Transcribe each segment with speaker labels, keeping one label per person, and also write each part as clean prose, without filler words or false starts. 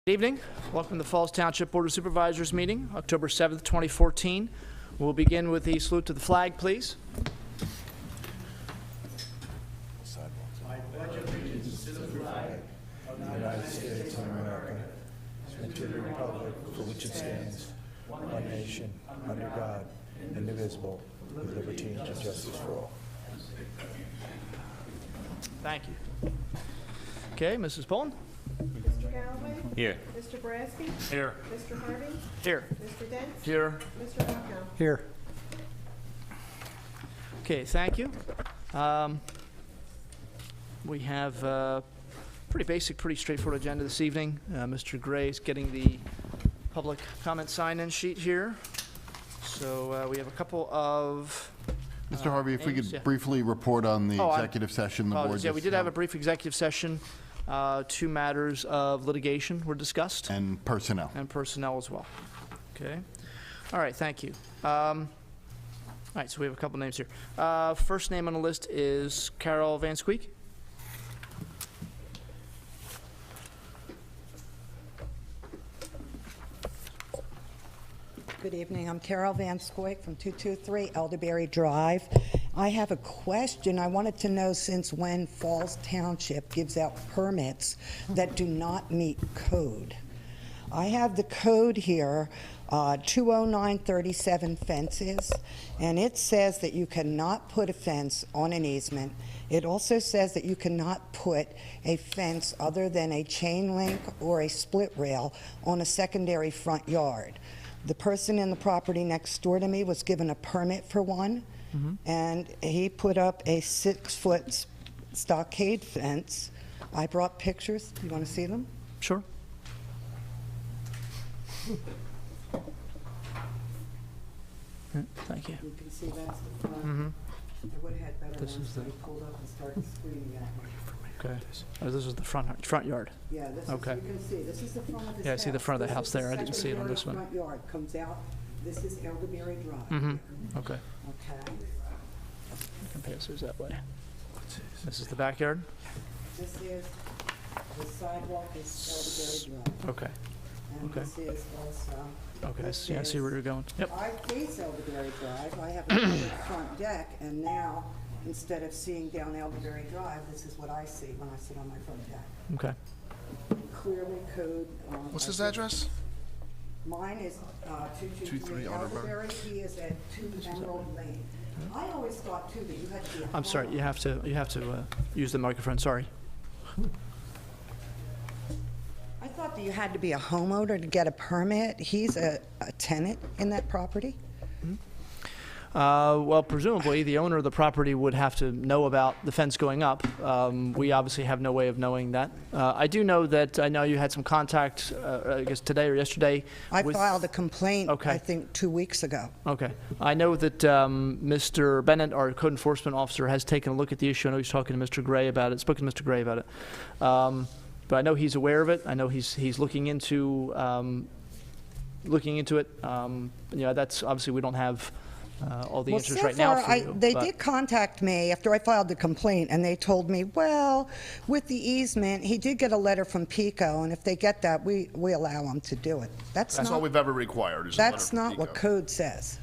Speaker 1: Good evening. Welcome to the Falls Township Board of Supervisors meeting, October 7th, 2014. We'll begin with the salute to the flag, please.
Speaker 2: I pledge allegiance to the flag of the United States of America and to the republic for which it stands, one nation, under God, indivisible, with liberty and justice for all.
Speaker 1: Thank you. Okay, Mrs. Pullen?
Speaker 3: Mr. Galloway?
Speaker 4: Here.
Speaker 3: Mr. Brasky?
Speaker 4: Here.
Speaker 3: Mr. Harvey?
Speaker 1: Here.
Speaker 3: Mr. Dent?
Speaker 4: Here.
Speaker 3: Mr. Buckner?
Speaker 2: Here.
Speaker 1: Okay, thank you. We have pretty basic, pretty straightforward agenda this evening. Mr. Gray's getting the public comment sign-in sheet here. So we have a couple of
Speaker 5: Mr. Harvey, if we
Speaker 1: names,
Speaker 5: could
Speaker 1: yeah.
Speaker 5: briefly report on the
Speaker 1: Oh,
Speaker 5: executive session, the board
Speaker 1: apologies. Yeah, we
Speaker 5: just
Speaker 1: did have a
Speaker 5: held,
Speaker 1: brief executive session. Two matters of litigation were discussed.
Speaker 5: and personnel.
Speaker 1: And personnel as well. Okay. All right, thank you. All right, so we have a couple names here. First name on the list is Carol Van Squeek.
Speaker 6: Good evening. I'm Carol Van Scoik from 223 Elderberry Drive. I have a question. I wanted to know since when Falls Township gives out permits that do not meet code. I have the code here, 20937 fences, and it says that you cannot put a fence on an easement. It also says that you cannot put a fence other than a chain link or a split rail on a secondary front yard. The person in the property next door to me was given a permit for one, and he put up a 6-foot stockade fence. I brought pictures. Do you want to see them?
Speaker 1: Sure. Thank you.
Speaker 6: You can see that's the front. I would have had better
Speaker 1: This
Speaker 6: ones
Speaker 1: is
Speaker 6: when
Speaker 1: the-
Speaker 6: he pulled up and started screaming at me.
Speaker 1: Okay. Oh, this is the front yard.
Speaker 6: Yeah, this is,
Speaker 1: Okay.
Speaker 6: you can see, this is the front of his house.
Speaker 1: Yeah, I see the front of the
Speaker 6: This
Speaker 1: house
Speaker 6: is
Speaker 1: there. I didn't see it on this one.
Speaker 6: secondary front yard comes out. This is Elderberry Drive.
Speaker 1: Okay.
Speaker 6: Okay.
Speaker 1: I can pass those that way. This is the backyard?
Speaker 6: This is, the sidewalk is Elderberry Drive.
Speaker 1: Okay.
Speaker 6: And
Speaker 1: Okay.
Speaker 6: this is also.
Speaker 1: Okay,
Speaker 6: this
Speaker 1: yeah, I see
Speaker 6: is-
Speaker 1: where you're going. Yep.
Speaker 6: I face Elderberry Drive. I have a covered front deck, and now, instead of seeing down Elderberry Drive, this is what I see when I sit on my front deck.
Speaker 1: Okay.
Speaker 6: Clearly code.
Speaker 4: What's his address?
Speaker 6: Mine is 223 Elderberry. He is at 2 Emerald Lane. I always thought, too, that you had to be a
Speaker 1: I'm sorry, you have to use the microphone, sorry.
Speaker 6: I thought that you had to be a homeowner to get a permit. He's a tenant in that property.
Speaker 1: Well, presumably, the owner of the property would have to know about the fence going up. We obviously have no way of knowing that. I do know that, I know you had some contact, I guess today or yesterday.
Speaker 6: I
Speaker 1: with-
Speaker 6: filed a complaint,
Speaker 1: Okay.
Speaker 6: I think, 2 weeks ago.
Speaker 1: Okay. I know that Mr. Bennett, our code enforcement officer, has taken a look at the issue. I know he's talking to Mr. Gray about it, spoken to Mr. Gray about it. But I know he's aware of it. I know he's looking into it. That's, obviously, we don't have all the
Speaker 6: Well,
Speaker 1: answers
Speaker 6: so
Speaker 1: right now
Speaker 6: far,
Speaker 1: for you.
Speaker 6: they
Speaker 1: but-
Speaker 6: did contact me after I filed the complaint, and they told me, well, with the easement, he did get a letter from PICO, and if they get that, we allow them to do it.
Speaker 4: That's all we've ever required. Is a letter
Speaker 6: That's
Speaker 4: from
Speaker 6: not what
Speaker 4: Pico.
Speaker 6: code says.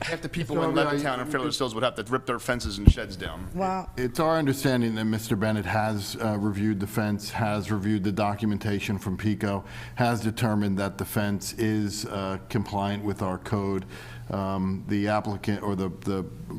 Speaker 4: Half the people
Speaker 5: Mr.
Speaker 4: in
Speaker 5: Harvey,
Speaker 4: Levittown and Fairless Hills would have to rip their fences and sheds down.
Speaker 6: Well,
Speaker 5: It's our understanding that Mr. Bennett has reviewed the fence, has reviewed the documentation from PICO, has determined that the fence is compliant with our code. The applicant or the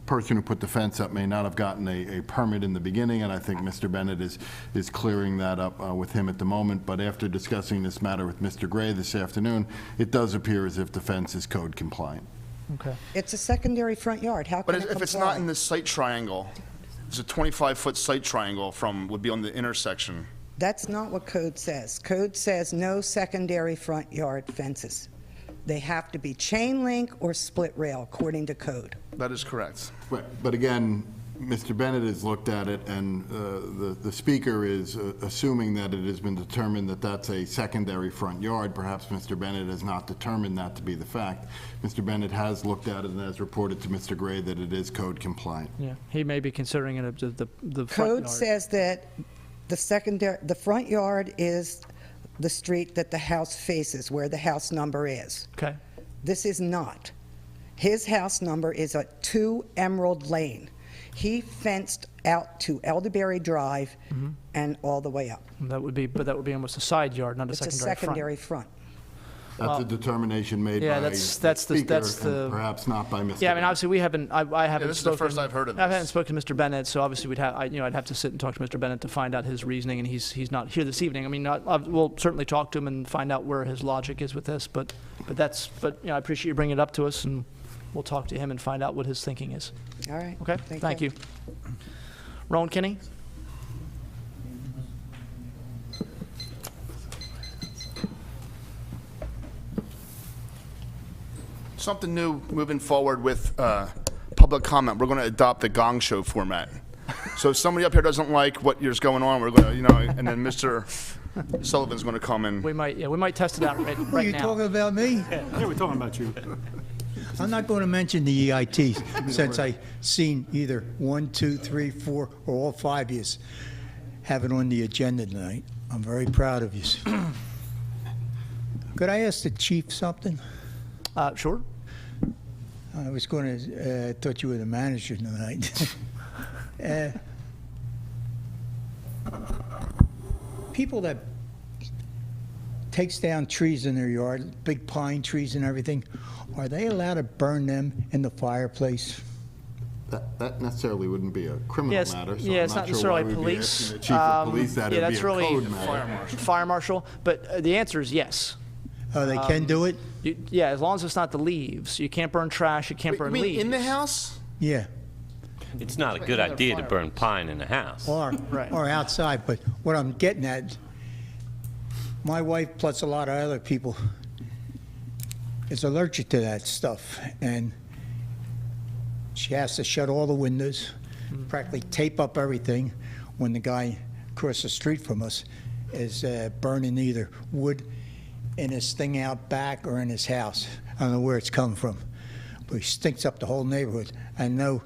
Speaker 5: person who put the fence up may not have gotten a permit in the beginning, and I think Mr. Bennett is clearing that up with him at the moment. But after discussing this matter with Mr. Gray this afternoon, it does appear as if the fence is code compliant.
Speaker 1: Okay.
Speaker 6: it's a secondary front yard. How
Speaker 4: But
Speaker 6: can it
Speaker 4: if it's
Speaker 6: comply?
Speaker 4: not in the site triangle, it's a 25-foot site triangle would be on the intersection.
Speaker 6: That's not what code says. Code says no secondary front yard fences. They have to be chain link or split rail, according to code.
Speaker 4: That is correct.
Speaker 5: But again, Mr. Bennett has looked at it, and the speaker is assuming that it has been determined that that's a secondary front yard. Perhaps Mr. Bennett has not determined that to be the fact. Mr. Bennett has looked at it and has reported to Mr. Gray that it is code compliant.
Speaker 1: Yeah, he may be considering it the front
Speaker 6: Code
Speaker 1: yard.
Speaker 6: says that the front yard is the street that the house faces, where the house number is.
Speaker 1: Okay.
Speaker 6: This is not. His house number is at 2 Emerald Lane. He fenced out to Elderberry Drive and all the way up.
Speaker 1: That would be almost a side yard, not a
Speaker 6: It's a
Speaker 1: secondary front.
Speaker 6: secondary front.
Speaker 5: That's a determination made
Speaker 1: Yeah,
Speaker 5: by
Speaker 1: that's
Speaker 5: the
Speaker 1: the-
Speaker 5: speaker,
Speaker 1: that's the-
Speaker 5: and perhaps not by Mr.
Speaker 1: Yeah, I mean, obviously, we haven't, I haven't
Speaker 4: this is the
Speaker 1: spoken.
Speaker 4: first I've heard of
Speaker 1: I haven't
Speaker 4: this.
Speaker 1: spoken to Mr. Bennett, so obviously I'd have to sit and talk to Mr. Bennett to find out his reasoning, and he's not here this evening. I mean, we'll certainly talk to him and find out where his logic is with this, but I appreciate you bringing it up to us, and we'll talk to him and find out what his thinking is.
Speaker 6: All right?
Speaker 1: Okay? Thank you. Rowan Kinney?
Speaker 4: Something new moving forward with public comment. We're going to adopt the gong show format. So if somebody up here doesn't like what is going on, we're going to, and then Mr. Sullivan's going to come in.
Speaker 1: We might test it out right
Speaker 7: Are you
Speaker 1: now.
Speaker 7: talking about me?
Speaker 8: Yeah, we're talking about you.
Speaker 7: I'm not going to mention the EITs since I've seen either 1, 2, 3, 4, or all 5 years have it on the agenda tonight. I'm very proud of you. Could I ask the chief something?
Speaker 1: Sure.
Speaker 7: I was going to, thought you were the manager tonight. People that takes down trees in their yard, big pine trees and everything, are they allowed to burn them in the fireplace?
Speaker 5: That necessarily wouldn't be a criminal
Speaker 1: Yes,
Speaker 5: matter, so
Speaker 1: yeah,
Speaker 5: I'm
Speaker 1: it's not
Speaker 5: not sure why
Speaker 1: necessarily
Speaker 5: we'd be
Speaker 1: police.
Speaker 5: asking the chief of police that.
Speaker 1: Yeah,
Speaker 5: It'd be
Speaker 1: that's
Speaker 5: a
Speaker 1: really
Speaker 5: code matter.
Speaker 1: fire marshal. But the answer is yes.
Speaker 7: Oh, they can do it?
Speaker 1: Yeah, as long as it's not the leaves. You can't burn trash. You can't
Speaker 4: You
Speaker 1: burn
Speaker 4: mean
Speaker 1: leaves.
Speaker 4: in the house?
Speaker 7: Yeah.
Speaker 9: It's not a good idea to burn pine in the house.
Speaker 1: Right.
Speaker 7: Or outside, but what I'm getting at, my wife plus a lot of other people is allergic to that stuff, and she has to shut all the windows, practically tape up everything when the guy across the street from us is burning either wood in his thing out back or in his house. I don't know where it's coming from, but he stinks up the whole neighborhood. I know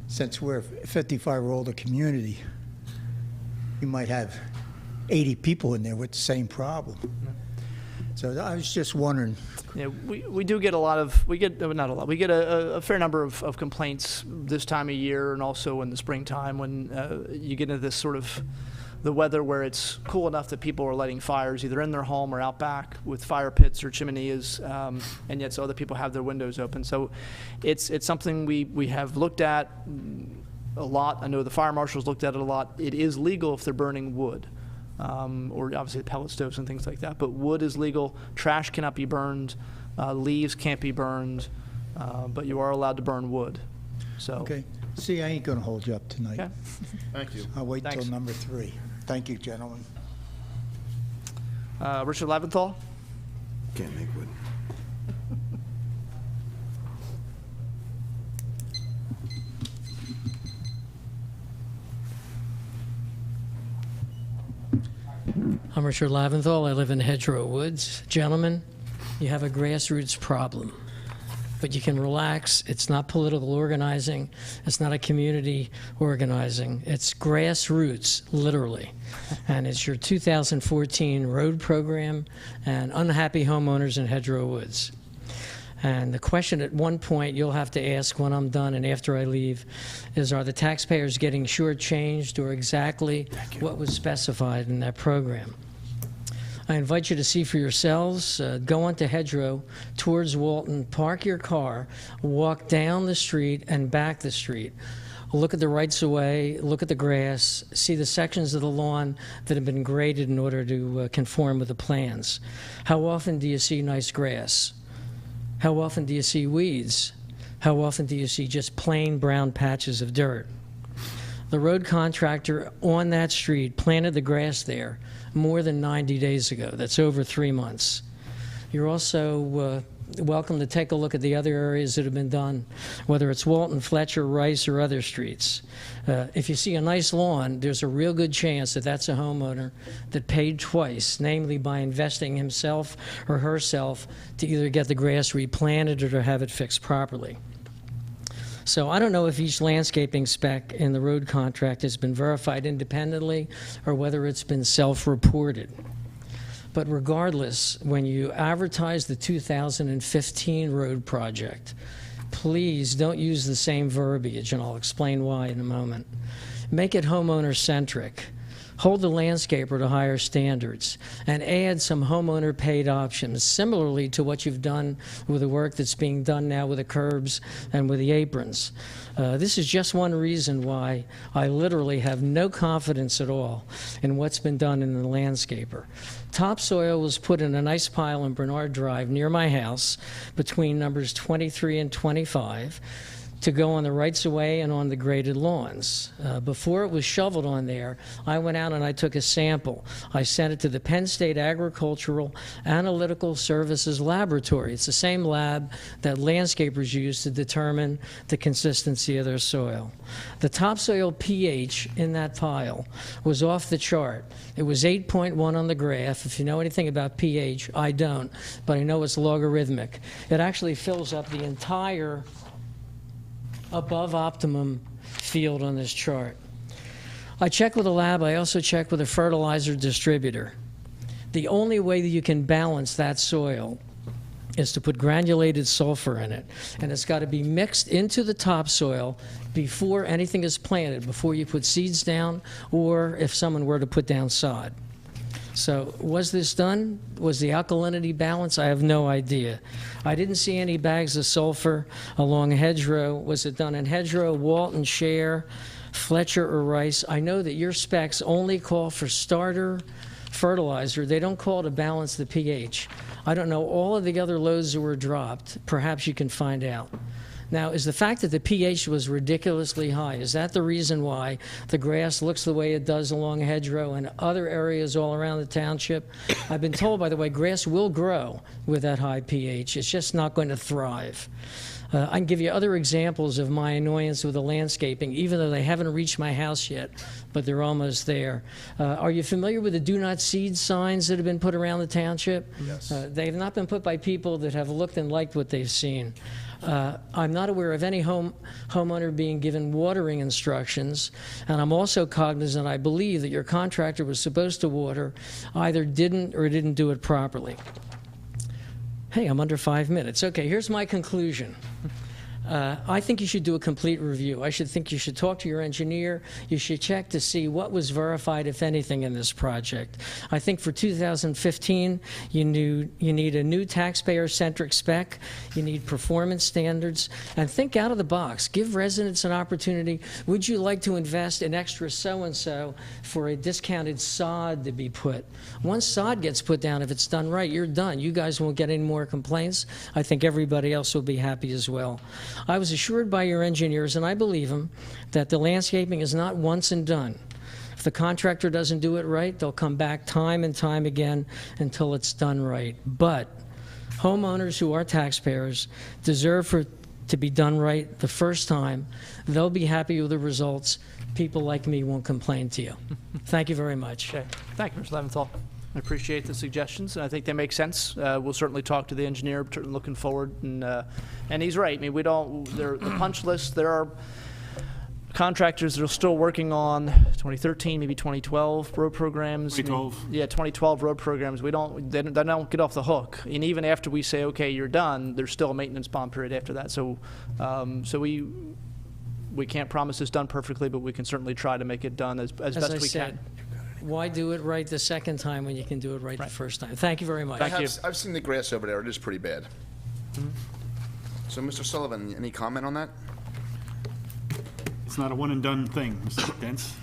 Speaker 7: since we're a 55 or older community, you might have 80 people in there with the same problem. So I was just wondering.
Speaker 1: Yeah, we do get a lot of, not a lot, we get a fair number of complaints this time of year and also in the springtime when you get into this sort of the weather where it's cool enough that people are lighting fires either in their home or out back with fire pits or chimneys, and yet so other people have their windows open. So it's something we have looked at a lot. I know the fire marshals looked at it a lot. It is legal if they're burning wood. Or obviously pellet stoves and things like that. But wood is legal. Trash cannot be burned. Leaves can't be burned. But you are allowed to burn wood. So.
Speaker 7: Okay. See, I ain't going to hold you up tonight.
Speaker 1: Okay.
Speaker 4: Thank you.
Speaker 7: I'll wait
Speaker 1: Thanks.
Speaker 7: till number 3. Thank you, gentlemen.
Speaker 1: Richard Leventhal.
Speaker 5: Can't make wood.
Speaker 10: I'm Richard Laventhal. I live in Hedgerow Woods. Gentlemen, you have a grassroots problem, but you can relax. It's not political organizing. It's not a community organizing. It's grassroots, literally. And it's your 2014 road program and unhappy homeowners in Hedgerow Woods. And the question at one point you'll have to ask when I'm done and after I leave is, are the taxpayers getting shortchanged or exactly what was specified in that program? I invite you to see for yourselves. Go onto Hedgerow towards Walton, park your car, walk down the street and back the street. Look at the rights-of-way, look at the grass, see the sections of the lawn that have been graded in order to conform with the plans. How often do you see nice grass? How often do you see weeds? How often do you see just plain brown patches of dirt? The road contractor on that street planted the grass there more than 90 days ago. That's over 3 months. You're also welcome to take a look at the other areas that have been done, whether it's Walton, Fletcher, Rice, or other streets. If you see a nice lawn, there's a real good chance that that's a homeowner that paid twice, namely by investing himself or herself to either get the grass replanted or to have it fixed properly. So I don't know if each landscaping spec in the road contract has been verified independently or whether it's been self-reported. But regardless, when you advertise the 2015 road project, please don't use the same verbiage, and I'll explain why in a moment. Make it homeowner-centric. Hold the landscaper to higher standards, and add some homeowner-paid options, similarly to what you've done with the work that's being done now with the curbs and with the aprons. This is just one reason why I literally have no confidence at all in what's been done in the landscaper. Topsoil was put in a nice pile in Bernard Drive near my house between numbers 23 and 25 to go on the rights-of-way and on the graded lawns. Before it was shoveled on there, I went out and I took a sample. I sent it to the Penn State Agricultural Analytical Services Laboratory. It's the same lab that landscapers use to determine the consistency of their soil. The topsoil pH in that pile was off the chart. It was 8.1 on the graph. If you know anything about pH, I don't, but I know it's logarithmic. It actually fills up the entire above optimum field on this chart. I checked with a lab. I also checked with a fertilizer distributor. The only way that you can balance that soil is to put granulated sulfur in it, and it's got to be mixed into the topsoil before anything is planted, before you put seeds down, or if someone were to put down sod. So was this done? Was the alkalinity balanced? I have no idea. I didn't see any bags of sulfur along Hedgerow. Was it done in Hedgerow, Walton, Share, Fletcher, or Rice? I know that your specs only call for starter fertilizer. They don't call to balance the pH. I don't know all of the other loads that were dropped. Perhaps you can find out. Now, is the fact that the pH was ridiculously high, is that the reason why the grass looks the way it does along Hedgerow and other areas all around the township? I've been told, by the way, grass will grow with that high pH. It's just not going to thrive. I can give you other examples of my annoyance with the landscaping, even though they haven't reached my house yet, but they're almost there. Are you familiar with the do not seed signs that have been put around the township?
Speaker 4: Yes.
Speaker 10: They have not been put by people that have looked and liked what they've seen. I'm not aware of any homeowner being given watering instructions, and I'm also cognizant, I believe, that your contractor was supposed to water, either didn't or didn't do it properly. Hey, I'm under 5 minutes. Okay, here's my conclusion. I think you should do a complete review. I think you should talk to your engineer. You should check to see what was verified, if anything, in this project. I think for 2015, you need a new taxpayer-centric spec. You need performance standards. And think out of the box. Give residents an opportunity. Would you like to invest in extra so-and-so for a discounted sod to be put? Once sod gets put down, if it's done right, you're done. You guys won't get any more complaints. I think everybody else will be happy as well. I was assured by your engineers, and I believe them, that the landscaping is not once and done. If the contractor doesn't do it right, they'll come back time and time again until it's done right. But homeowners who are taxpayers deserve to be done right the first time. They'll be happy with the results. People like me won't complain to you. Thank you very much.
Speaker 1: Okay. Thank you, Mr. Leventhal. I appreciate the suggestions, and I think they make sense. We'll certainly talk to the engineer, looking forward, and he's right. I mean, the punch list, there are contractors that are still working on 2013, maybe 2012 road programs.
Speaker 8: 2012.
Speaker 1: Yeah, 2012 road programs. They don't get off the hook. And even after we say, okay, you're done, there's still a maintenance bond period after that. So, we can't promise it's done perfectly, but we can certainly try to make it done as best we can.
Speaker 10: Why do it right the second time when you can do it right the first time? Thank you very much.
Speaker 4: I've seen the grass over there. It is pretty bad. So, Mr. Sullivan, any comment on that?
Speaker 8: It's not a one-and-done thing, Mr. Dents.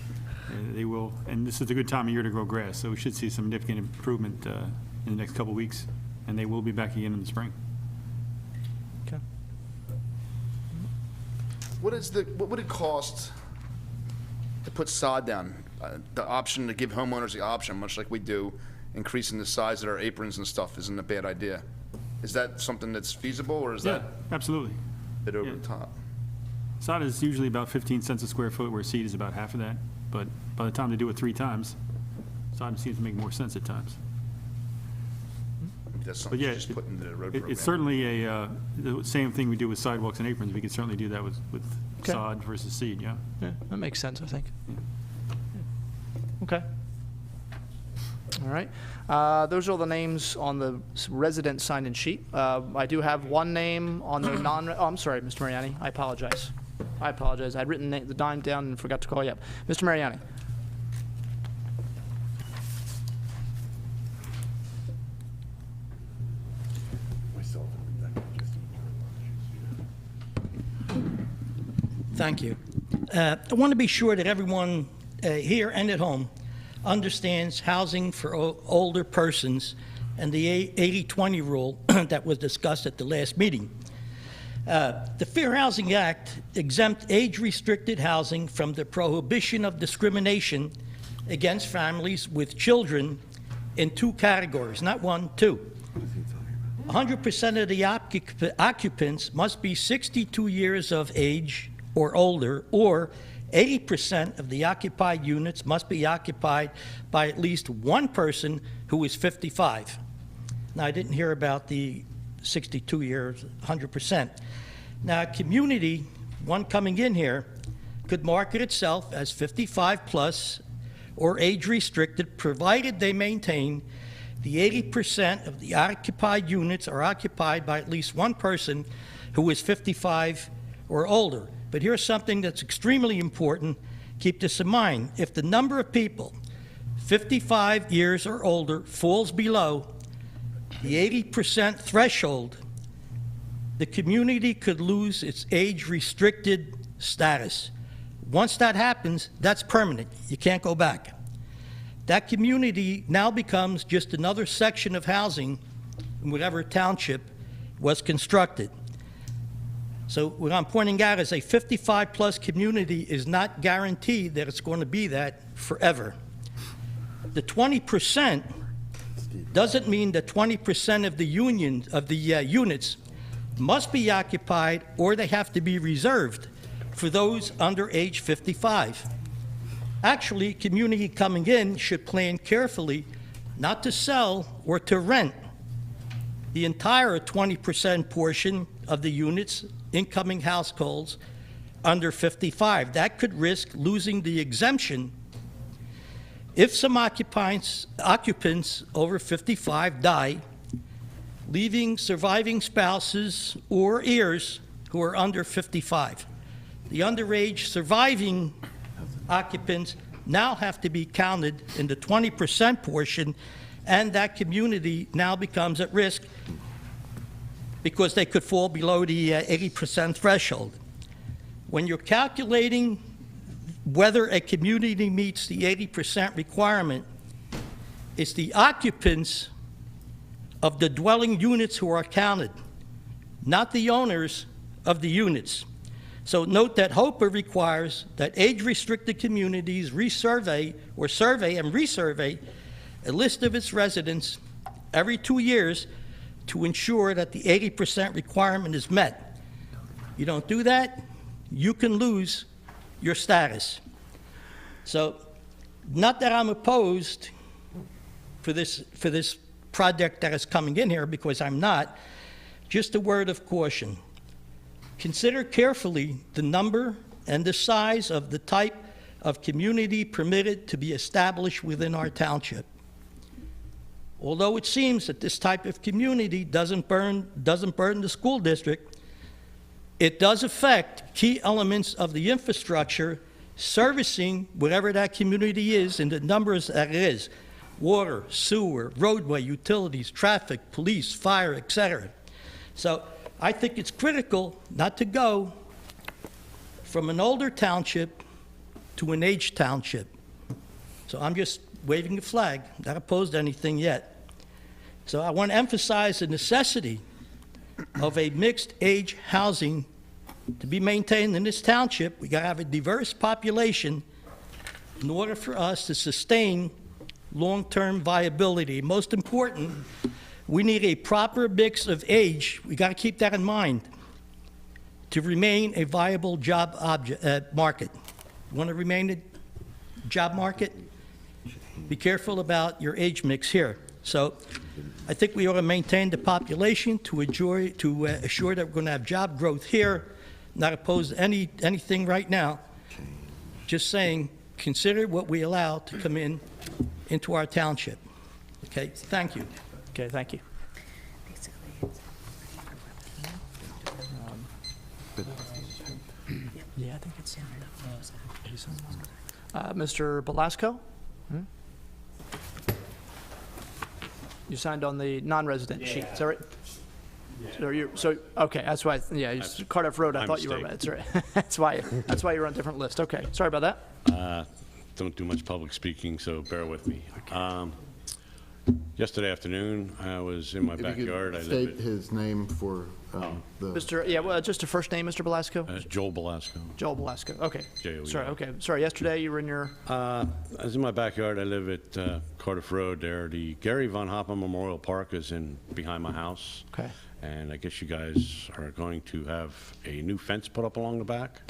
Speaker 8: They will, and this is a good time of year to grow grass, so we should see some significant improvement in the next couple weeks, and they will be back again in the spring.
Speaker 1: Okay.
Speaker 4: What would it cost to put sod down? The option to give homeowners the option, much like we do, increasing the size of our aprons and stuff isn't a bad idea. Is that something that's feasible, or is that
Speaker 8: absolutely
Speaker 4: a bit over the top?
Speaker 8: Sod is usually about 15 cents a square foot, where seed is about half of that. But by the time they do it 3 times, sod seems to make more sense at times.
Speaker 4: That's something
Speaker 8: But yeah,
Speaker 4: just put into the road program.
Speaker 8: it's certainly the same thing we do with sidewalks and aprons. We could certainly do that with sod versus seed. Yeah.
Speaker 1: Yeah, that makes sense, I think. Okay. All right. Those are all the names on the resident sign-in sheet. I do have one name on the oh, I'm sorry, Mr. Mariani. I apologize. I apologize. I'd written the dime down and forgot to call you up. Mr. Mariani.
Speaker 11: Thank you. I want to be sure that everyone here and at home understands housing for older persons and the 80-20 rule that was discussed at the last meeting. The Fair Housing Act exempt age-restricted housing from the prohibition of discrimination against families with children in 2 categories, not 1, 2. 100% of the occupants must be 62 years of age or older, or 80% of the occupied units must be occupied by at least one person who is 55. Now, I didn't hear about the 62 years, 100%. Now, a community, one coming in here, could market itself as 55 plus or age restricted, provided they maintain the 80% of the occupied units are occupied by at least one person who is 55 or older. But here's something that's extremely important. Keep this in mind. If the number of people 55 years or older falls below the 80% threshold, the community could lose its age-restricted status. Once that happens, that's permanent. You can't go back. That community now becomes just another section of housing in whatever township was constructed. So what I'm pointing out is a 55-plus community is not guaranteed that it's going to be that forever. The 20% doesn't mean that 20% of the units must be occupied or they have to be reserved for those under age 55. Actually, community coming in should plan carefully not to sell or to rent the entire 20% portion of the units incoming households under 55. That could risk losing the exemption if some occupants over 55 die, leaving surviving spouses or heirs who are under 55. The underage surviving occupants now have to be counted in the 20% portion, and that community now becomes at risk because they could fall below the 80% threshold. When you're calculating whether a community meets the 80% requirement, it's the occupants of the dwelling units who are counted, not the owners of the units. So note that HOPA requires that age-restricted communities survey and resurvey a list of its residents every 2 years to ensure that the 80% requirement is met. You don't do that, you can lose your status. So, not that I'm opposed for this project that is coming in here, because I'm not, just a word of caution. Consider carefully the number and the size of the type of community permitted to be established within our township. Although it seems that this type of community doesn't burden the school district, it does affect key elements of the infrastructure servicing whatever that community is in the numbers that it is: water, sewer, roadway, utilities, traffic, police, fire, etc. So I think it's critical not to go from an older township to an aged township. So I'm just waving a flag, not opposed to anything yet. So I want to emphasize the necessity of a mixed-age housing to be maintained in this township. We got to have a diverse population in order for us to sustain long-term viability. Most important, we need a proper mix of age. We got to keep that in mind to remain a viable job market. You want to remain a job market? Be careful about your age mix here. So I think we ought to maintain the population to assure that we're going to have job growth here. Not opposed to anything right now. Just saying, consider what we allow to come into our township. Okay, thank you.
Speaker 1: Okay, thank you. Yeah, I think it's. Mr. Belasco? You signed on the non-resident sheet, is that right? So, okay, that's why, yeah, it's Cardiff Road, I
Speaker 9: My
Speaker 1: thought you were,
Speaker 9: mistake.
Speaker 1: that's right. That's why you're on a different list, okay, sorry about that.
Speaker 9: Don't do much public speaking, so bear with me. Yesterday afternoon, I was in my
Speaker 5: If you could
Speaker 9: backyard. I
Speaker 5: state
Speaker 9: live
Speaker 5: his name for the...
Speaker 1: Mr., yeah, well, just a first name, Mr. Belasco?
Speaker 9: at Joel Belasco.
Speaker 1: Joel Belasco, okay.
Speaker 9: J-O-E-L.
Speaker 1: Sorry, okay, sorry, yesterday you were in your,
Speaker 9: I was in my backyard. I live at Cardiff Road there. The Gary Von Hoppen Memorial Park is in behind my house.
Speaker 1: okay.
Speaker 9: And I guess you guys are going to have a new fence put up along the back?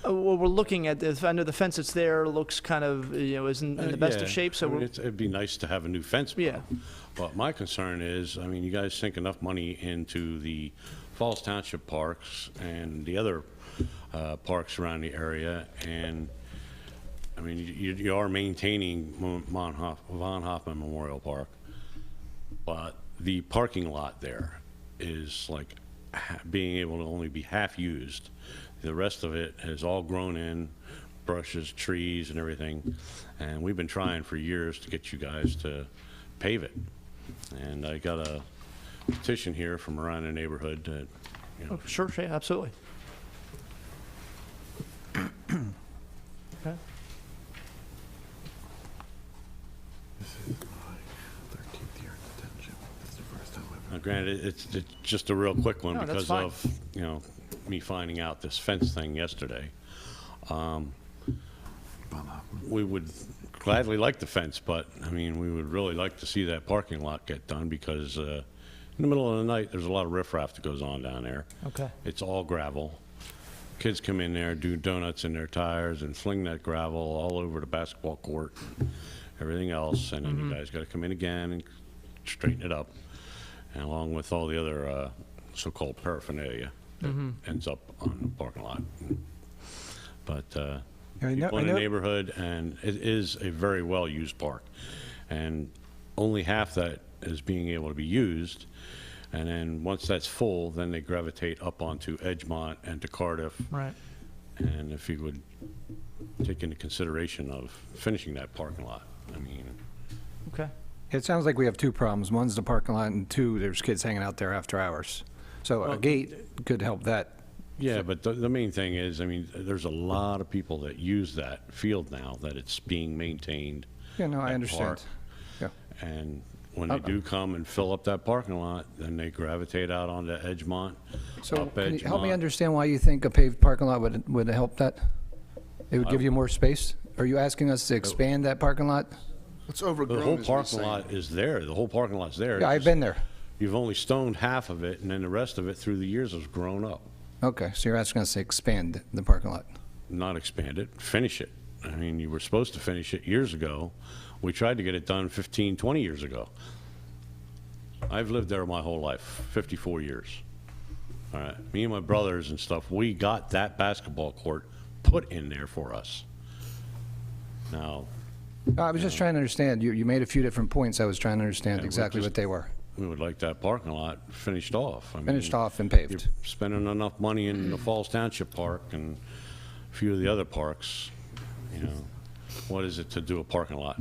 Speaker 1: Well, we're looking at this, I know the fence that's there looks kind of, isn't in the best of
Speaker 9: Yeah,
Speaker 1: shape, so
Speaker 9: I mean,
Speaker 1: we're,
Speaker 9: it'd be nice to have a new fence. put
Speaker 1: Yeah.
Speaker 9: up. But my concern is, I mean, you guys sink enough money into the Falls Township parks and the other parks around the area, and, I mean, you are maintaining Von Hoffman Memorial Park, but the parking lot there is like being able to only be half used. The rest of it has all grown in, brushes, trees, and everything. And we've been trying for years to get you guys to pave it. And I got a petition here from around the neighborhood that, you know,
Speaker 1: oh, sure, yeah, absolutely. Okay.
Speaker 9: now granted, it's just a real quick one
Speaker 1: No, that's
Speaker 9: because
Speaker 1: fine.
Speaker 9: of, you know, me finding out this fence thing yesterday. We would gladly like the fence, but, I mean, we would really like to see that parking lot get done because in the middle of the night, there's a lot of riffraff that goes on down there.
Speaker 1: Okay.
Speaker 9: It's all gravel. Kids come in there, do donuts in their tires and fling that gravel all over the basketball court, and everything else, and then you guys gotta come in again and straighten it up, and along with all the other so-called paraphernalia that ends up on the parking lot. But people in the neighborhood, and it is a very well-used park, and only half that is being able to be used. And then once that's full, then they gravitate up onto Edgemont and to Cardiff.
Speaker 1: Right.
Speaker 9: And if you would take into consideration of finishing that parking lot, I mean,
Speaker 1: Okay.
Speaker 2: It sounds like we have two problems. One's the parking lot, and two, there's kids hanging out there after hours. So a gate could help that.
Speaker 9: yeah, but the main thing is, I mean, there's a lot of people that use that field now, that it's being maintained.
Speaker 2: Yeah, no, I
Speaker 9: that
Speaker 2: understand.
Speaker 9: park.
Speaker 2: Yeah.
Speaker 9: And when they do come and fill up that parking lot, then they gravitate out onto Edgemont,
Speaker 2: So
Speaker 9: up
Speaker 2: can you help me
Speaker 9: Edgemont.
Speaker 2: understand why you think a paved parking lot would help that? It would give you more space? Are you asking us to expand that parking lot?
Speaker 4: It's
Speaker 9: The
Speaker 4: overgrown,
Speaker 9: whole
Speaker 4: is what he's
Speaker 9: parking
Speaker 4: saying.
Speaker 9: lot is there. The whole parking lot's there.
Speaker 2: Yeah, I've been there.
Speaker 9: You've only stoned half of it, and then the rest of it through the years has grown up.
Speaker 2: Okay, so you're asking us to expand the parking lot?
Speaker 9: Not expand it, finish it. I mean, you were supposed to finish it years ago. We tried to get it done 15, 20 years ago. I've lived there my whole life, 54 years. All right, me and my brothers and stuff, we got that basketball court put in there for us. Now,
Speaker 2: I was just trying to understand. You made a few different points. I was trying to understand
Speaker 9: we're
Speaker 2: exactly
Speaker 9: just-
Speaker 2: what they were.
Speaker 9: we would like that parking lot finished off. I mean,
Speaker 2: Finished off and
Speaker 9: You're
Speaker 2: paved.
Speaker 9: spending enough money in the Falls Township Park and a few of the other parks, you know, what is it to do a parking lot?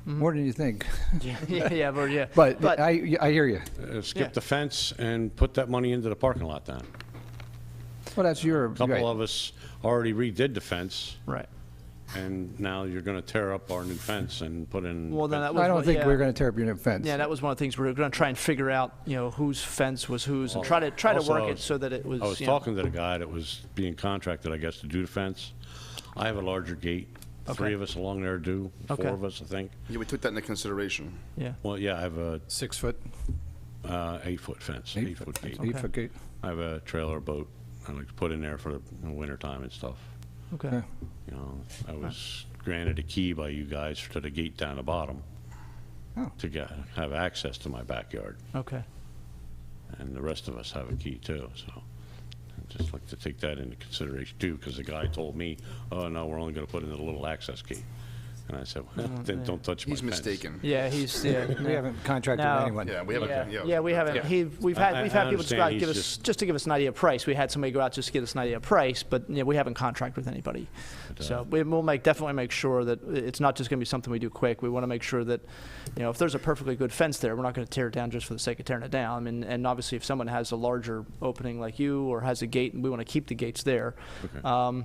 Speaker 2: More than you think.
Speaker 1: Yeah, yeah.
Speaker 2: But I hear you.
Speaker 9: Skip
Speaker 1: Yeah.
Speaker 9: the fence and put that money into the parking lot then.
Speaker 2: Well, that's your,
Speaker 9: A couple
Speaker 2: right.
Speaker 9: of us already redid the fence,
Speaker 1: Right.
Speaker 9: and now you're gonna tear up our new fence and put in.
Speaker 1: Well, then that was
Speaker 2: I don't
Speaker 1: what-
Speaker 2: think
Speaker 1: yeah.
Speaker 2: we're going to tear up your new fence.
Speaker 1: Yeah, that was one of the things we were going to try and figure out, whose fence was whose, and try to
Speaker 9: Also,
Speaker 1: work
Speaker 9: I
Speaker 1: it
Speaker 9: was-
Speaker 1: so that it was.
Speaker 9: I was
Speaker 1: you know-
Speaker 9: talking to the guy that was being contracted, I guess, to do the fence. I have a larger gate.
Speaker 1: Okay.
Speaker 9: 3 of us along there do,
Speaker 1: Okay.
Speaker 9: 4 of us, I think.
Speaker 4: Yeah, we took that into consideration.
Speaker 1: Yeah.
Speaker 9: Well, yeah, I have a
Speaker 2: 6 foot,
Speaker 9: 8-foot fence, 8-foot gate.
Speaker 2: 8-foot gate.
Speaker 9: I have a trailer boat I like to put in there for the winter time and stuff.
Speaker 1: Okay.
Speaker 9: You know, I was granted a key by you guys to the gate down the bottom
Speaker 2: Oh.
Speaker 9: to have access to my backyard,
Speaker 1: Okay.
Speaker 9: and the rest of us have a key too, so I'd just like to take that into consideration too, because the guy told me, oh, no, we're only gonna put in the little access key. And I said, well, then don't touch my
Speaker 4: He's
Speaker 9: fence.
Speaker 4: mistaken.
Speaker 1: Yeah, he's, yeah.
Speaker 2: We haven't contracted
Speaker 1: No.
Speaker 2: with anyone.
Speaker 4: Yeah, we haven't.
Speaker 1: Yeah, we haven't. We've had
Speaker 9: I
Speaker 1: people just go out and
Speaker 9: understand
Speaker 1: give
Speaker 9: he's
Speaker 1: us, just to give us an idea of price. We had somebody go out just to give us an idea of price, but we haven't contracted with anybody. So we'll definitely make sure that it's not just going to be something we do quick. We want to make sure that, if there's a perfectly good fence there, we're not going to tear it down just for the sake of tearing it down. I mean, and obviously, if someone has a larger opening like you or has a gate, we want to keep the gates there.
Speaker 9: Okay.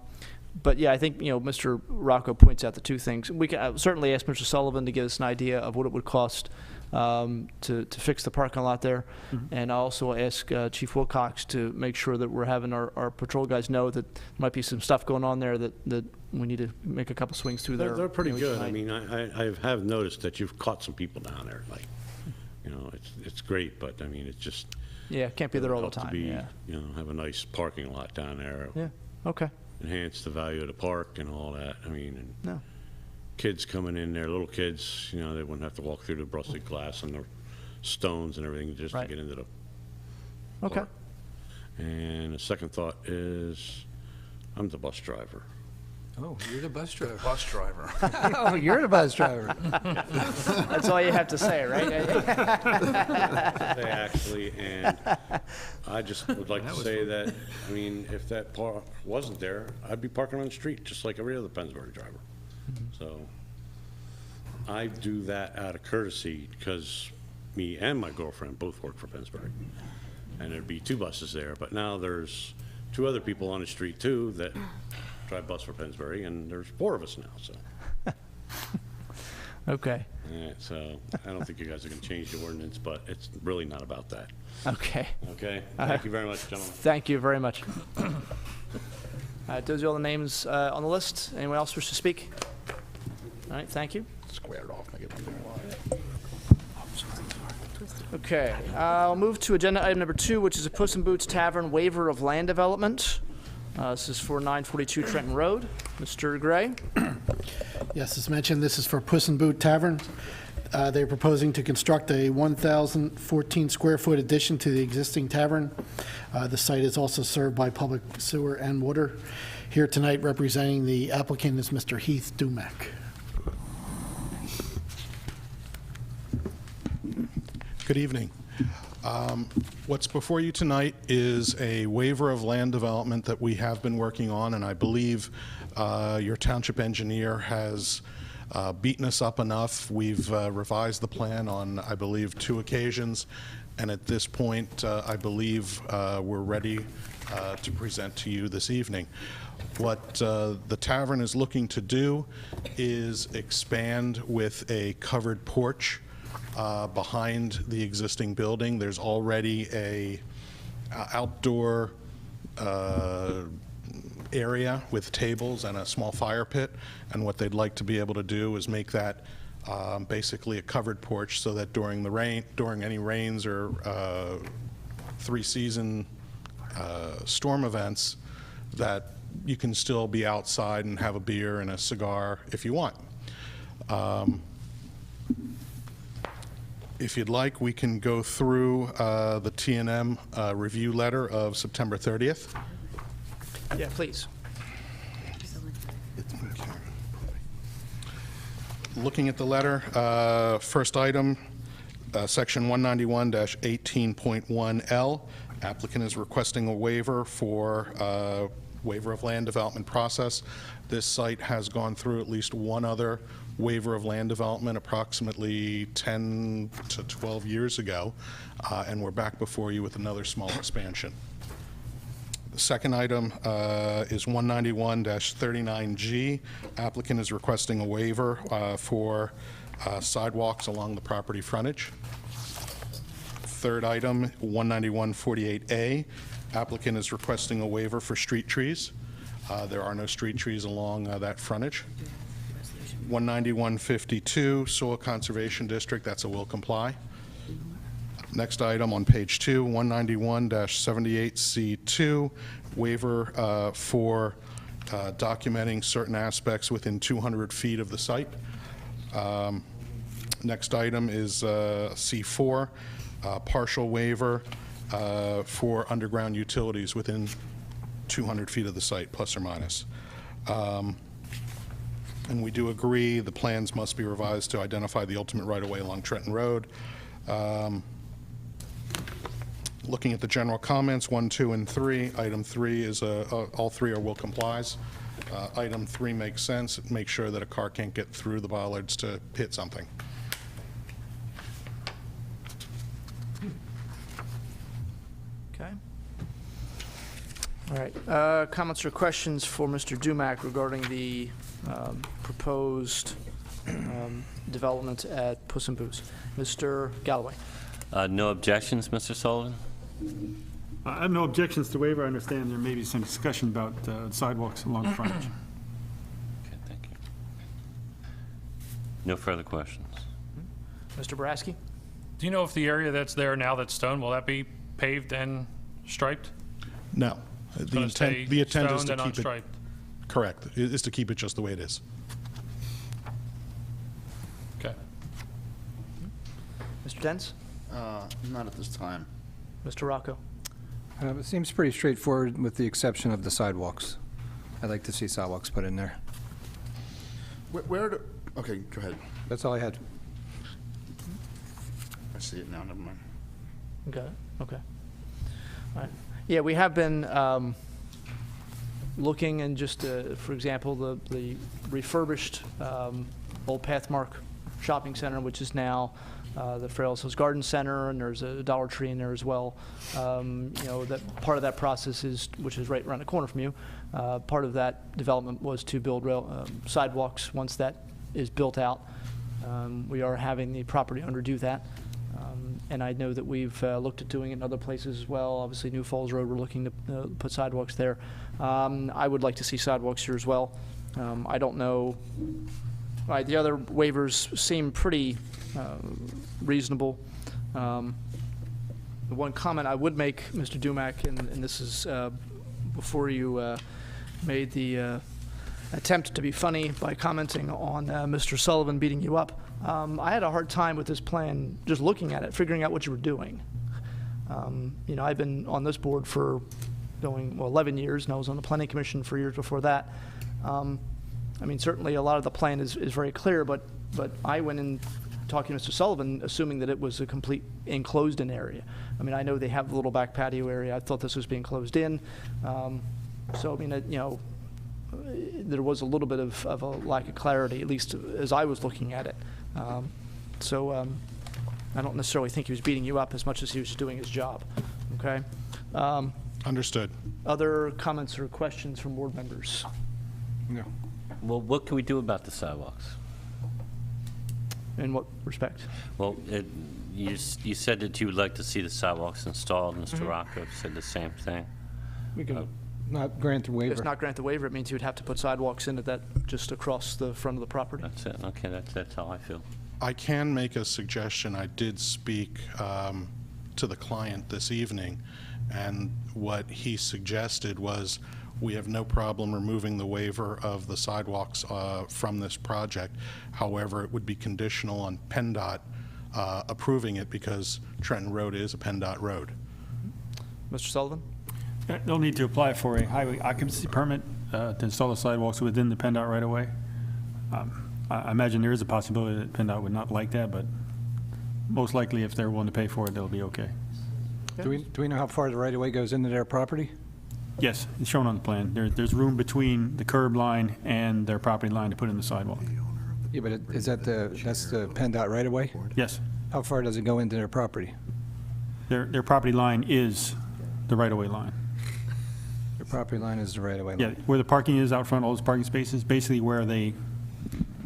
Speaker 1: But yeah, I think, Mr. Rocco points out the two things. We can certainly ask Mr. Sullivan to give us an idea of what it would cost to fix the parking lot there. And I'll also ask Chief Wilcox to make sure that we're having our patrol guys know that there might be some stuff going on there that we need to make a couple swings through there.
Speaker 9: They're pretty
Speaker 1: each
Speaker 9: good. I
Speaker 1: night.
Speaker 9: mean, I have noticed that you've caught some people down there, like, it's great, but I mean, it's just.
Speaker 1: Yeah, can't be there all the
Speaker 9: help to
Speaker 1: time,
Speaker 9: be,
Speaker 1: yeah.
Speaker 9: Have a nice parking lot down there.
Speaker 1: Yeah, okay.
Speaker 9: Enhance the value of the park and all that. I mean, and
Speaker 1: No.
Speaker 9: kids coming in there, little kids, they wouldn't have to walk through the rusted glass and the stones and everything just
Speaker 1: Right.
Speaker 9: to get into the
Speaker 1: Okay.
Speaker 9: park. And the second thought is, I'm the bus driver.
Speaker 2: Oh, you're the bus driver.
Speaker 4: Bus driver.
Speaker 2: Oh, you're the bus driver.
Speaker 1: That's all you have to say, right?
Speaker 9: They actually, and I just would like to say that, I mean, if that park wasn't there, I'd be parking on the street just like every other Pennsbury driver. So I do that out of courtesy because me and my girlfriend both work for Pennsbury. And there'd be two buses there, but now there's two other people on the street too that drive bus for Pennsbury, and there's 4 of us now, so.
Speaker 1: Okay,
Speaker 9: Yeah, so I don't think you guys are gonna change the ordinance, but it's really not about that.
Speaker 1: okay.
Speaker 9: Okay? Thank you very much, gentlemen.
Speaker 1: Thank you very much. Those are all the names on the list. Anyone else wish to speak? All right, thank you.
Speaker 4: Square it off. Make it up.
Speaker 1: Okay, I'll move to agenda item number 2, which is a Puss in Boots Tavern waiver of land development. This is for 942 Trenton Road. Mr. Gray?
Speaker 12: Yes, as mentioned, this is for Puss in Boot Tavern. They're proposing to construct a 1,014 square foot addition to the existing tavern. The site is also served by public sewer and water. Here tonight representing the applicant is Mr. Heath Dumack.
Speaker 13: Good evening. What's before you tonight is a waiver of land development that we have been working on, and I believe your township engineer has beaten us up enough. We've revised the plan on, I believe, 2 occasions, and at this point, I believe we're ready to present to you this evening. What the tavern is looking to do is expand with a covered porch behind the existing building. There's already a outdoor area with tables and a small fire pit, and what they'd like to be able to do is make that basically a covered porch so that during any rains or 3-season storm events, that you can still be outside and have a beer and a cigar if you want. If you'd like, we can go through the T&M review letter of September 30th.
Speaker 1: Yeah, please.
Speaker 13: Looking at the letter, first item, section 191-18.1L, applicant is requesting a waiver for waiver of land development process. This site has gone through at least one other waiver of land development approximately 10 to 12 years ago, and we're back before you with another small expansion. The second item is 191-39G. Applicant is requesting a waiver for sidewalks along the property frontage. Third item, 191-48A. Applicant is requesting a waiver for street trees. There are no street trees along that frontage. 191-52, Soil Conservation District, that's a will comply. Next item on page 2, 191-78C2, waiver for documenting certain aspects within 200 feet of the site. Next item is C4, partial waiver for underground utilities within 200 feet of the site, plus or minus. And we do agree the plans must be revised to identify the ultimate right-of-way along Trenton Road. Looking at the general comments, 1, 2, and 3, item 3 is, all 3 are will complies. Item 3 makes sense. Make sure that a car can't get through the bollards to hit something.
Speaker 1: Okay. All right, comments or questions for Mr. Dumack regarding the proposed development at Puss in Boots? Mr. Galloway?
Speaker 14: No objections, Mr. Sullivan?
Speaker 8: I have no objections to waiver. I understand there may be some discussion about sidewalks along the frontage.
Speaker 14: Okay, thank you. No further questions.
Speaker 1: Mr. Boraski?
Speaker 15: Do you know if the area that's there now that's stone, will that be paved and striped?
Speaker 13: No. The intent is
Speaker 15: stoned
Speaker 13: to
Speaker 15: and
Speaker 13: keep it,
Speaker 15: unstriped?
Speaker 13: correct, is to keep it just the way it is.
Speaker 15: Okay.
Speaker 1: Mr. Dents?
Speaker 4: Not at this time.
Speaker 1: Mr. Rocco?
Speaker 2: It seems pretty straightforward with the exception of the sidewalks. I'd like to see sidewalks put in there.
Speaker 4: Where do, okay, go ahead.
Speaker 2: That's all I had.
Speaker 4: I see it now, never mind.
Speaker 1: Got it, okay. All right. Yeah, we have been looking and just, for example, the refurbished Old Pathmark Shopping Center, which is now the Frails Hills Garden Center, and there's a Dollar Tree in there as well. You know, that part of that process is, which is right around the corner from you, part of that development was to build sidewalks. Once that is built out, we are having the property owner do that. And I know that we've looked at doing it in other places as well. Obviously, New Falls Road, we're looking to put sidewalks there. I would like to see sidewalks here as well. I don't know. Right, the other waivers seem pretty reasonable. The one comment I would make, Mr. Dumack, and this is before you made the attempt to be funny by commenting on Mr. Sullivan beating you up. I had a hard time with this plan, just looking at it, figuring out what you were doing. You know, I've been on this board for 11 years, and I was on the Planning Commission for years before that. I mean, certainly a lot of the plan is very clear, but I went in talking to Mr. Sullivan, assuming that it was a complete enclosed-in area. I mean, I know they have the little back patio area. I thought this was being closed in. So, I mean, you know, there was a little bit of a lack of clarity, at least as I was looking at it. I don't necessarily think he was beating you up as much as he was just doing his job, okay?
Speaker 13: Understood.
Speaker 14: Other comments or questions from board members?
Speaker 2: No.
Speaker 14: Well, what can we do about the sidewalks?
Speaker 1: In what respect?
Speaker 14: Well, you said that you would like to see the sidewalks installed. Mr. Rocco said the same thing.
Speaker 2: We can not grant the waiver.
Speaker 1: If not grant the waiver, it means you would have to put sidewalks into that, just across the front of the property.
Speaker 14: That's it. Okay, that's how I feel.
Speaker 13: I can make a suggestion. I did speak to the client this evening, and what he suggested was we have no problem removing the waiver of the sidewalks from this project. However, it would be conditional on PennDOT approving it because Trenton Road is a PennDOT road.
Speaker 1: Mr. Sullivan?
Speaker 8: They'll need to apply for a highway occupancy permit to install the sidewalks within the PennDOT right-of-way. I imagine there is a possibility that PennDOT would not like that, but most likely if they're willing to pay for it, they'll be okay.
Speaker 2: Do we know how far the right-of-way goes into their property?
Speaker 8: Yes, it's shown on the plan. There's room between the curb line and their property line to put in the sidewalk.
Speaker 2: Yeah, but is that that's the PennDOT right-of-way?
Speaker 8: Yes.
Speaker 2: How far does it go into their property?
Speaker 8: Their property line is the right-of-way line.
Speaker 2: Their property line is the right-of-way line?
Speaker 8: Yeah, where the parking is out front, all those parking spaces, basically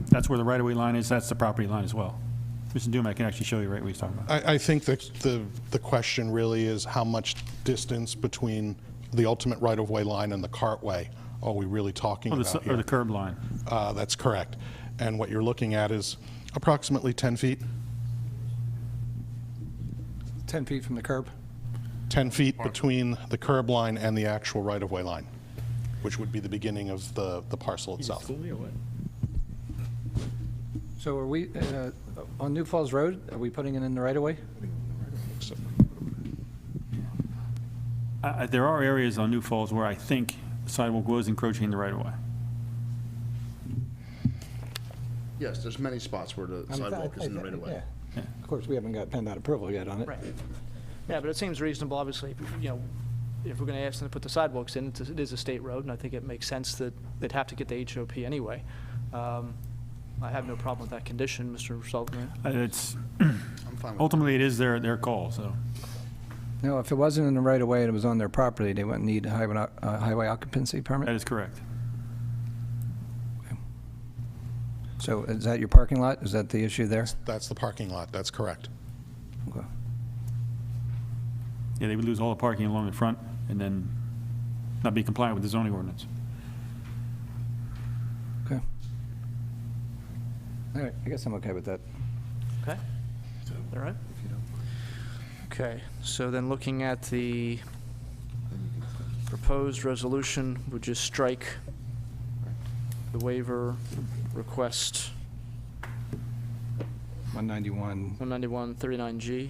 Speaker 8: that's where the right-of-way line is, that's the property line as well. Mr. Dumack can actually show you right what he's talking about.
Speaker 13: I think that the question really is how much distance between the ultimate right-of-way line and the cartway are we really talking about here?
Speaker 8: Or the curb line.
Speaker 13: That's correct. And what you're looking at is approximately 10 feet.
Speaker 2: 10 feet from the curb?
Speaker 13: 10 feet between the curb line and the actual right-of-way line, which would be the beginning of the parcel itself.
Speaker 2: So are we, on New Falls Road, are we putting it in the right-of-way?
Speaker 8: There are areas on New Falls where I think the sidewalk was encroaching the right-of-way.
Speaker 4: Yes, there's many spots where the sidewalk is in the right of way.
Speaker 16: Yeah. Of course, we haven't got PennDOT approval yet on it.
Speaker 1: Right. Yeah, but it seems reasonable, obviously, you know, if we're going to ask them to put the sidewalks in, it is a state road, and I think it makes sense that they'd have to get the HOP anyway. I have no problem with that condition, Mr. Sullivan.
Speaker 8: It's,
Speaker 4: I'm fine with
Speaker 8: ultimately, it is their call, so.
Speaker 16: No, if it wasn't in the right of way and it was on their property, they wouldn't need a highway occupancy permit?
Speaker 8: That is correct.
Speaker 16: So is that your parking lot? Is that the issue there?
Speaker 13: That's the parking lot, that's correct.
Speaker 16: Okay.
Speaker 8: Yeah, they would lose all the parking along the front and then not be compliant with the zoning ordinance.
Speaker 16: Okay. All right, I guess I'm okay with that.
Speaker 1: Okay. All right. Okay, so then looking at the proposed resolution, would just strike the waiver request
Speaker 16: 191.
Speaker 1: 191-39G.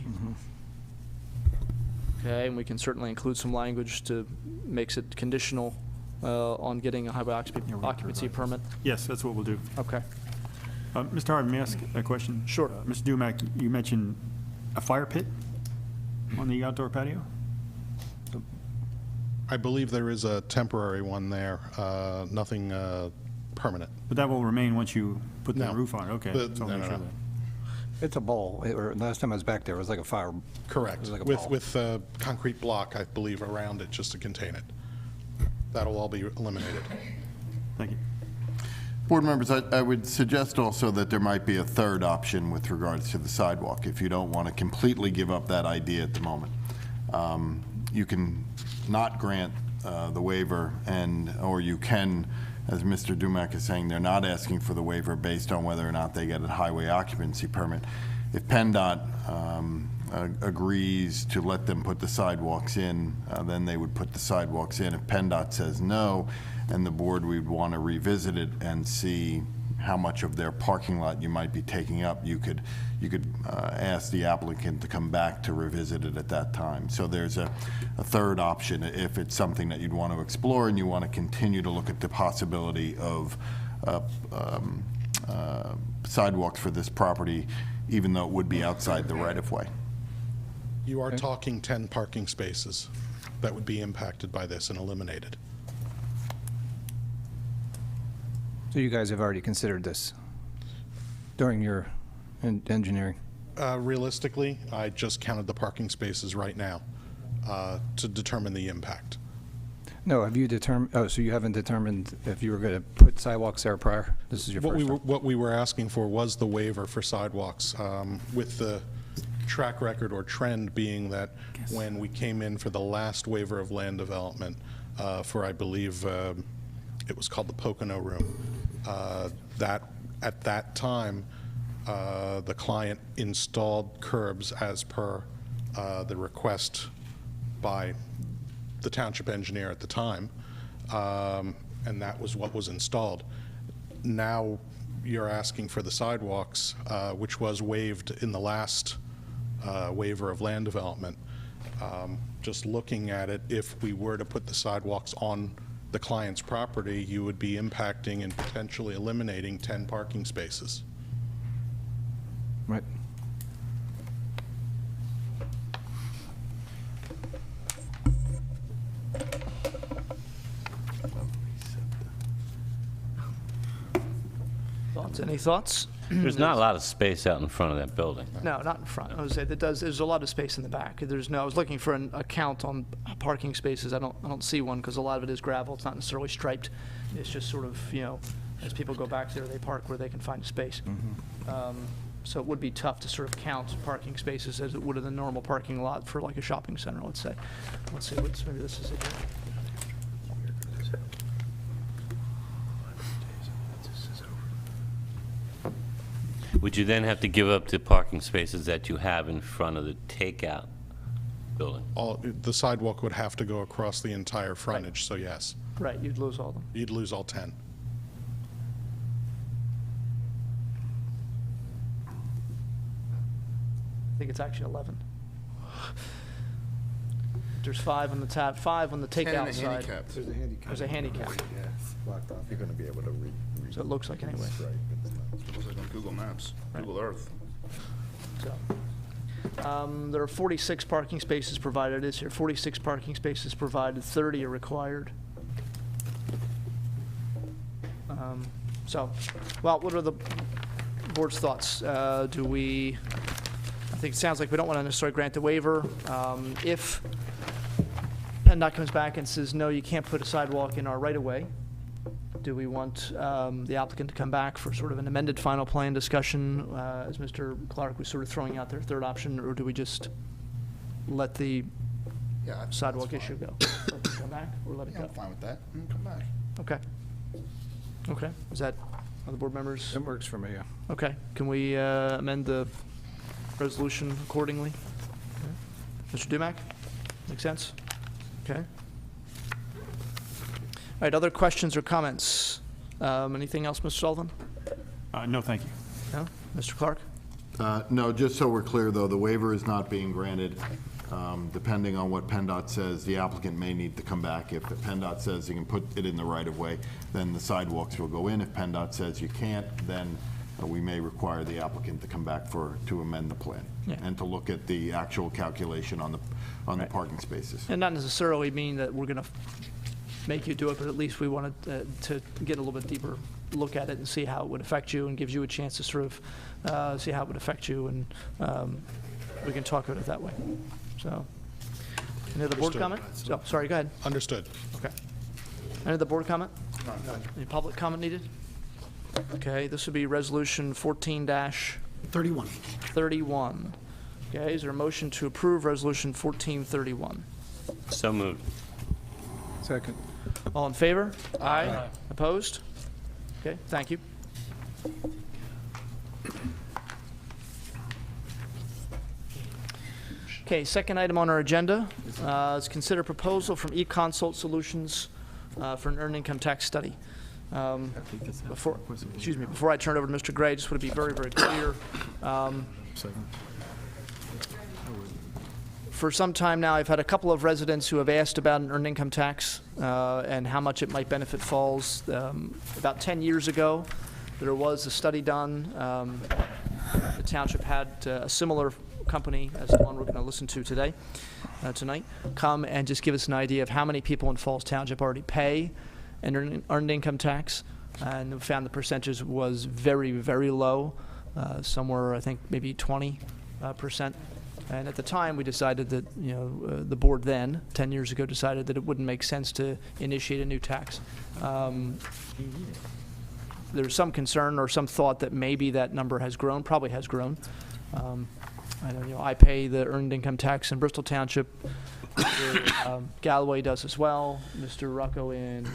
Speaker 1: Okay, and we can certainly include some language to makes it conditional on getting a highway occupancy permit.
Speaker 8: Yes, that's what we'll do.
Speaker 1: Okay.
Speaker 8: Mr. Harden, may I ask a question?
Speaker 1: Sure.
Speaker 8: Mr. Dumack, you mentioned a fire pit on the outdoor patio?
Speaker 13: I believe there is a temporary one there, nothing permanent.
Speaker 8: But that will remain once you put the
Speaker 13: No.
Speaker 8: roof on it? Okay.
Speaker 13: But-
Speaker 8: So I'll
Speaker 13: no,
Speaker 8: make
Speaker 13: no,
Speaker 8: sure
Speaker 13: no.
Speaker 8: that-
Speaker 16: It's a bowl. Last time I was back there, it was like a fire.
Speaker 13: Correct,
Speaker 16: It was like a
Speaker 13: with,
Speaker 16: ball.
Speaker 13: with a concrete block, I believe, around it just to contain it. That'll all be eliminated.
Speaker 8: Thank you.
Speaker 5: Board members, I would suggest also that there might be a third option with regards to the sidewalk, if you don't want to completely give up that idea at the moment. You can not grant the waiver, or you can, as Mr. Dumack is saying, they're not asking for the waiver based on whether or not they get a highway occupancy permit. If PennDOT agrees to let them put the sidewalks in, then they would put the sidewalks in. If PennDOT says no, and the board would want to revisit it and see how much of their parking lot you might be taking up, you could ask the applicant to come back to revisit it at that time. So there's a third option if it's something that you'd want to explore and you want to continue to look at the possibility of sidewalks for this property, even though it would be outside the right-of-way.
Speaker 13: You are talking 10 parking spaces that would be impacted by this and eliminated.
Speaker 16: So you guys have already considered this during your engineering?
Speaker 13: Realistically, I just counted the parking spaces right now to determine the impact.
Speaker 16: No, have you determined, oh, so you haven't determined if you were going to put sidewalks there prior? This is your first time?
Speaker 13: What we were asking for was the waiver for sidewalks, with the track record or trend being that when we came in for the last waiver of land development for, I believe, it was called the Pocono Room, that at that time, the client installed curbs as per the request by the township engineer at the time, and that was what was installed. Now you're asking for the sidewalks, which was waived in the last waiver of land development. Just looking at it, if we were to put the sidewalks on the client's property, you would be impacting and potentially eliminating 10 parking spaces.
Speaker 16: Right.
Speaker 1: Thoughts? Any thoughts?
Speaker 14: There's not a lot of space out in front of that building.
Speaker 1: No, not in front. I would say there's a lot of space in the back. I was looking for a count on parking spaces. I don't see one because a lot of it is gravel. It's not necessarily striped. It's just sort of, as people go back there, they park where they can find a space. So it would be tough to sort of count parking spaces as it would in the normal parking lot for like a shopping center, let's say. Let's see, maybe this is it here.
Speaker 14: Would you then have to give up the parking spaces that you have in front of the takeout building?
Speaker 13: The sidewalk would have to go across the entire frontage, so yes.
Speaker 1: Right, you'd lose all of them.
Speaker 13: You'd lose all 10.
Speaker 1: I think it's actually 11. There's 5 on the tab, 5 on the
Speaker 4: 10
Speaker 1: takeout
Speaker 4: and a
Speaker 1: side.
Speaker 4: handicap.
Speaker 2: There's a handicap.
Speaker 1: There's a handicap.
Speaker 2: Yeah, blocked off. You're going to be able to read.
Speaker 1: So it looks like anyway.
Speaker 2: Right.
Speaker 4: It looks like on Google Maps,
Speaker 1: Right.
Speaker 4: Google Earth.
Speaker 1: So, there are 46 parking spaces provided. It is here, 46 parking spaces provided, 30 are required. So, well, what are the board's thoughts? I think it sounds like we don't want to necessarily grant the waiver. If PennDOT comes back and says, no, you can't put a sidewalk in our right-of-way, do we want the applicant to come back for sort of an amended final plan discussion, as Mr. Clark was sort of throwing out their third option, or do we just let the sidewalk issue go? Let it come back, or let it go?
Speaker 4: I'm fine with that. Come back.
Speaker 1: Okay. Okay, is that, other board members?
Speaker 16: It works for me, yeah.
Speaker 1: Okay, can we amend the resolution accordingly? Mr. Dumack? Make sense? Okay. All right, other questions or comments? Anything else, Mr. Sullivan?
Speaker 8: No, thank you.
Speaker 1: No? Mr. Clark?
Speaker 5: No, just so we're clear, though, the waiver is not being granted. Depending on what PennDOT says, the applicant may need to come back. If the PennDOT says you can put it in the right-of-way, then the sidewalks will go in. If PennDOT says you can't, then we may require the applicant to come back to amend the plan and to look at the actual calculation on the parking spaces.
Speaker 1: And not necessarily mean that we're going to make you do it, but at least we wanted to get a little bit deeper look at it and see how it would affect you, and gives you a chance to sort of see how it would affect you, and we can talk about it that way. So, any other board
Speaker 13: Understood.
Speaker 1: comment? Oh, sorry, go ahead.
Speaker 13: Understood.
Speaker 1: Okay. Any other board comment? Any public comment needed? Okay, this would be resolution 14-31. 31. Okay, is there a motion to approve resolution 1431?
Speaker 14: So moved.
Speaker 16: Second.
Speaker 1: All in favor? Aye. Opposed? Okay, thank you. Okay, second item on our agenda is consider proposal from eConsult Solutions for an earned income tax study. Before I turn it over to Mr. Gray, I just want to be very, very clear. For some time now, I've had a couple of residents who have asked about an earned income tax and how much it might benefit Falls. About 10 years ago, there was a study done. The township had a similar company as the one we're going to listen to tonight, come and just give us an idea of how many people in Falls Township already pay an earned income tax, and we found the percentage was very, very low, somewhere I think maybe 20%. And at the time, we decided that, the board then, 10 years ago, decided that it wouldn't make sense to initiate a new tax. There's some concern or some thought that maybe that number has grown, probably has grown. I know, I pay the earned income tax in Bristol Township. Mr. Galloway does as well. Mr. Rocco in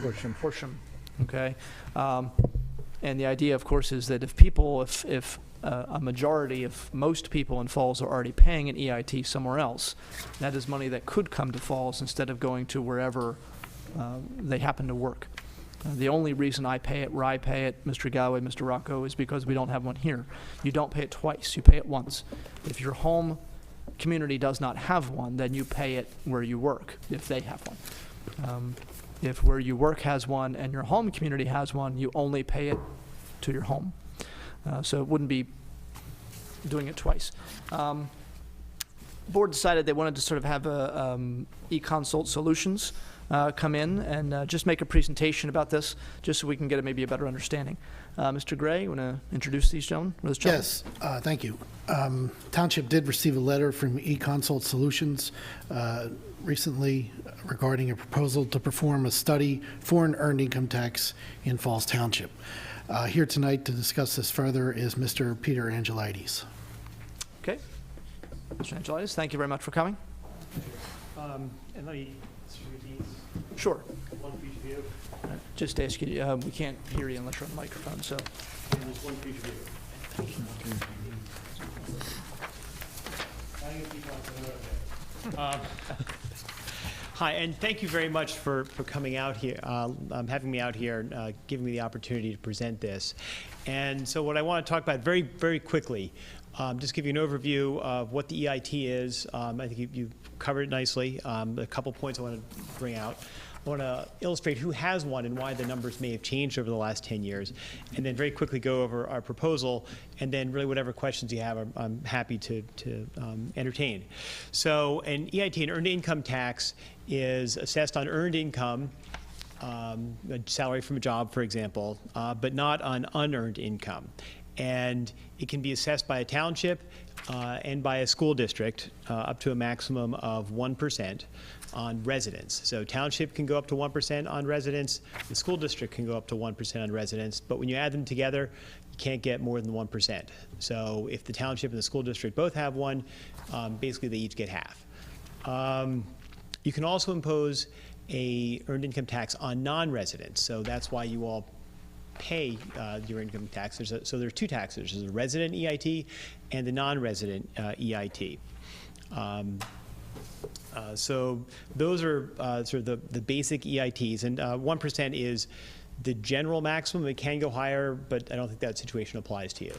Speaker 1: Horsham. Okay. And the idea, of course, is that if a majority of most people in Falls are already paying an EIT somewhere else, that is money that could come to Falls instead of going to wherever they happen to work. The only reason I pay it where I pay it, Mr. Galloway, Mr. Rocco, is because we don't have one here. You don't pay it twice, you pay it once. If your home community does not have one, then you pay it where you work, if they have one. If where you work has one and your home community has one, you only pay it to your home. So it wouldn't be doing it twice. Board decided they wanted to sort of have eConsult Solutions come in and just make a presentation about this, just so we can get maybe a better understanding. Mr. Gray, you want to introduce these gentlemen?
Speaker 12: Yes, thank you. Township did receive a letter from eConsult Solutions recently regarding a proposal to perform a study for an earned income tax in Falls Township. Here tonight to discuss this further is Mr. Peter Angelides.
Speaker 1: Okay. Mr. Angelides, thank you very much for coming.
Speaker 17: And let me distribute these.
Speaker 1: Sure.
Speaker 17: One for each of you.
Speaker 1: Just ask you, we can't hear you unless you're on the microphone, so.
Speaker 17: And there's one for each of you. Thank you. Hi, and thank you very much for coming out here, having me out here, giving me the opportunity to present this. And so what I want to talk about very, very quickly, just give you an overview of what the EIT is. I think you covered it nicely. A couple points I want to bring out. I want to illustrate who has one and why the numbers may have changed over the last 10 years, and then very quickly go over our proposal, and then really whatever questions you have, I'm happy to entertain. So an EIT, an earned income tax, is assessed on earned income, a salary from a job, for example, but not on unearned income. And it can be assessed by a township and by a school district up to a maximum of 1% on residents. So township can go up to 1% on residents, the school district can go up to 1% on residents, but when you add them together, you can't get more than 1%. So if the township and the school district both have one, basically they each get half. You can also impose a earned income tax on non-residents, so that's why you all pay your income tax. So there are two taxes. There's a resident EIT and the non-resident EIT. So those are sort of the basic EITs, and 1% is the general maximum. It can go higher, but I don't think that situation applies to you.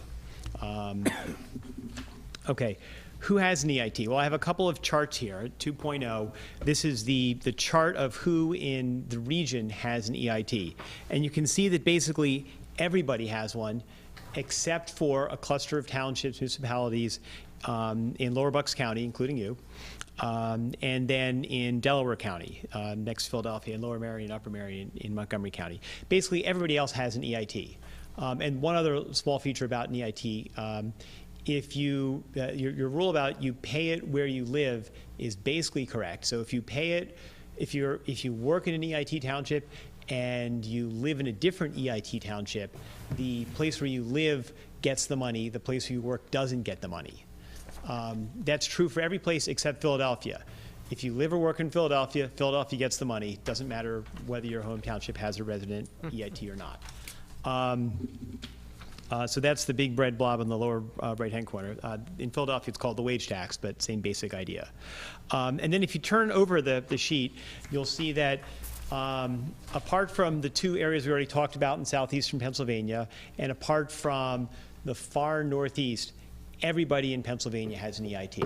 Speaker 17: Okay. Who has an EIT? Well, I have a couple of charts here. 2.0, this is the chart of who in the region has an EIT. And you can see that basically everybody has one, except for a cluster of townships, municipalities in Lower Bucks County, including you, and then in Delaware County, next to Philadelphia, and Lower Marion, Upper Marion in Montgomery County. Basically, everybody else has an EIT. And one other small feature about an EIT, if you, your rule about you pay it where you live is basically correct. So if you pay it, if you work in an EIT township and you live in a different EIT township, the place where you live gets the money, the place where you work doesn't get the money. That's true for every place except Philadelphia. If you live or work in Philadelphia, Philadelphia gets the money. Doesn't matter whether your home township has a resident EIT or not. So that's the big red blob in the lower right-hand corner. In Philadelphia, it's called the wage tax, but same basic idea. And then if you turn over the sheet, you'll see that apart from the two areas we already talked about in southeastern Pennsylvania, and apart from the far northeast, everybody in Pennsylvania has an EIT.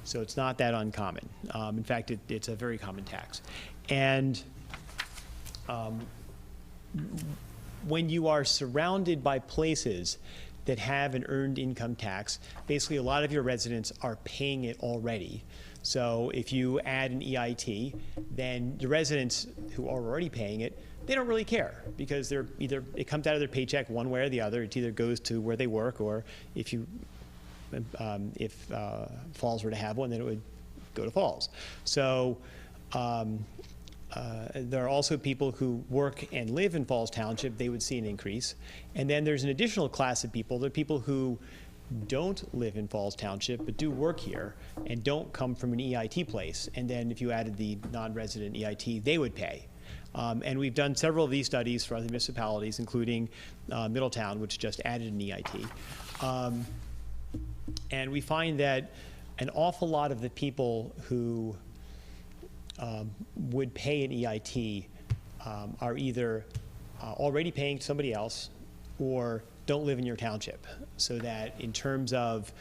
Speaker 17: So it's not that uncommon. In fact, it's a very common tax. And when you are surrounded by places that have an earned income tax, basically a lot of your residents are paying it already. So if you add an EIT, then the residents who are already paying it, they don't really care because they're either, it comes out of their paycheck one way or the other. It either goes to where they work, or if Falls were to have one, then it would go to Falls. So there are also people who work and live in Falls Township. They would see an increase. And then there's an additional class of people. There are people who don't live in Falls Township but do work here and don't come from an EIT place. And then if you added the non-resident EIT, they would pay. And we've done several of these studies for other municipalities, including Middletown, which just added an EIT. And we find that an awful lot of the people who would pay an EIT are either already paying somebody else or don't live in your township. So that in terms of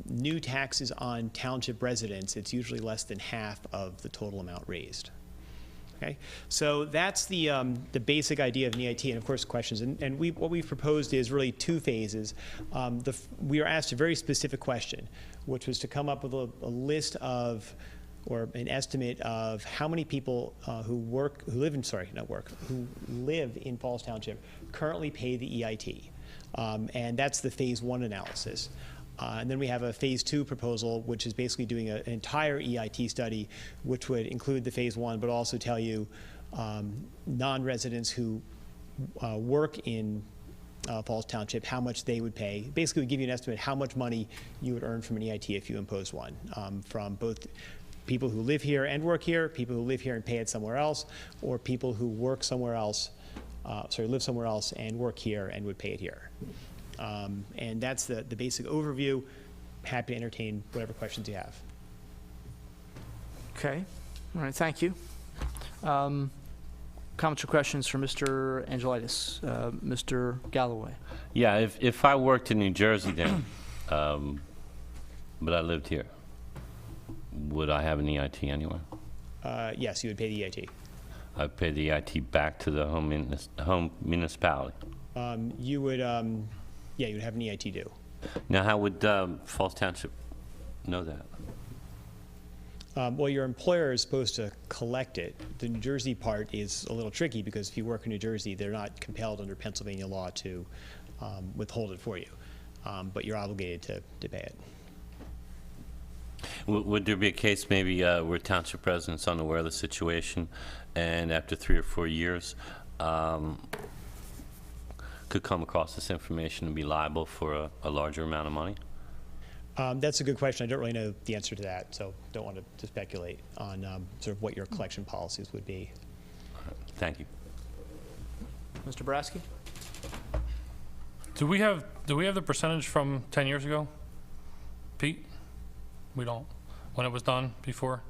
Speaker 17: new taxes on township residents, it's usually less than half of the total amount raised. Okay, so that's the basic idea of an EIT, and of course questions. And what we've proposed is really two phases. We were asked a very specific question, which was to come up with a list of, or an estimate of how many people who live in Falls Township currently pay the EIT. And that's the phase 1 analysis. And then we have a phase 2 proposal, which is basically doing an entire EIT study, which would include the phase 1, but also tell you non-residents who work in Falls Township, how much they would pay. Basically, we give you an estimate how much money you would earn from an EIT if you imposed one, from both people who live here and work here, people who live here and pay it somewhere else, or people who work somewhere else, live somewhere else and work here and would pay it here. And that's the basic overview. Happy to entertain whatever questions you have.
Speaker 1: Okay. All right, thank you. Comments or questions for Mr. Angelitis? Mr. Galloway?
Speaker 14: Yeah, if I worked in New Jersey then, but I lived here, would I have an EIT anywhere?
Speaker 17: Yes, you would pay the EIT.
Speaker 14: I'd pay the EIT back to the home municipality.
Speaker 17: You would, yeah, you would have an EIT due.
Speaker 14: Now, how would Falls Township know that?
Speaker 17: Well, your employer is supposed to collect it. The New Jersey part is a little tricky because if you work in New Jersey, they're not compelled under Pennsylvania law to withhold it for you, but you're obligated to pay it.
Speaker 14: Would there be a case maybe where township residents are unaware of the situation and after 3 or 4 years could come across this information and be liable for a larger amount of money?
Speaker 17: That's a good question. I don't really know the answer to that, so don't want to speculate on sort of what your collection policies would be.
Speaker 14: Thank you.
Speaker 1: Mr. Brasky?
Speaker 15: Do we have the percentage from 10 years ago, Pete? We don't. When it was done before?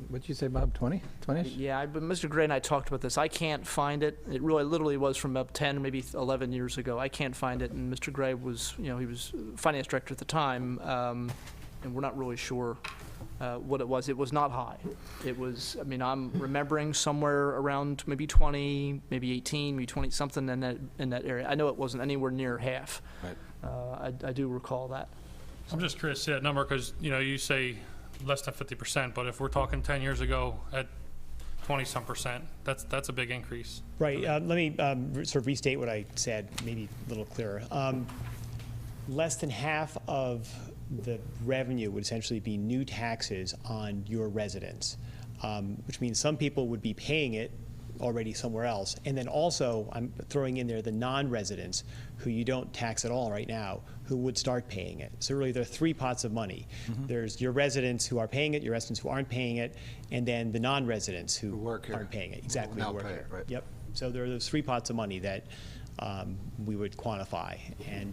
Speaker 16: What did you say, Bob? 20? 20?
Speaker 1: Yeah, but Mr. Gray and I talked about this. I can't find it. It really literally was from about 10, maybe 11 years ago. I can't find it, and Mr. Gray was, he was finance director at the time, and we're not really sure what it was. It was not high. It was, I mean, I'm remembering somewhere around maybe 20, maybe 18, maybe 20 something in that area. I know it wasn't anywhere near half.
Speaker 16: Right.
Speaker 1: I do recall that.
Speaker 15: I'm just curious to see that number because, you say less than 50%, but if we're talking 10 years ago at 20-some%, that's a big increase.
Speaker 17: Right. Let me sort of restate what I said, maybe a little clearer. Less than half of the revenue would essentially be new taxes on your residence, which means some people would be paying it already somewhere else. And then also, I'm throwing in there the non-residents who you don't tax at all right now, who would start paying it. So really there are 3 pots of money.
Speaker 16: Mm-hmm.
Speaker 17: There's your residents who are paying it, your residents who aren't paying it, and then the non-residents who
Speaker 16: work here.
Speaker 17: aren't paying it. Exactly,
Speaker 16: Now
Speaker 17: who work
Speaker 16: pay
Speaker 17: here.
Speaker 16: it, right.
Speaker 17: Yep. So there are those 3 pots of money that we would quantify. And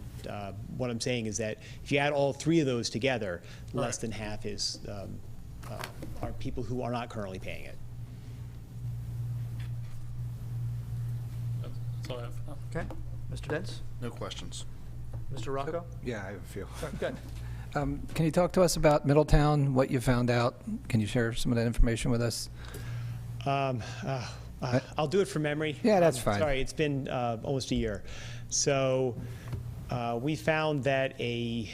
Speaker 17: what I'm saying is that if you add all 3 of those together, less than half is are people who are not currently paying it.
Speaker 15: That's all I have.
Speaker 1: Okay. Mr. Dents?
Speaker 4: No questions.
Speaker 1: Mr. Rocco?
Speaker 16: Yeah, I have a few.
Speaker 1: Good.
Speaker 16: Can you talk to us about Middletown, what you found out? Can you share some of that information with us?
Speaker 17: I'll do it from memory.
Speaker 16: Yeah, that's fine.
Speaker 17: Sorry, it's been almost a year. So we found that I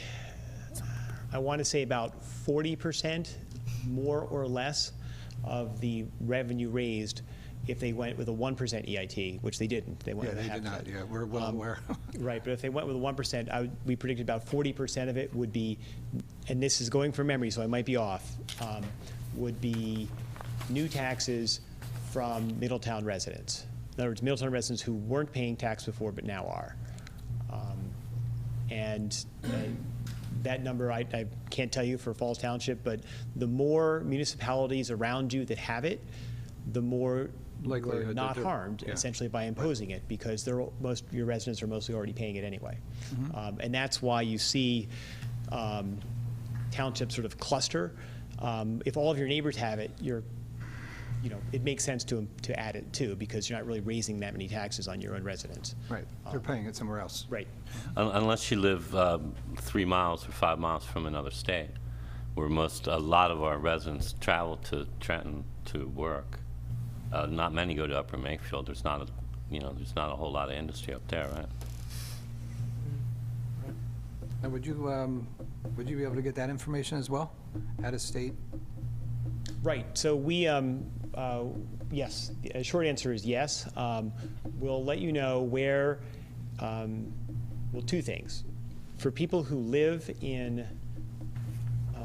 Speaker 17: want to say about 40%, more or less, of the revenue raised if they went with a 1% EIT, which they didn't. They went
Speaker 16: Yeah,
Speaker 17: with
Speaker 16: they
Speaker 17: a
Speaker 16: did not.
Speaker 17: 0.5%.
Speaker 16: Yeah, we're well aware.
Speaker 17: Right, but if they went with a 1%, we predicted about 40% of it would be, and this is going from memory, so I might be off, would be new taxes from Middletown residents. In other words, Middletown residents who weren't paying tax before but now are. That number I can't tell you for Falls Township, but the more municipalities around you that have it, the more
Speaker 16: Likelihood
Speaker 17: you're
Speaker 16: that
Speaker 17: not
Speaker 16: they're-
Speaker 17: harmed
Speaker 16: yeah.
Speaker 17: essentially by imposing it, because your residents are mostly already paying it anyway.
Speaker 16: Mm-hmm.
Speaker 17: And that's why you see townships sort of cluster. If all of your neighbors have it, it makes sense to add it too, because you're not really raising that many taxes on your own residents.
Speaker 16: Right, they're paying it somewhere else.
Speaker 17: Right.
Speaker 14: Unless you live 3 miles or 5 miles from another state, where a lot of our residents travel to Trenton to work. Not many go to Upper Makefield. There's not a whole lot of industry up there, right?
Speaker 16: And would you be able to get that information as well, out of state?
Speaker 17: Right. So we, yes, the short answer is yes. We'll let you know where, well, 2 things. For people who live in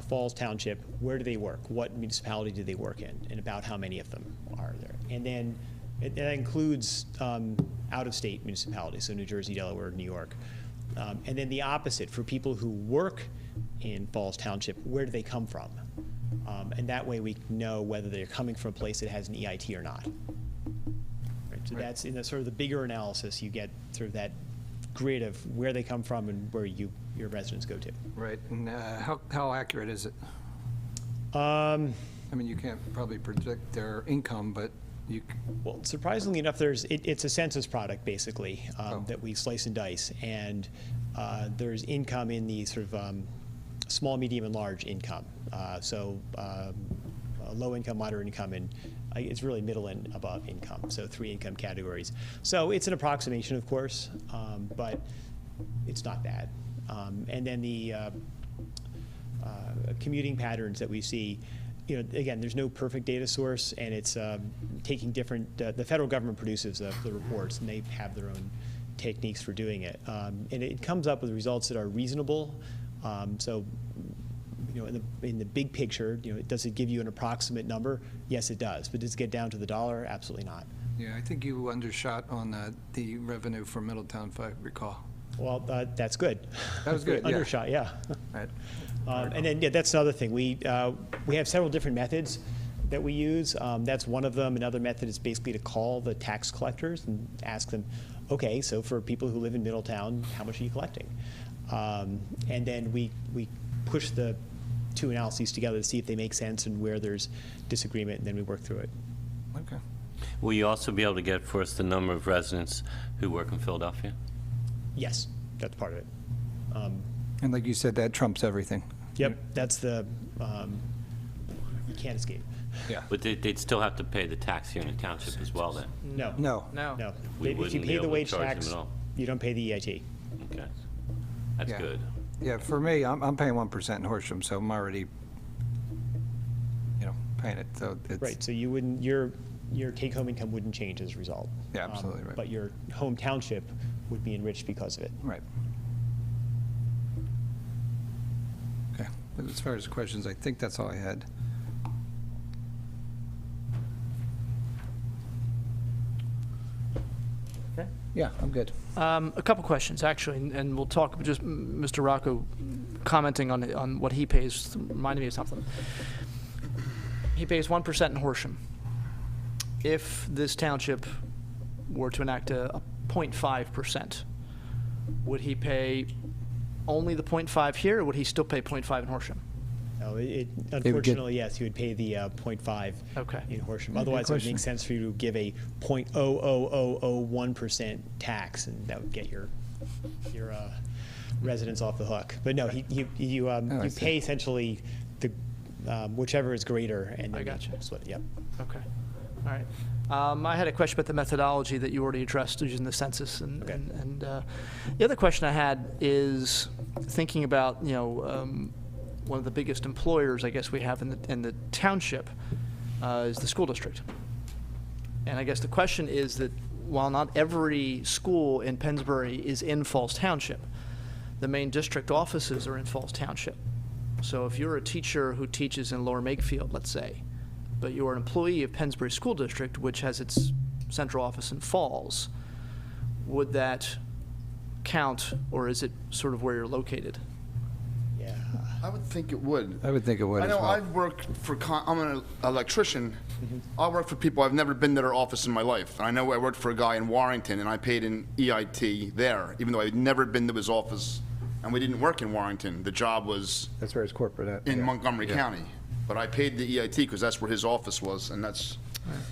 Speaker 17: Falls Township, where do they work? What municipality do they work in? And about how many of them are there? And then that includes out-of-state municipalities, so New Jersey, Delaware, New York. And then the opposite, for people who work in Falls Township, where do they come from? And that way we know whether they're coming from a place that has an EIT or not. Right, so that's in the sort of the bigger analysis, you get sort of that grid of where they come from and where your residents go to.
Speaker 16: Right, and how accurate is it? I mean, you can't probably predict their income, but you,
Speaker 17: Well, surprisingly enough, it's a census product, basically, that we slice and dice. And there's income in the sort of small, medium, and large income. Low income, moderate income, and it's really middle and above income, so 3 income categories. So it's an approximation, of course, but it's not bad. And then the commuting patterns that we see, again, there's no perfect data source, and it's taking different, the federal government produces the reports, and they have their own techniques for doing it. And it comes up with results that are reasonable. In the big picture, does it give you an approximate number? Yes, it does. But does it get down to the dollar? Absolutely not.
Speaker 16: yeah, I think you undershot on the revenue for Middletown, if I recall.
Speaker 17: Well, that's good.
Speaker 16: That was good, yeah.
Speaker 17: Undershot, yeah.
Speaker 16: Right.
Speaker 17: And then, that's another thing. We have several different methods that we use. That's one of them. Another method is basically to call the tax collectors and ask them, okay, so for people who live in Middletown, how much are you collecting? And then we push the 2 analyses together to see if they make sense and where there's disagreement, and then we work through it.
Speaker 16: Okay.
Speaker 14: Will you also be able to get for us the number of residents who work in Philadelphia?
Speaker 17: Yes, that's part of it.
Speaker 16: And like you said, that trumps everything.
Speaker 17: Yep, that's the, you can't escape.
Speaker 16: Yeah.
Speaker 14: But they'd still have to pay the tax here in the township as well, then?
Speaker 17: No.
Speaker 16: No.
Speaker 17: No.
Speaker 14: We
Speaker 17: If you
Speaker 14: wouldn't be
Speaker 17: pay the
Speaker 14: able to
Speaker 17: wage
Speaker 14: charge them
Speaker 17: tax,
Speaker 14: at all.
Speaker 17: you don't pay the EIT.
Speaker 14: Okay. That's
Speaker 16: Yeah.
Speaker 14: good.
Speaker 16: Yeah, for me, I'm paying 1% in Horsham, so I'm already, paying it, so it's.
Speaker 17: Right, so you wouldn't, your take-home income wouldn't change as a result.
Speaker 16: Yeah, absolutely right.
Speaker 17: But your home township would be enriched because of it.
Speaker 16: Right. Okay, but as far as questions, I think that's all I had.
Speaker 1: Okay.
Speaker 16: Yeah, I'm good.
Speaker 1: A couple questions, actually, and we'll talk, just Mr. Rocco commenting on what he pays, reminded me of something. He pays 1% in Horsham. If this township were to enact a 0.5%, would he pay only the 0.5 here, or would he still pay 0.5 in Horsham?
Speaker 17: No, unfortunately, yes, you would pay the 0.5 in Horsham. Otherwise, it would make sense for you to give a 0.00001% tax, and that would get your residents off the hook. But no, you pay essentially the whichever is greater, and then you split it. Yep.
Speaker 1: Okay. All right. I had a question about the methodology that you already addressed using the census, and the other question I had is thinking about one of the biggest employers I guess we have in the township is the school district, and I guess the question is that while not every school in Pennsbury is in Falls Township, the main district offices are in Falls Township. So if you're a teacher who teaches in Lower Makefield, let's say, but you're an employee of Pennsbury School District, which has its central office in Falls, would that count, or is it sort of where you're located?
Speaker 17: Yeah.
Speaker 4: I would think it would.
Speaker 16: I would think it would
Speaker 4: I
Speaker 16: as
Speaker 4: know
Speaker 16: well.
Speaker 4: I've worked for, I'm an electrician. I work for people, I've never been to their office in my life. I know I worked for a guy in Warrington, and I paid an EIT there, even though I had never been to his office. And we didn't work in Warrington. The job was
Speaker 16: That's where his corporate at.
Speaker 4: in
Speaker 16: yeah.
Speaker 4: Montgomery
Speaker 16: Yeah.
Speaker 4: County. But I paid the EIT because that's where his office was, and that's.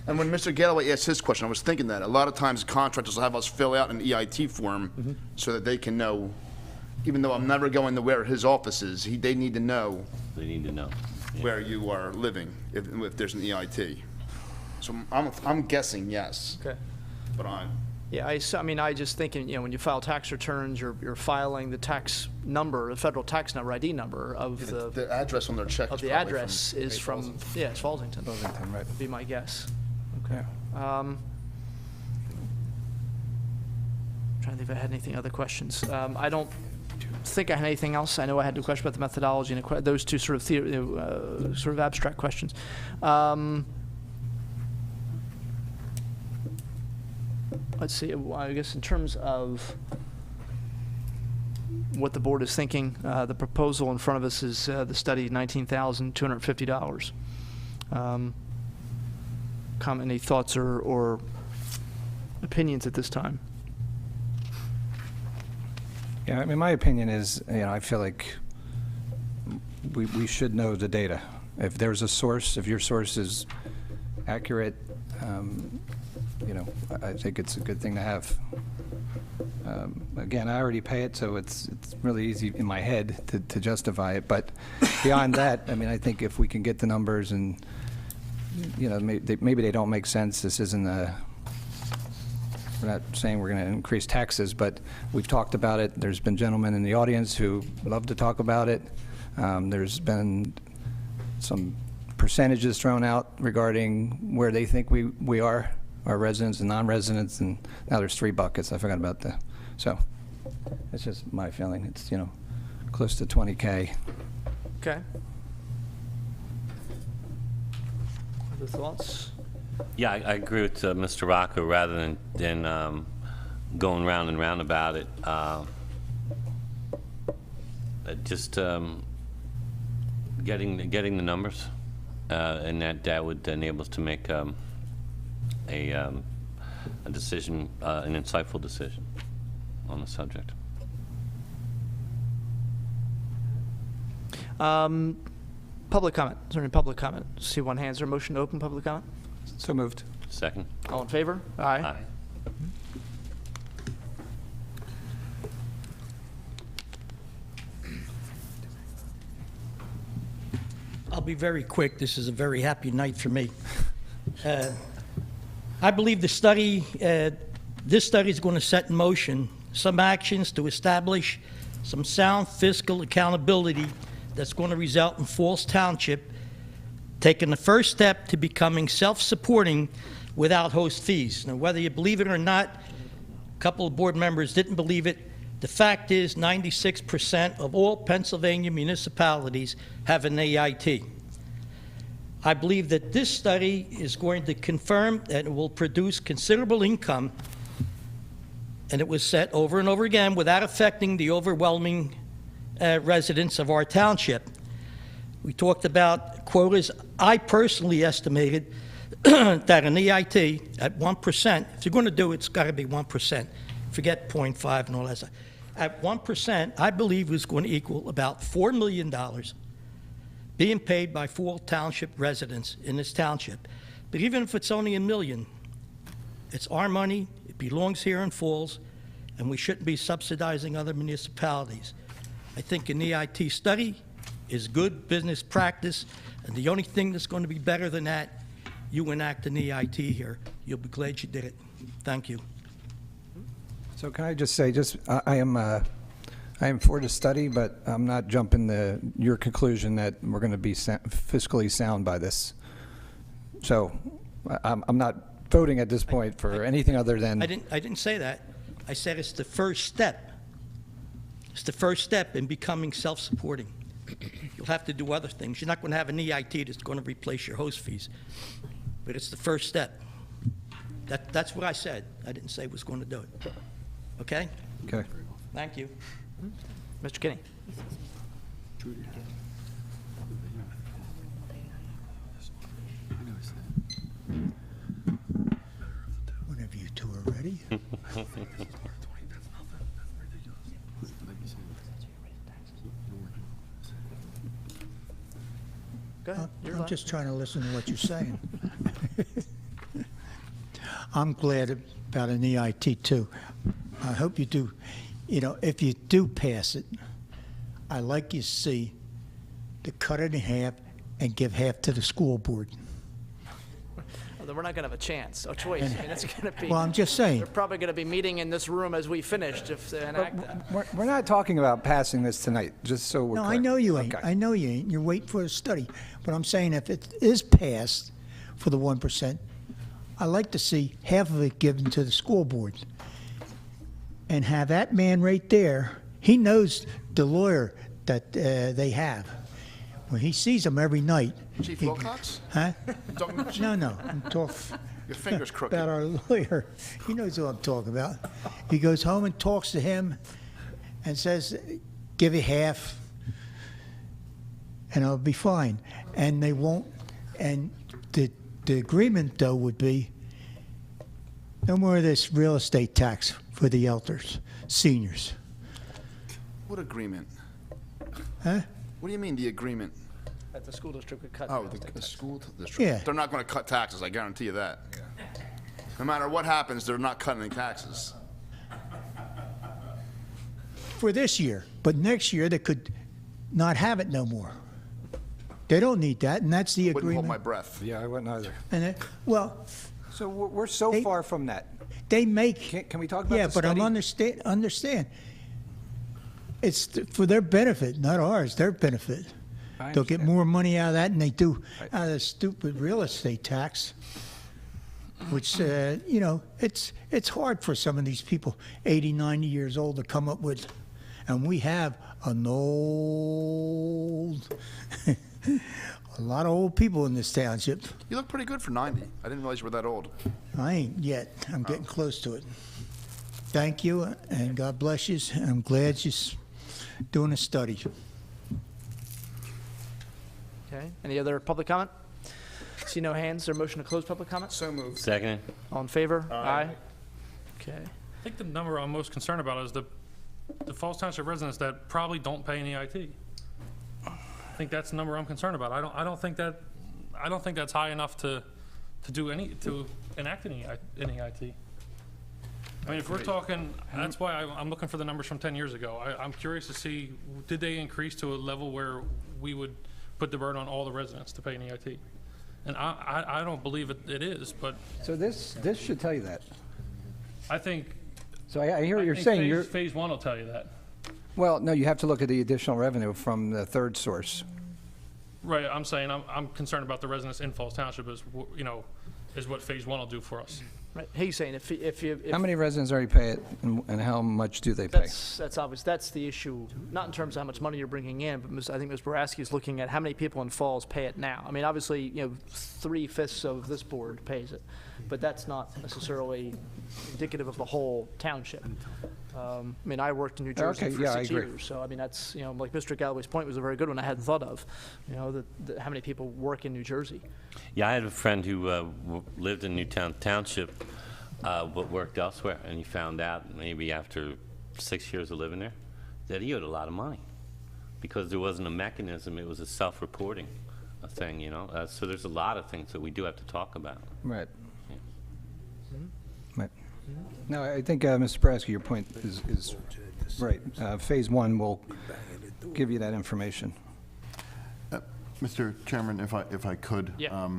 Speaker 4: And when Mr. Galloway asked his question, I was thinking that a lot of times contractors will have us fill out an EIT form so that they can know, even though I'm never going to where his office is, they need to know.
Speaker 14: They need to know.
Speaker 4: Where you are living if there's an EIT. So I'm guessing yes.
Speaker 1: Okay.
Speaker 4: But
Speaker 1: Yeah, I just thinking, when you file tax returns, you're filing the tax number, the federal tax number, ID number of
Speaker 4: the address on their check.
Speaker 1: Of
Speaker 4: is
Speaker 1: the
Speaker 4: probably
Speaker 1: address is from, yeah, it's Fallsington.
Speaker 16: Fallsington, right.
Speaker 1: Would be my guess. Okay.
Speaker 16: Yeah.
Speaker 1: Trying to think if I had anything other questions. I don't think I had anything else. I know I had a question about the methodology and those two sort of abstract questions. Let's see, I guess in terms of what the board is thinking, the proposal in front of us is the study, $19,250. Any thoughts or opinions at this time?
Speaker 16: Yeah, my opinion is, I feel like we should know the data. if there's a source, if your source is accurate, I think it's a good thing to have. Again, I already pay it, so it's really easy in my head to justify it. But beyond that, I mean, I think if we can get the numbers and, maybe they don't make sense. This isn't we're not saying we're going to increase taxes, but we've talked about it. There's been gentlemen in the audience who love to talk about it. There's been some percentages thrown out regarding where they think we are, our residents and non-residents, and now there's 3 buckets. I forgot about that. So that's just my feeling. It's, close to 20K.
Speaker 1: Okay. Other thoughts?
Speaker 14: Yeah, I agree with Mr. Rocco. Rather than going round and round about it, just getting the numbers, and that would enable us to make a decision, an insightful decision on the subject.
Speaker 1: Public comment. Is there any public comment? See one hand. Is there a motion to open public comment?
Speaker 16: So moved.
Speaker 14: Second.
Speaker 1: All in favor? Aye.
Speaker 14: Aye.
Speaker 11: I'll be very quick. This is a very happy night for me. I believe this study is going to set in motion some actions to establish some sound fiscal accountability that's going to result in Falls Township taking the first step to becoming self-supporting without host fees. Now, whether you believe it or not, a couple of board members didn't believe it. The fact is 96% of all Pennsylvania municipalities have an AIT. I believe that this study is going to confirm that it will produce considerable income, and it was set over and over again without affecting the overwhelming residents of our township. We talked about quotas. I personally estimated that an EIT at 1%, if you're going to do it, it's got to be 1%. Forget 0.5 and all that stuff. At 1%, I believe was going to equal about $4 million being paid by Falls Township residents in this township. But even if it's only $1 million, it's our money, it belongs here in Falls, and we shouldn't be subsidizing other municipalities. I think an EIT study is good business practice, and the only thing that's going to be better than that, you enact an EIT here. You'll be glad you did it. Thank you.
Speaker 16: So can I just say, I am for the study, but I'm not jumping to your conclusion that we're going to be fiscally sound by this. So I'm not voting at this point for anything other than.
Speaker 11: I didn't say that. I said it's the first step. It's the first step in becoming self-supporting. You'll have to do other things. You're not going to have an EIT that's going to replace your host fees, but it's the first step. That's what I said. I didn't say was going to do it. Okay?
Speaker 16: Okay.
Speaker 11: Thank you.
Speaker 1: Mr. Kinney.
Speaker 7: Whenever you two are ready.
Speaker 1: Go ahead.
Speaker 7: I'm just trying to listen to what you're saying. I'm glad about an EIT too. I hope you do. You know, if you do pass it, I like you to see to cut it in half and give half to the school board.
Speaker 1: Well, then we're not going to have a chance, a choice. I mean, that's going to be.
Speaker 7: Well, I'm just saying.
Speaker 1: They're probably going to be meeting in this room as we finished if they enact that.
Speaker 16: We're not talking about passing this tonight, just so we're
Speaker 7: No,
Speaker 16: clear.
Speaker 7: I know you ain't.
Speaker 16: Okay.
Speaker 7: I know you ain't. You're waiting for a study. But I'm saying if it is passed for the 1%, I like to see half of it given to the school board. And have that man right there, he knows the lawyer that they have. When he sees him every night.
Speaker 4: Chief Wilcox?
Speaker 7: Huh?
Speaker 4: You talking about Chief?
Speaker 7: No, I'm talking
Speaker 4: Your finger's crooked.
Speaker 7: about our lawyer. He knows who I'm talking about. He goes home and talks to him and says, give you half and I'll be fine. And they won't, and the agreement though would be no more of this real estate tax for the elders, seniors.
Speaker 4: What agreement?
Speaker 7: Huh?
Speaker 4: What do you mean, the agreement?
Speaker 1: that the school district would cut.
Speaker 4: Oh,
Speaker 1: real estate
Speaker 4: the
Speaker 1: tax.
Speaker 4: school district.
Speaker 7: Yeah.
Speaker 4: They're not going to cut taxes, I guarantee you that. No matter what happens, they're not cutting any taxes.
Speaker 7: For this year, but next year they could not have it no more. They don't need that, and that's the
Speaker 4: Wouldn't hold my
Speaker 7: agreement.
Speaker 4: breath.
Speaker 16: Yeah, I wouldn't either.
Speaker 7: And well,
Speaker 16: So we're so far from that.
Speaker 7: they make.
Speaker 16: Can we talk about
Speaker 7: Yeah,
Speaker 16: the
Speaker 7: but
Speaker 16: study?
Speaker 7: understand. It's for their benefit, not ours. Their benefit.
Speaker 16: I
Speaker 7: They'll get
Speaker 16: understand.
Speaker 7: more money out of that than they do out of the stupid real estate tax. Which it's hard for some of these people, 80, 90 years old, to come up with, and we have an old, a lot of old people in this township.
Speaker 4: You look pretty good for 90. I didn't realize you were that old.
Speaker 7: I ain't yet. I'm getting close to it. Thank you, and God bless you. And I'm glad you're doing a study.
Speaker 1: Okay, any other public comment? See no hands, is there a motion to close public comment?
Speaker 4: So moved.
Speaker 14: Second.
Speaker 1: All in favor? Aye. Okay.
Speaker 15: I think the number I'm most concerned about is the Falls Township residents that probably don't pay any IT. I think that's the number I'm concerned about. I don't think that's high enough to enact any IT. I mean, if we're talking, that's why I'm looking for the numbers from 10 years ago. I'm curious to see, did they increase to a level where we would put the burden on all the residents to pay any IT? And I don't believe it is, but
Speaker 16: So this should tell you that.
Speaker 15: I think.
Speaker 16: So I hear what you're
Speaker 15: think
Speaker 16: saying.
Speaker 15: Phase one will tell you that.
Speaker 16: Well, no, you have to look at the additional revenue from the third source.
Speaker 15: Right, I'm saying I'm concerned about the residents in Falls Township is what phase one will do for us.
Speaker 1: Right, he's saying if
Speaker 16: How many residents already pay it, and how much do they pay?
Speaker 1: That's obvious. That's the issue, not in terms of how much money you're bringing in, but I think Ms. Boraski is looking at how many people in Falls pay it now. I mean, obviously, 3/5 of this board pays it, but that's not necessarily indicative of the whole township. I mean, I worked in New Jersey
Speaker 16: Okay,
Speaker 1: for
Speaker 16: yeah, I
Speaker 1: 6
Speaker 16: agree.
Speaker 1: years, so I mean, that's, like Mr. Galloway's point was a very good one I hadn't thought of, how many people work in New Jersey.
Speaker 14: Yeah, I had a friend who lived in Newtown Township, but worked elsewhere, and he found out maybe after 6 years of living there that he owed a lot of money because there wasn't a mechanism. It was a self-reporting thing, So there's a lot of things that we do have to talk about.
Speaker 16: Right. Right. No, I think, Mr. Brasky, your point is right. Phase one will give you that information.
Speaker 5: Mr. Chairman, if I could.
Speaker 1: Yeah.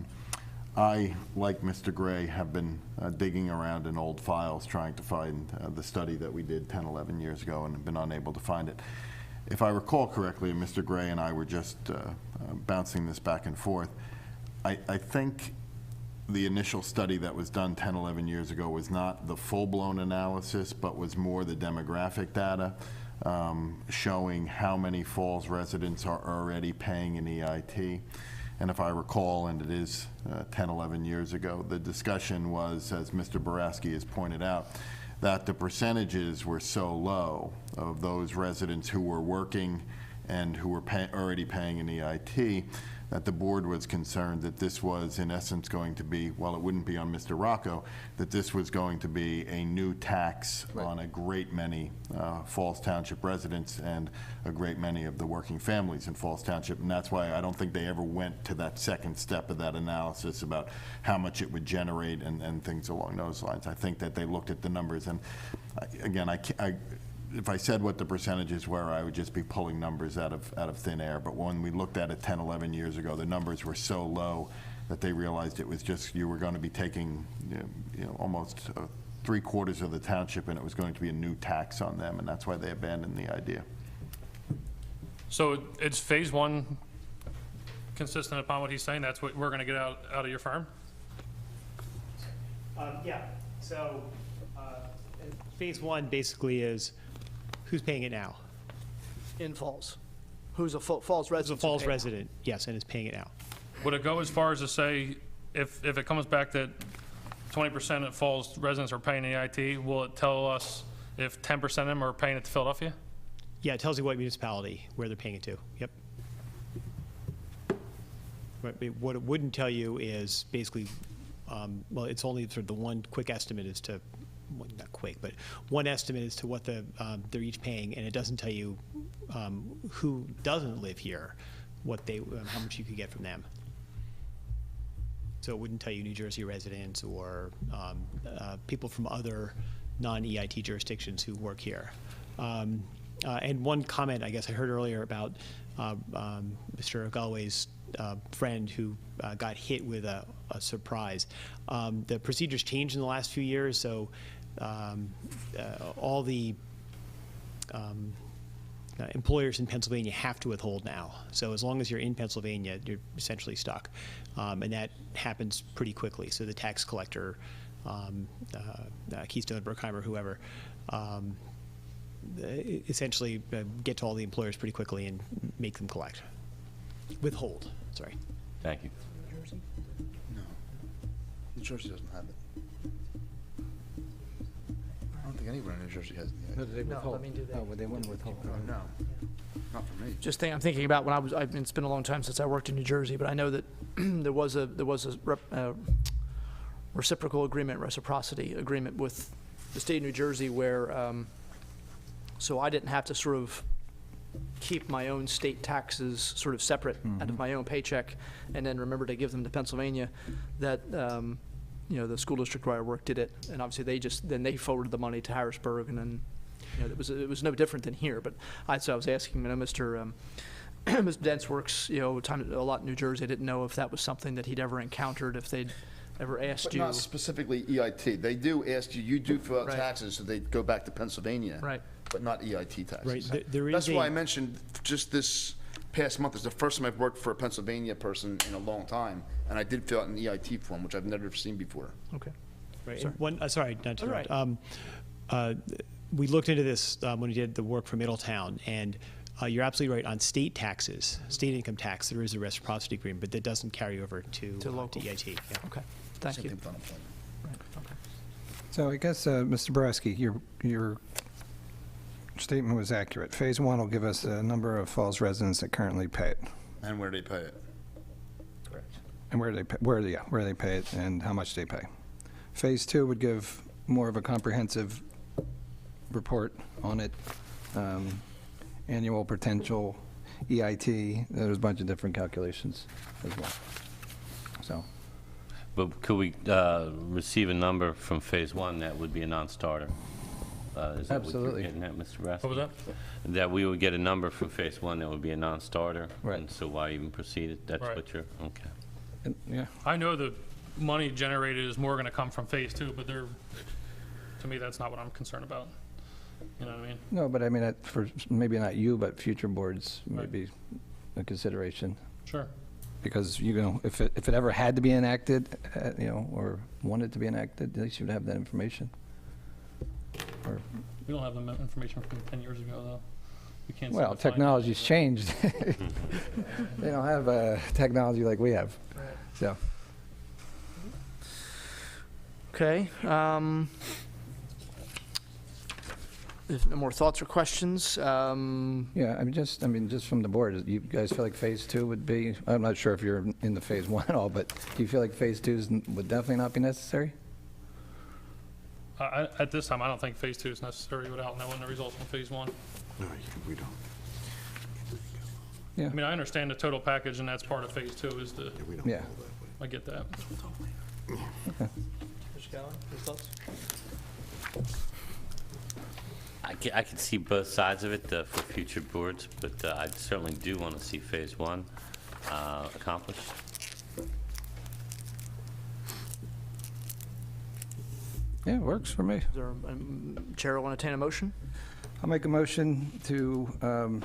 Speaker 5: I, like Mr. Gray, have been digging around in old files trying to find the study that we did 10, 11 years ago and have been unable to find it. If I recall correctly, and Mr. Gray and I were just bouncing this back and forth, I think the initial study that was done 10, 11 years ago was not the full-blown analysis, but was more the demographic data showing how many Falls residents are already paying an EIT. And if I recall, and it is 10, 11 years ago, the discussion was, as Mr. Boraski has pointed out, that the percentages were so low of those residents who were working and who were already paying an EIT that the board was concerned that this was in essence going to be, well, it wouldn't be on Mr. Rocco, that this was going to be a new tax on a great many Falls Township residents and a great many of the working families in Falls Township. And that's why I don't think they ever went to that second step of that analysis about how much it would generate and things along those lines. I think that they looked at the numbers, and again, if I said what the percentages were, I would just be pulling numbers out of thin air. But when we looked at it 10, 11 years ago, the numbers were so low that they realized it was just, you were going to be taking almost 3/4 of the township, and it was going to be a new tax on them, and that's why they abandoned the idea.
Speaker 15: So it's phase one consistent upon what he's saying? That's what we're going to get out of your firm?
Speaker 17: Yeah, so phase one basically is who's paying it now?
Speaker 1: In Falls. Who's a Falls resident?
Speaker 17: Who's a Falls resident, yes, and is paying it now.
Speaker 15: Would it go as far as to say, if it comes back that 20% of Falls residents are paying EIT, will it tell us if 10% of them are paying it to Philadelphia?
Speaker 17: Yeah, it tells you what municipality, where they're paying it to, yep. What it wouldn't tell you is basically, well, it's only sort of the one quick estimate as to, well, not quick, but one estimate as to what they're each paying, and it doesn't tell you who doesn't live here, how much you could get from them. So it wouldn't tell you New Jersey residents or people from other non-EIT jurisdictions who work here. And one comment I guess I heard earlier about Mr. Galloway's friend who got hit with a surprise. The procedures changed in the last few years, so all the employers in Pennsylvania have to withhold now. So as long as you're in Pennsylvania, you're essentially stuck. And that happens pretty quickly. So the tax collector, Keystone, Berkheimer, whoever, essentially get to all the employers pretty quickly and make them collect. Withhold, sorry.
Speaker 14: Thank you.
Speaker 4: New Jersey? No. New Jersey doesn't have it. I don't think anywhere in New Jersey has it.
Speaker 16: No, they withhold.
Speaker 1: I mean, do they?
Speaker 16: No, they wouldn't withhold.
Speaker 4: No, not for me.
Speaker 1: I'm thinking about when it's been a long time since I worked in New Jersey, but I know that there was a reciprocity agreement with the state of New Jersey where, so I didn't have to sort of keep my own state taxes sort of separate out of my own paycheck and then remember to give them to Pennsylvania. That, the school district where I worked did it, and obviously they forwarded the money to Harrisburg, and then, it was no different than here. But so I was asking, Mr. Mr. Dents works, a lot in New Jersey. I didn't know if that was something that he'd ever encountered, if they'd ever asked you.
Speaker 4: But not specifically EIT. They do ask you do fill out
Speaker 1: Right.
Speaker 4: taxes, so they go back to Pennsylvania.
Speaker 1: Right.
Speaker 4: But not EIT taxes.
Speaker 17: Right. There is
Speaker 4: That's why I mentioned just this past month is the first time I've worked for a Pennsylvania person in a long time, and I did fill out an EIT form, which I've never seen before.
Speaker 1: Okay.
Speaker 17: Right.
Speaker 1: Sorry.
Speaker 17: And one, sorry, not to
Speaker 1: That's
Speaker 17: interrupt. We looked into this when we did the work for Middletown, and you're absolutely right. On state taxes, state income tax, there is a reciprocity agreement, but that doesn't carry over to
Speaker 1: local.
Speaker 17: EIT. Yeah.
Speaker 1: Okay. Thank
Speaker 4: Same
Speaker 1: you.
Speaker 4: thing with unemployment.
Speaker 1: Right. Okay.
Speaker 16: So I guess, Mr. Boraski, your statement was accurate. Phase 1 will give us a number of Falls residents that currently pay it.
Speaker 4: And where do they pay it?
Speaker 1: Correct.
Speaker 16: And where they pay it and how much they pay. Phase 2 would give more of a comprehensive report on it, annual potential, EIT, there's a bunch of different calculations as well. So,
Speaker 14: But could we receive a number from phase 1 that would be a non-starter? Is that
Speaker 16: Absolutely.
Speaker 14: what you're getting at, Mr. Brass?
Speaker 15: What was that?
Speaker 14: That we would get a number from phase 1 that would be a non-starter?
Speaker 16: Right.
Speaker 14: And so why even proceed it? That's
Speaker 15: Right.
Speaker 14: what you're, okay.
Speaker 16: yeah.
Speaker 15: I know the money generated is more going to come from phase 2, but to me, that's not what I'm concerned about. You know what I mean?
Speaker 16: No, but I mean, for maybe not you, but future boards,
Speaker 15: Right.
Speaker 16: maybe a consideration.
Speaker 15: Sure.
Speaker 16: Because, if it ever had to be enacted, or wanted to be enacted, at least you'd have that information. Or,
Speaker 15: We don't have the information from 10 years ago, though. We can't. seem
Speaker 16: well,
Speaker 15: to find it.
Speaker 16: technology's changed. They don't have technology like we have, so.
Speaker 1: Okay. If no more thoughts or questions,
Speaker 16: Yeah, just from the board, you guys feel like phase 2 would be, I'm not sure if you're in the phase 1 at all, but do you feel like phase 2 would definitely not be necessary?
Speaker 15: At this time, I don't think phase 2 is necessary without knowing the results from phase 1.
Speaker 5: No, we don't.
Speaker 16: Yeah.
Speaker 15: I mean, I understand the total package, and that's part of phase 2 is the,
Speaker 16: Yeah.
Speaker 15: I get that.
Speaker 1: Mr. Gallen, your thoughts?
Speaker 14: I can see both sides of it for future boards, but I certainly do want to see phase 1 accomplished.
Speaker 16: Yeah, it works for me.
Speaker 1: Is there Chair will entertain a motion?
Speaker 16: I'll make a motion to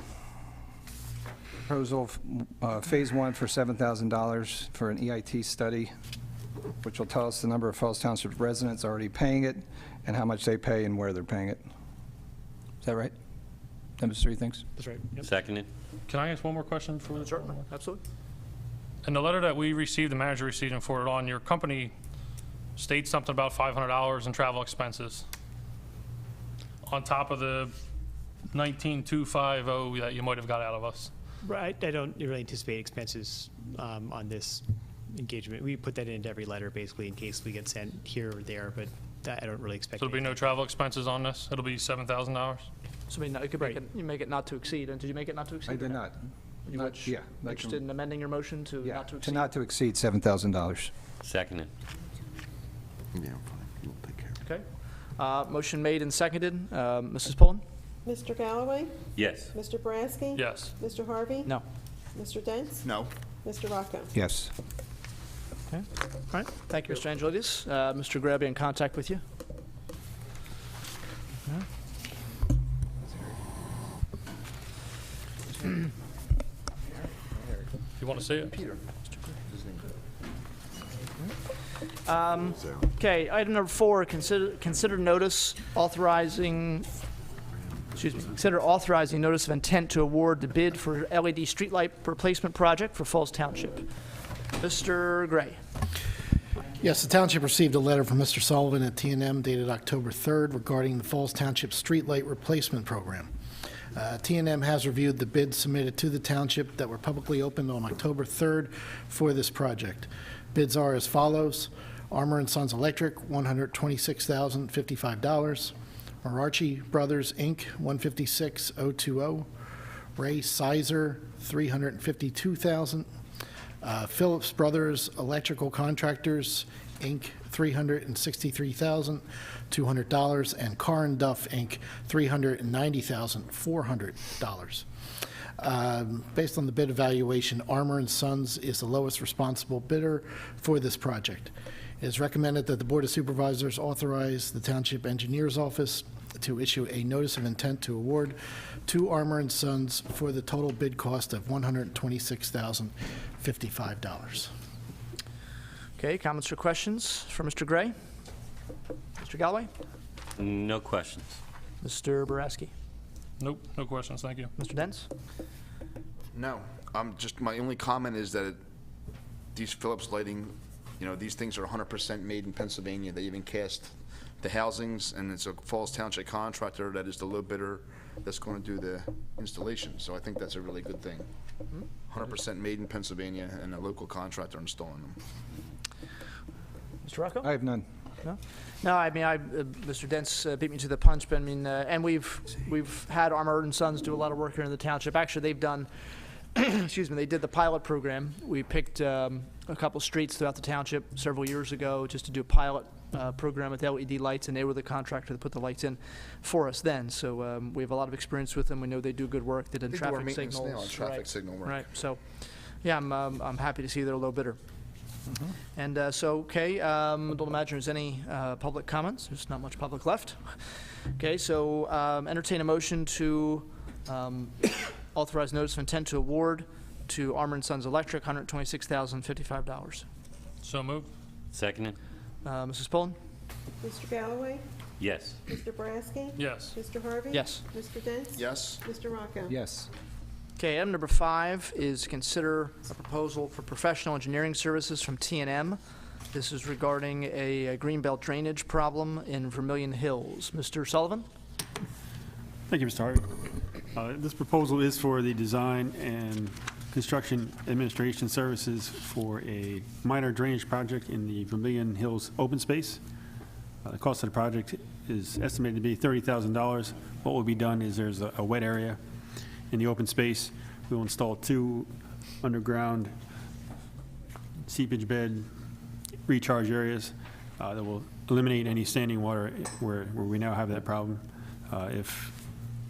Speaker 16: proposal phase 1 for $7,000 for an EIT study, which will tell us the number of Falls Township residents already paying it and how much they pay and where they're paying it. Is that right? Those 3 things?
Speaker 17: That's right. Yep.
Speaker 14: Seconded?
Speaker 15: Can I ask one more question before the?
Speaker 1: Certainly, absolutely.
Speaker 15: In the letter that we received, the manager received and forwarded on, your company states something about $500 in travel expenses on top of the 19,250 that you might have got out of us.
Speaker 17: Right. I don't really anticipate expenses on this engagement. We put that into every letter basically in case we get sent here or there, but I don't really expect.
Speaker 15: So there'll be no travel expenses on this? It'll be $7,000?
Speaker 1: So I mean, you could make it not to exceed, and did you make it not to exceed?
Speaker 16: I did not.
Speaker 1: You
Speaker 16: Not-
Speaker 1: which-
Speaker 16: yeah, like-
Speaker 1: Interested in amending your motion to
Speaker 16: Yeah,
Speaker 1: not to
Speaker 16: to
Speaker 1: exceed?
Speaker 16: not to exceed $7,000.
Speaker 14: Seconded.
Speaker 5: Yeah, fine, we'll take care of it.
Speaker 1: Okay. Motion made and seconded. Mrs. Pullen?
Speaker 3: Mr. Galloway?
Speaker 14: Yes.
Speaker 3: Mr. Boraski?
Speaker 15: Yes.
Speaker 3: Mr. Harvey?
Speaker 1: No.
Speaker 3: Mr. Dents?
Speaker 4: No.
Speaker 3: Mr. Rocco?
Speaker 16: Yes.
Speaker 1: Okay. All right. Thank you, Mr. Angelides. Mr. Gray will be in contact with you.
Speaker 15: You want to see it?
Speaker 1: Peter. Okay, item number 4, consider notice authorizing, consider authorizing notice of intent to award the bid for LED streetlight replacement project for Falls Township. Mr. Gray.
Speaker 12: Yes, the township received a letter from Mr. Sullivan at T&M dated October 3rd regarding the Falls Township streetlight replacement program. T&M has reviewed the bids submitted to the township that were publicly opened on October 3rd for this project. Bids are as follows: Armour & Sons Electric, $126,055. Marachi Brothers, Inc., $156,020. Ray Sizer, $352,000. Phillips Brothers Electrical Contractors, Inc., $363,200, and Carr and Duff, Inc., $390,400. Based on the bid evaluation, Armour & Sons is the lowest responsible bidder for this project. It is recommended that the Board of Supervisors authorize the Township Engineer's Office to issue a notice of intent to award to Armour & Sons for the total bid cost of $126,055.
Speaker 1: Okay, comments or questions for Mr. Gray? Mr. Galloway?
Speaker 14: No questions.
Speaker 1: Mr. Boraski?
Speaker 15: Nope, no questions, thank you.
Speaker 1: Mr. Dents?
Speaker 4: No. My only comment is that these Phillips lighting, these things are 100% made in Pennsylvania. They even cast the housings, and it's a Falls Township contractor that is the low bidder that's going to do the installation. So I think that's a really good thing. 100% made in Pennsylvania, and a local contractor installing them.
Speaker 1: Mr. Rocco?
Speaker 16: I have none.
Speaker 1: No? No, I mean, Mr. Dents beat me to the punch, but I mean, and we've had Armour & Sons do a lot of work here in the township. Actually, they've done, excuse me, they did the pilot program. We picked a couple streets throughout the township several years ago just to do a pilot program with LED lights, and they were the contractor that put the lights in for us then. So we have a lot of experience with them. We know they do good work. They did
Speaker 4: They do our
Speaker 1: traffic
Speaker 4: maintenance now
Speaker 1: signals.
Speaker 4: on traffic
Speaker 1: right,
Speaker 4: signal work.
Speaker 1: Right. So, yeah, I'm happy to see they're a low bidder. And don't imagine there's any public comments. There's not much public left. Okay, so entertain a motion to authorize notice of intent to award to Armour & Sons Electric, $126,055.
Speaker 15: So moved.
Speaker 14: Seconded.
Speaker 1: Mrs. Pullen?
Speaker 3: Mr. Galloway?
Speaker 14: Yes.
Speaker 3: Mr. Boraski?
Speaker 15: Yes.
Speaker 3: Mr. Harvey?
Speaker 1: Yes.
Speaker 3: Mr. Dents?
Speaker 4: Yes.
Speaker 3: Mr. Rocco?
Speaker 16: Yes.
Speaker 1: Okay, item number 5 is consider a proposal for professional engineering services from T&M. This is regarding a greenbelt drainage problem in Vermilion Hills. Mr. Sullivan?
Speaker 8: Thank you, Mr. Harvey. This proposal is for the design and construction administration services for a minor drainage project in the Vermilion Hills open space. The cost of the project is estimated to be $30,000. What will be done is there's a wet area in the open space. We will install 2 underground seepage bed recharge areas that will eliminate any standing water where we now have that problem. If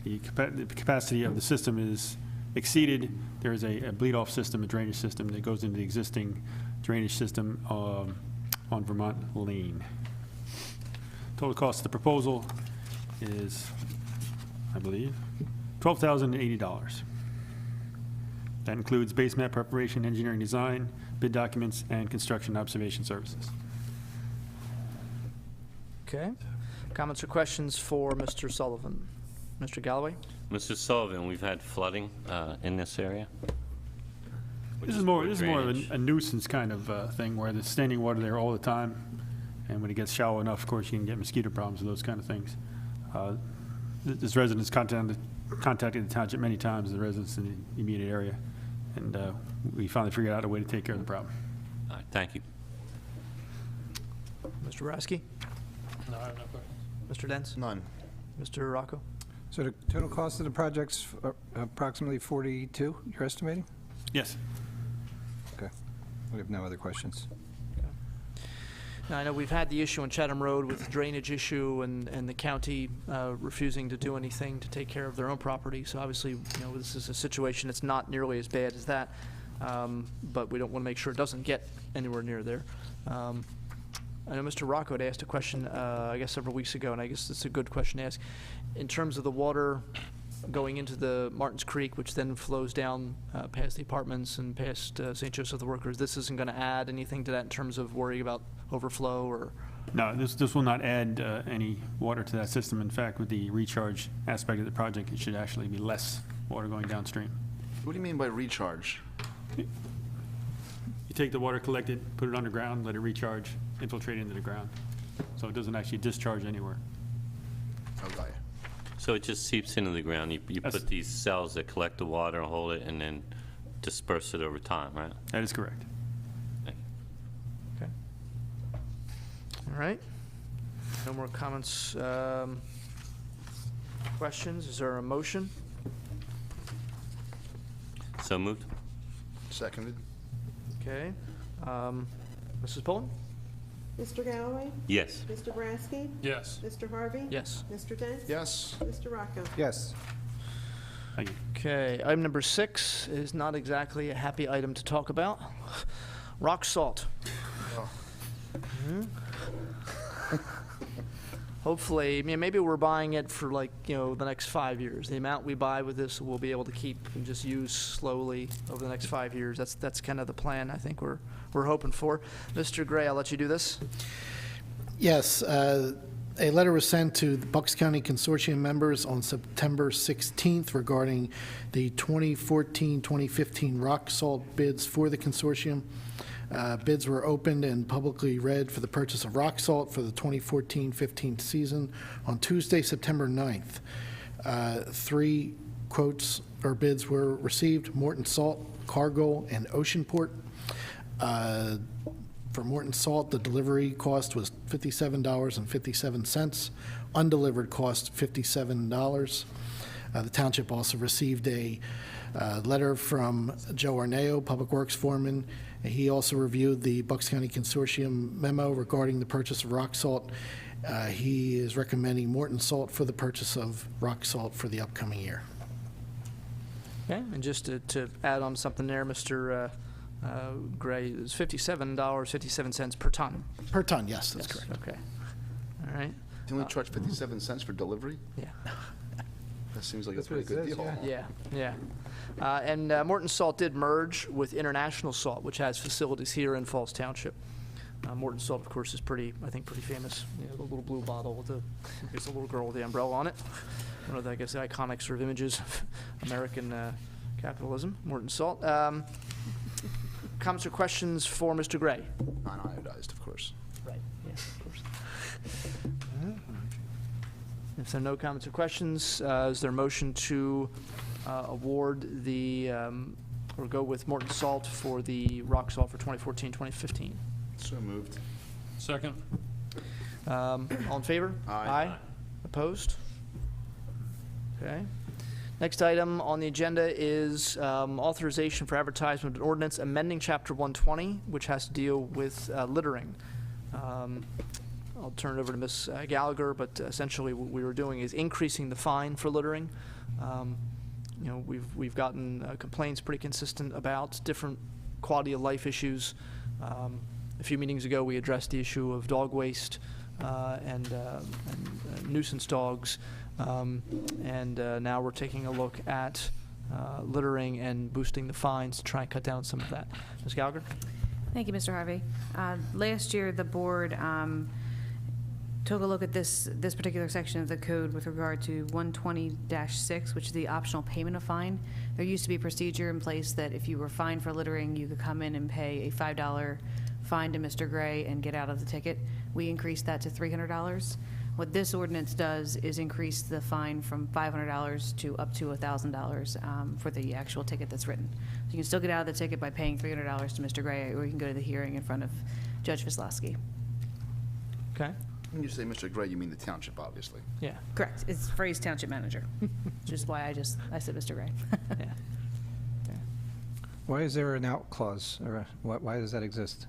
Speaker 8: the capacity of the system is exceeded, there is a bleed-off system, a drainage system that goes into the existing drainage system on Vermont Lane. Total cost of the proposal is, I believe, $12,080. That includes base map preparation, engineering design, bid documents, and construction observation services.
Speaker 1: Okay. Comments or questions for Mr. Sullivan? Mr. Galloway?
Speaker 14: Mr. Sullivan, we've had flooding in this area.
Speaker 8: This is more of a nuisance kind of thing where there's standing water there all the time, and when it gets shallow enough, of course, you can get mosquito problems and those kind of things. This resident's contacted the township many times, the residents in the immediate area, and we finally figured out a way to take care of the problem.
Speaker 14: All right, thank you.
Speaker 1: Mr. Rasky?
Speaker 15: No, I have no questions.
Speaker 1: Mr. Dents?
Speaker 4: None.
Speaker 1: Mr. Rocco?
Speaker 16: So the total cost of the project's approximately 42, you're estimating?
Speaker 8: Yes.
Speaker 16: Okay. We have no other questions.
Speaker 1: Now, I know we've had the issue on Chatham Road with the drainage issue and the county refusing to do anything to take care of their own property. So obviously, this is a situation that's not nearly as bad as that, but we don't want to make sure it doesn't get anywhere near there. I know Mr. Rocco had asked a question, I guess several weeks ago, and I guess it's a good question to ask. In terms of the water going into the Martins Creek, which then flows down past the apartments and past St. Joseph the Workers, this isn't going to add anything to that in terms of worrying about overflow or?
Speaker 8: No, this will not add any water to that system. In fact, with the recharge aspect of the project, it should actually be less water going downstream.
Speaker 4: What do you mean by recharge?
Speaker 8: You take the water collected, put it underground, let it recharge, infiltrate into the ground. So it doesn't actually discharge anywhere.
Speaker 4: Okay.
Speaker 14: So it just seeps into the ground. You put these cells that collect the water, hold it, and then disperse it over time, right?
Speaker 8: That is correct.
Speaker 1: Okay. All right. No more comments. Questions? Is there a motion?
Speaker 14: So moved.
Speaker 4: Seconded.
Speaker 1: Okay. Mrs. Pullen?
Speaker 3: Mr. Galloway?
Speaker 14: Yes.
Speaker 3: Mr. Boraski?
Speaker 15: Yes.
Speaker 3: Mr. Harvey?
Speaker 1: Yes.
Speaker 3: Mr. Dents?
Speaker 4: Yes.
Speaker 3: Mr. Rocco?
Speaker 16: Yes.
Speaker 8: Thank you.
Speaker 1: Okay, item number 6 is not exactly a happy item to talk about. Rock salt. Hopefully, maybe we're buying it for the next 5 years. The amount we buy with this, we'll be able to keep and just use slowly over the next 5 years. That's kind of the plan I think we're hoping for. Mr. Gray, I'll let you do this.
Speaker 12: Yes, a letter was sent to the Bucks County Consortium members on September 16th regarding the 2014-2015 rock salt bids for the consortium. Bids were opened and publicly read for the purchase of rock salt for the 2014-15 season on Tuesday, September 9th. 3 quotes or bids were received: Morton Salt, Cargill, and Oceanport. For Morton Salt, the delivery cost was $57.57. Undelivered cost $57. The township also received a letter from Joe Arneo, Public Works Foreman. He also reviewed the Bucks County Consortium memo regarding the purchase of rock salt. He is recommending Morton Salt for the purchase of rock salt for the upcoming year.
Speaker 1: Okay, and just to add on something there, Mr. Gray, is $57.57 per ton.
Speaker 12: Per ton, yes, that's correct.
Speaker 1: Okay. All right.
Speaker 4: They only charge 57 cents for delivery?
Speaker 1: Yeah.
Speaker 4: That seems like a pretty good deal.
Speaker 1: Yeah. And Morton Salt did merge with International Salt, which has facilities here in Falls Township. Morton Salt, of course, is pretty famous. The little blue bottle with a little girl with the umbrella on it. One of the, the iconic sort of images of American capitalism. Morton Salt. Comments or questions for Mr. Gray?
Speaker 4: Non-iodized, of course.
Speaker 1: Right. Yes, of course. If there are no comments or questions, is there a motion to award the, or go with Morton Salt for the rock salt for 2014-2015?
Speaker 4: So moved.
Speaker 15: Second.
Speaker 1: All in favor?
Speaker 4: Aye.
Speaker 1: Opposed? Okay. Next item on the agenda is authorization for advertisement of an ordinance amending Chapter 120, which has to deal with littering. I'll turn it over to Ms. Gallagher, but essentially what we were doing is increasing the fine for littering. We've gotten complaints pretty consistent about different quality of life issues. A few meetings ago, we addressed the issue of dog waste and nuisance dogs, and now we're taking a look at littering and boosting the fines to try and cut down some of that. Ms. Gallagher?
Speaker 18: Thank you, Mr. Harvey. Last year, the board took a look at this particular section of the code with regard to 120-6, which is the optional payment of fine. There used to be a procedure in place that if you were fined for littering, you could come in and pay a $5 fine to Mr. Gray and get out of the ticket. We increased that to $300. What this ordinance does is increase the fine from $500 to up to $1,000 for the actual ticket that's written. So you can still get out of the ticket by paying $300 to Mr. Gray, or you can go to the hearing in front of Judge Vislowski.
Speaker 1: Okay.
Speaker 4: When you say Mr. Gray, you mean the township, obviously.
Speaker 1: Yeah.
Speaker 18: Correct. It's phrased township manager, which is why I said Mr. Gray.
Speaker 1: Yeah.
Speaker 16: Why is there an out clause, or why does that exist?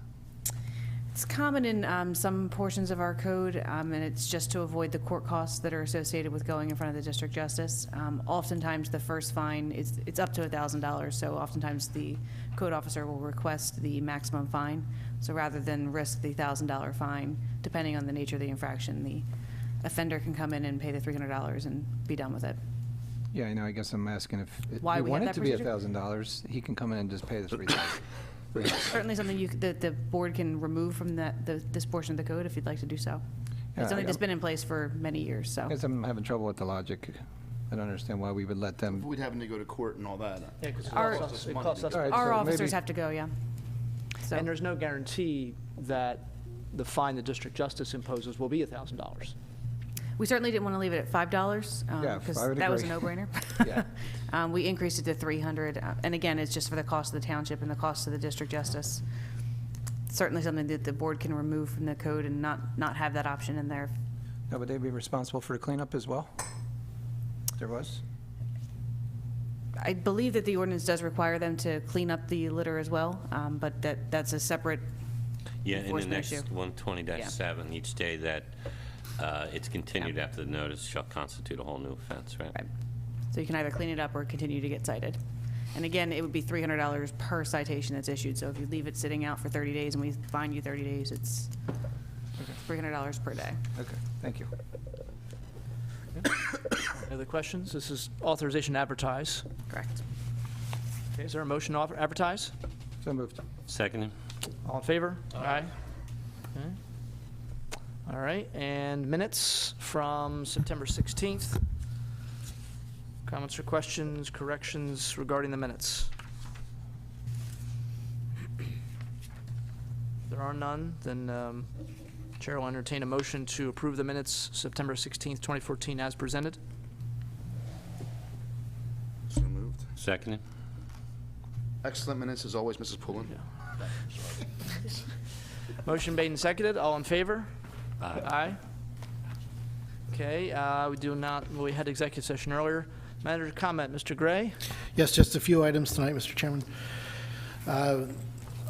Speaker 18: It's common in some portions of our code, and it's just to avoid the court costs that are associated with going in front of the district justice. Oftentimes, the first fine it's up to $1,000, so oftentimes the code officer will request the maximum fine. So rather than risk the $1,000 fine, depending on the nature of the infraction, the offender can come in and pay the $300 and be done with it.
Speaker 16: Yeah, I know, I guess I'm asking if
Speaker 18: Why
Speaker 16: you
Speaker 18: we
Speaker 16: want
Speaker 18: have
Speaker 16: it
Speaker 18: that
Speaker 16: to be
Speaker 18: procedure?
Speaker 16: $1,000, he can come in and just pay the $3,000.
Speaker 18: Certainly something that the board can remove from this portion of the code if you'd like to do so.
Speaker 16: Yeah,
Speaker 18: It's something that's been in place for many years, so.
Speaker 16: I guess I'm having trouble with the logic. I don't understand why we would let them.
Speaker 4: We'd having to go to court and all that.
Speaker 1: Yeah, because
Speaker 18: Our-
Speaker 1: it costs us.
Speaker 16: All right,
Speaker 18: Our
Speaker 16: so
Speaker 18: officers
Speaker 16: maybe-
Speaker 18: have to go, yeah. So-
Speaker 1: And there's no guarantee that the fine the district justice imposes will be $1,000.
Speaker 18: We certainly didn't want to leave it at $5,
Speaker 16: Yeah,
Speaker 18: because
Speaker 16: I would
Speaker 18: that was a
Speaker 16: agree.
Speaker 18: no-brainer.
Speaker 16: Yeah.
Speaker 18: We increased it to $300, and again, it's just for the cost of the township and the cost of the district justice. Certainly something that the board can remove from the code and not have that option in there.
Speaker 16: Now, would they be responsible for the cleanup as well? There was?
Speaker 18: I believe that the ordinance does require them to clean up the litter as well, but that's a separate
Speaker 14: Yeah, in the
Speaker 18: enforcement
Speaker 14: next
Speaker 18: issue.
Speaker 14: 120-7, each day that it's continued after the notice shall constitute a whole new offense, right?
Speaker 18: Right. So you can either clean it up or continue to get cited. And again, it would be $300 per citation that's issued. So if you leave it sitting out for 30 days and we fine you 30 days, it's $300 per day.
Speaker 16: Okay, thank you.
Speaker 1: Any other questions? This is authorization to advertise.
Speaker 18: Correct.
Speaker 1: Okay, is there a motion to advertise?
Speaker 16: So moved.
Speaker 14: Second?
Speaker 1: All in favor? Aye. Okay. All right, and minutes from September 16th. Comments or questions, corrections regarding the minutes? If there are none, then Chair will entertain a motion to approve the minutes September 16th, 2014 as presented.
Speaker 4: So moved.
Speaker 14: Second?
Speaker 4: Excellent minutes as always, Mrs. Pullen.
Speaker 1: Motion made and seconded. All in favor?
Speaker 14: Aye.
Speaker 1: Okay, we had executive session earlier. Manager comment, Mr. Gray?
Speaker 12: Yes, just a few items tonight, Mr. Chairman. I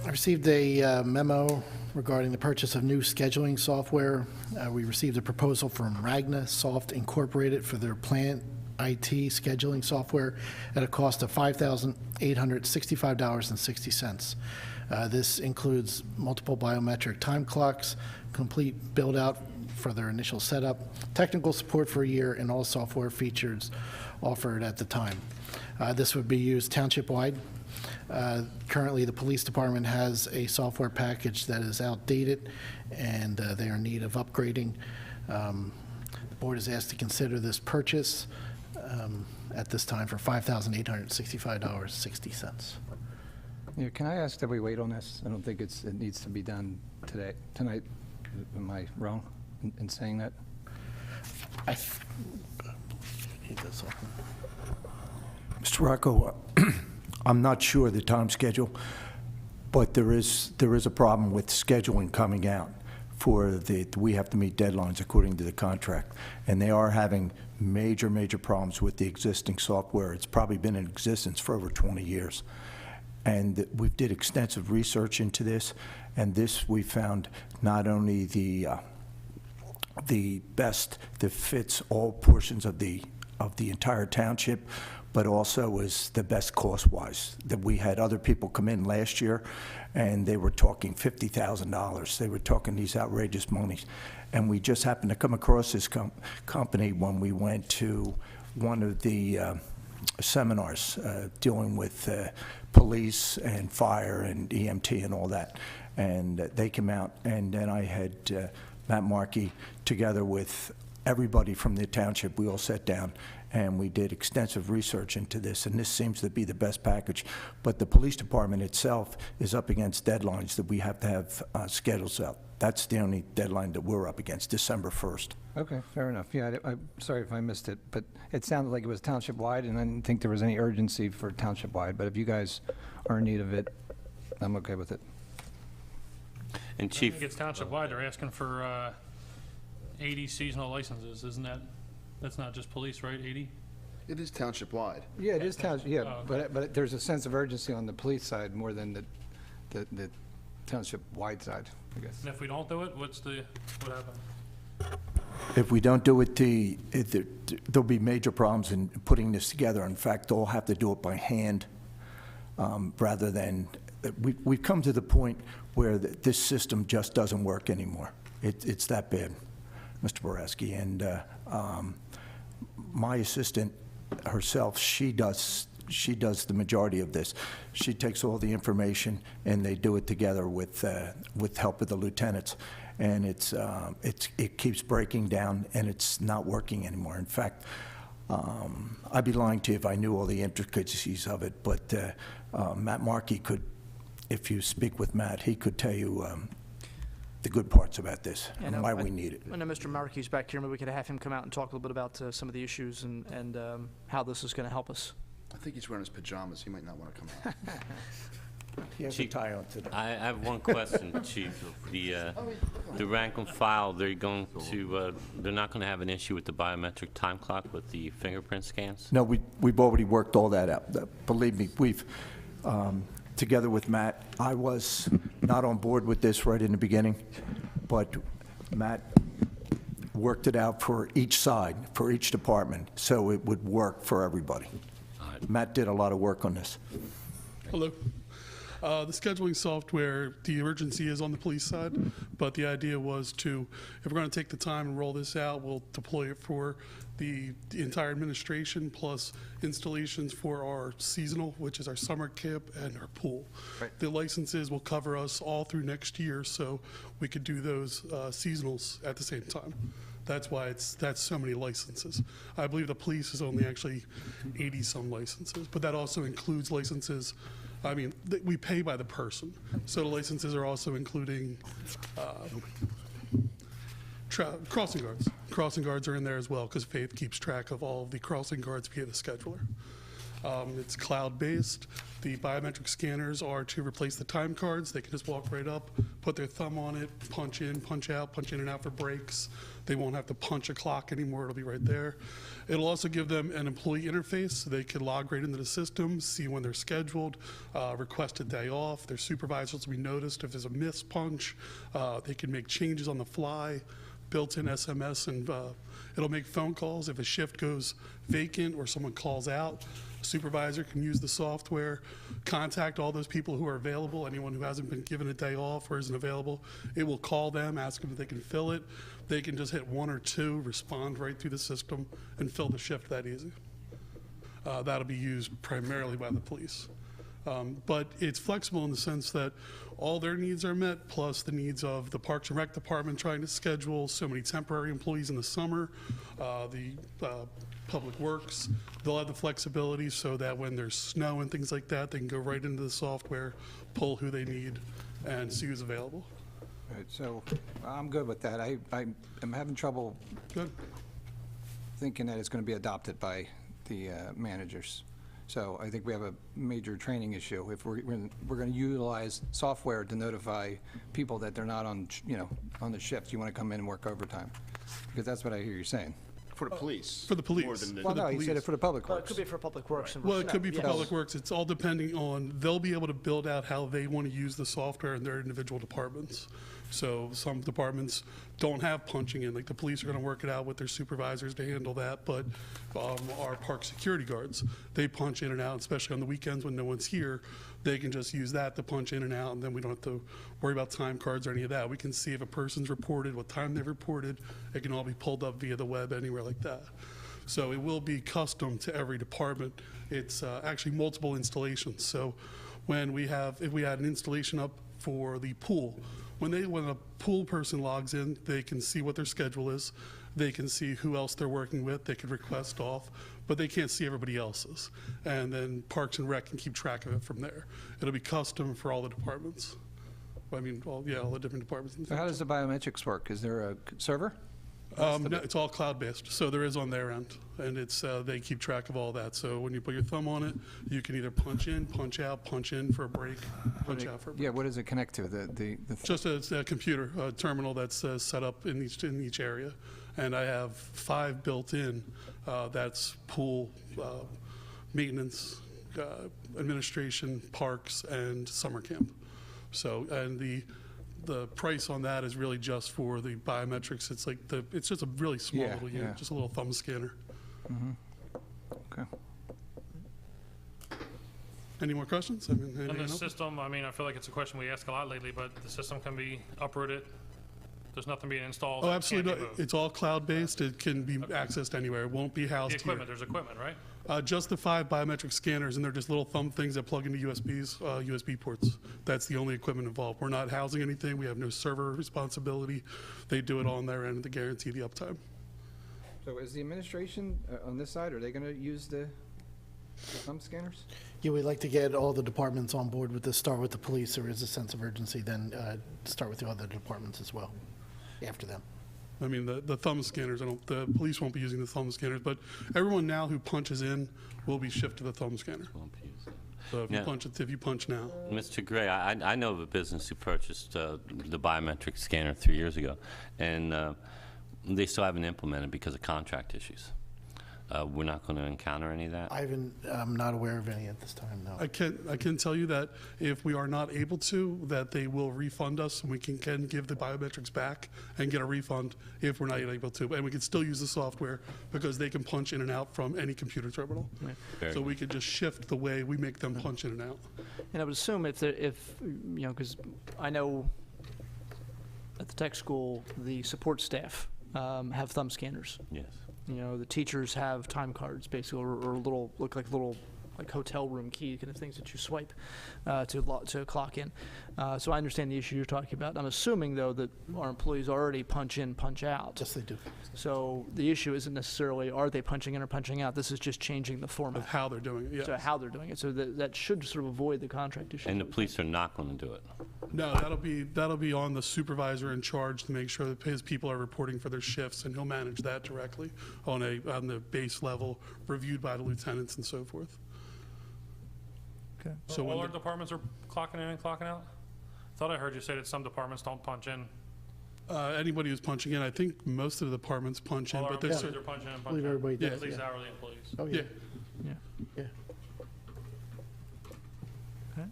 Speaker 12: received a memo regarding the purchase of new scheduling software. We received a proposal from Ragna Soft Incorporated for their plant IT scheduling software at a cost of $5,865.60. This includes multiple biometric time clocks, complete build-out for their initial setup, technical support for a year, and all software features offered at the time. This would be used township-wide. Currently, the police department has a software package that is outdated, and they are in need of upgrading. The board is asked to consider this purchase at this time for $5,865.60.
Speaker 16: Yeah, can I ask that we wait on this? I don't think it needs to be done tonight. Am I wrong in saying that?
Speaker 2: Mr. Rocco, I'm not sure the time schedule, but there is a problem with scheduling coming out we have to meet deadlines according to the contract, and they are having major problems with the existing software. It's probably been in existence for over 20 years. And we did extensive research into this, and this we found not only the best that fits all portions of the entire township, but also is the best cost-wise. That we had other people come in last year, and they were talking $50,000. They were talking these outrageous monies, and we just happened to come across this company when we went to one of the seminars dealing with police and fire and EMT and all that. And they came out, and then I had Matt Markey together with everybody from the township. We all sat down and we did extensive research into this, and this seems to be the best package. But the police department itself is up against deadlines that we have to have schedules out. That's the only deadline that we're up against, December 1st.
Speaker 16: Okay, fair enough. Yeah, I'm sorry if I missed it, but it sounded like it was township-wide, and I didn't think there was any urgency for township-wide. But if you guys are in need of it, I'm okay with it.
Speaker 14: And Chief,
Speaker 15: I think it's township-wide. They're asking for 80 seasonal licenses, isn't that, that's not just police, right, 80?
Speaker 4: It is township-wide.
Speaker 16: Yeah, it is township, yeah,
Speaker 15: Oh, okay.
Speaker 16: but there's a sense of urgency on the police side more than the township-wide side, I guess.
Speaker 15: And if we don't do it, what happens?
Speaker 2: If we don't do it, there'll be major problems in putting this together. In fact, they'll have to do it by hand rather than, we've come to the point where this system just doesn't work anymore. It's that bad, Mr. Boraski. And my assistant herself, she does the majority of this. She takes all the information and they do it together with help of the lieutenants. And it keeps breaking down and it's not working anymore. In fact, I'd be lying to you if I knew all the intricacies of it, but Matt Markey could, if you speak with Matt, he could tell you the good parts about this and why we need it.
Speaker 1: I know Mr. Markey's back here. Maybe we could have him come out and talk a little bit about some of the issues and how this is going to help us.
Speaker 4: I think he's wearing his pajamas. He might not want to come out.
Speaker 2: He has a tie on today.
Speaker 14: I have one question, Chief. The rank and file, they're not going to have an issue with the biometric time clock with the fingerprint scans?
Speaker 2: No, we've already worked all that out. Believe me, we've, together with Matt, I was not on board with this right in the beginning, but Matt worked it out for each side, for each department, so it would work for everybody. Matt did a lot of work on this.
Speaker 19: Hello. The scheduling software, the urgency is on the police side, but the idea was to, if we're going to take the time and roll this out, we'll deploy it for the entire administration plus installations for our seasonal, which is our summer camp and our pool.
Speaker 16: Right.
Speaker 19: The licenses will cover us all through next year, so we could do those seasonals at the same time. That's why that's so many licenses. I believe the police is only actually 80-some licenses, but that also includes licenses. I mean, we pay by the person, so the licenses are also including crossing guards. Crossing guards are in there as well because Faith keeps track of all of the crossing guards via the scheduler. It's cloud-based. The biometric scanners are to replace the time cards. They can just walk right up, put their thumb on it, punch in, punch in and out for breaks. They won't have to punch a clock anymore. It'll be right there. It'll also give them an employee interface so they can log right into the system, see when they're scheduled, request a day off. Their supervisors will be noticed if there's a missed punch. They can make changes on the fly, built-in SMS, and it'll make phone calls if a shift goes vacant or someone calls out. A supervisor can use the software, contact all those people who are available, anyone who hasn't been given a day off or isn't available. It will call them, ask them if they can fill it. They can just hit 1 or 2, respond right through the system, and fill the shift that easy. That'll be used primarily by the police. But it's flexible in the sense that all their needs are met, plus the needs of the Parks and Rec Department trying to schedule so many temporary employees in the summer, the Public Works. They'll have the flexibility so that when there's snow and things like that, they can go right into the software, pull who they need, and see who's available.
Speaker 16: Right, so I'm good with that. I am having trouble thinking that it's going to be adopted by the managers. So I think we have a major training issue. If we're going to utilize software to notify people that they're not on, on the shift, you want to come in and work overtime, because that's what I hear you saying.
Speaker 4: For the police.
Speaker 19: For the police.
Speaker 4: More than the
Speaker 16: Well, no, you said it for the public
Speaker 1: Well, it
Speaker 16: works.
Speaker 1: could be for Public Works. And
Speaker 19: Well, it could be for
Speaker 1: yes.
Speaker 19: Public Works. It's all depending on, they'll be able to build out how they want to use the software in their individual departments. So some departments don't have punching in, like the police are going to work it out with their supervisors to handle that, but our park security guards, they punch in and out, especially on the weekends when no one's here. They can just use that to punch in and out, and then we don't have to worry about time cards or any of that. We can see if a person's reported, what time they've reported. It can all be pulled up via the web anywhere like that. So it will be custom to every department. It's actually multiple installations. So when if we had an installation up for the pool, when a pool person logs in, they can see what their schedule is. They can see who else they're working with. They can request off, but they can't see everybody else's. And then Parks and Rec can keep track of it from there. It'll be custom for all the departments. I mean, all the different departments.
Speaker 16: So how does the biometrics work? Is there a server?
Speaker 19: No, it's all cloud-based, so there is on their end, and it's, they keep track of all that. So when you put your thumb on it, you can either punch in, punch out, punch in for a break, punch out for a break.
Speaker 16: Yeah, what does it connect to?
Speaker 19: Just a computer, a terminal that's set up in each area. And I have 5 built in, that's pool, maintenance, administration, parks, and summer camp. So, and the price on that is really just for the biometrics. It's like it's just a really small little unit, just a little thumb scanner.
Speaker 16: Okay.
Speaker 19: Any more questions? I mean,
Speaker 15: And
Speaker 19: anything
Speaker 15: the
Speaker 19: else?
Speaker 15: system, I mean, I feel like it's a question we ask a lot lately, but the system can be uprooted. There's nothing being installed.
Speaker 19: Oh,
Speaker 15: that
Speaker 19: absolutely.
Speaker 15: can't be
Speaker 19: No.
Speaker 15: moved.
Speaker 19: It's all cloud-based. It can be accessed anywhere. It won't be
Speaker 15: The
Speaker 19: housed here.
Speaker 15: equipment, there's equipment, right?
Speaker 19: Just the 5 biometric scanners, and they're just little thumb things that plug into USB ports. That's the only equipment involved. We're not housing anything. We have no server responsibility. They do it all on their end to guarantee the uptime.
Speaker 16: So is the administration on this side, are they going to use the thumb scanners?
Speaker 12: Yeah, we'd like to get all the departments on board with this. Start with the police. There is a sense of urgency. Then start with the other departments as well after them.
Speaker 19: I mean, the thumb scanners, the police won't be using the thumb scanners, but everyone now who punches in will be shifted to the thumb scanner. So if you punch now.
Speaker 14: Mr. Gray, I know of a business who purchased the biometric scanner 3 years ago, and they still haven't implemented because of contract issues. We're not going to encounter any of that?
Speaker 12: I'm not aware of any at this time, no.
Speaker 19: I can tell you that if we are not able to, that they will refund us, and we can give the biometrics back and get a refund if we're not able to. And we can still use the software because they can punch in and out from any computer terminal.
Speaker 1: Right.
Speaker 19: So we could just shift the way we make them punch in and out.
Speaker 1: And I would assume if you know, because I know at the tech school, the support staff have thumb scanners.
Speaker 14: Yes.
Speaker 1: You know, the teachers have time cards, basically, or look like little hotel room key kind of things that you swipe to clock in. So I understand the issue you're talking about. I'm assuming, though, that our employees already punch in, punch out.
Speaker 12: Yes, they do.
Speaker 1: So the issue isn't necessarily are they punching in or punching out. This is just changing the format.
Speaker 19: Of how they're doing it, yes.
Speaker 1: So how they're doing it. So that should sort of avoid the contract issue.
Speaker 14: And the police are not going to do it?
Speaker 19: No, that'll be on the supervisor in charge to make sure that his people are reporting for their shifts, and he'll manage that directly on the base level, reviewed by the lieutenants and so forth.
Speaker 1: Okay.
Speaker 19: So
Speaker 15: all our departments are clocking in and clocking out? Thought I heard you say that some departments don't punch in.
Speaker 19: Anybody who's punching in, I think most of the departments punch in,
Speaker 15: All our
Speaker 19: but there's
Speaker 15: employees are punching in and
Speaker 12: I believe
Speaker 15: punching
Speaker 12: everybody
Speaker 15: out.
Speaker 12: does,
Speaker 15: At least
Speaker 12: yeah.
Speaker 15: hourly employees.
Speaker 12: Oh,
Speaker 19: yeah.
Speaker 1: Yeah.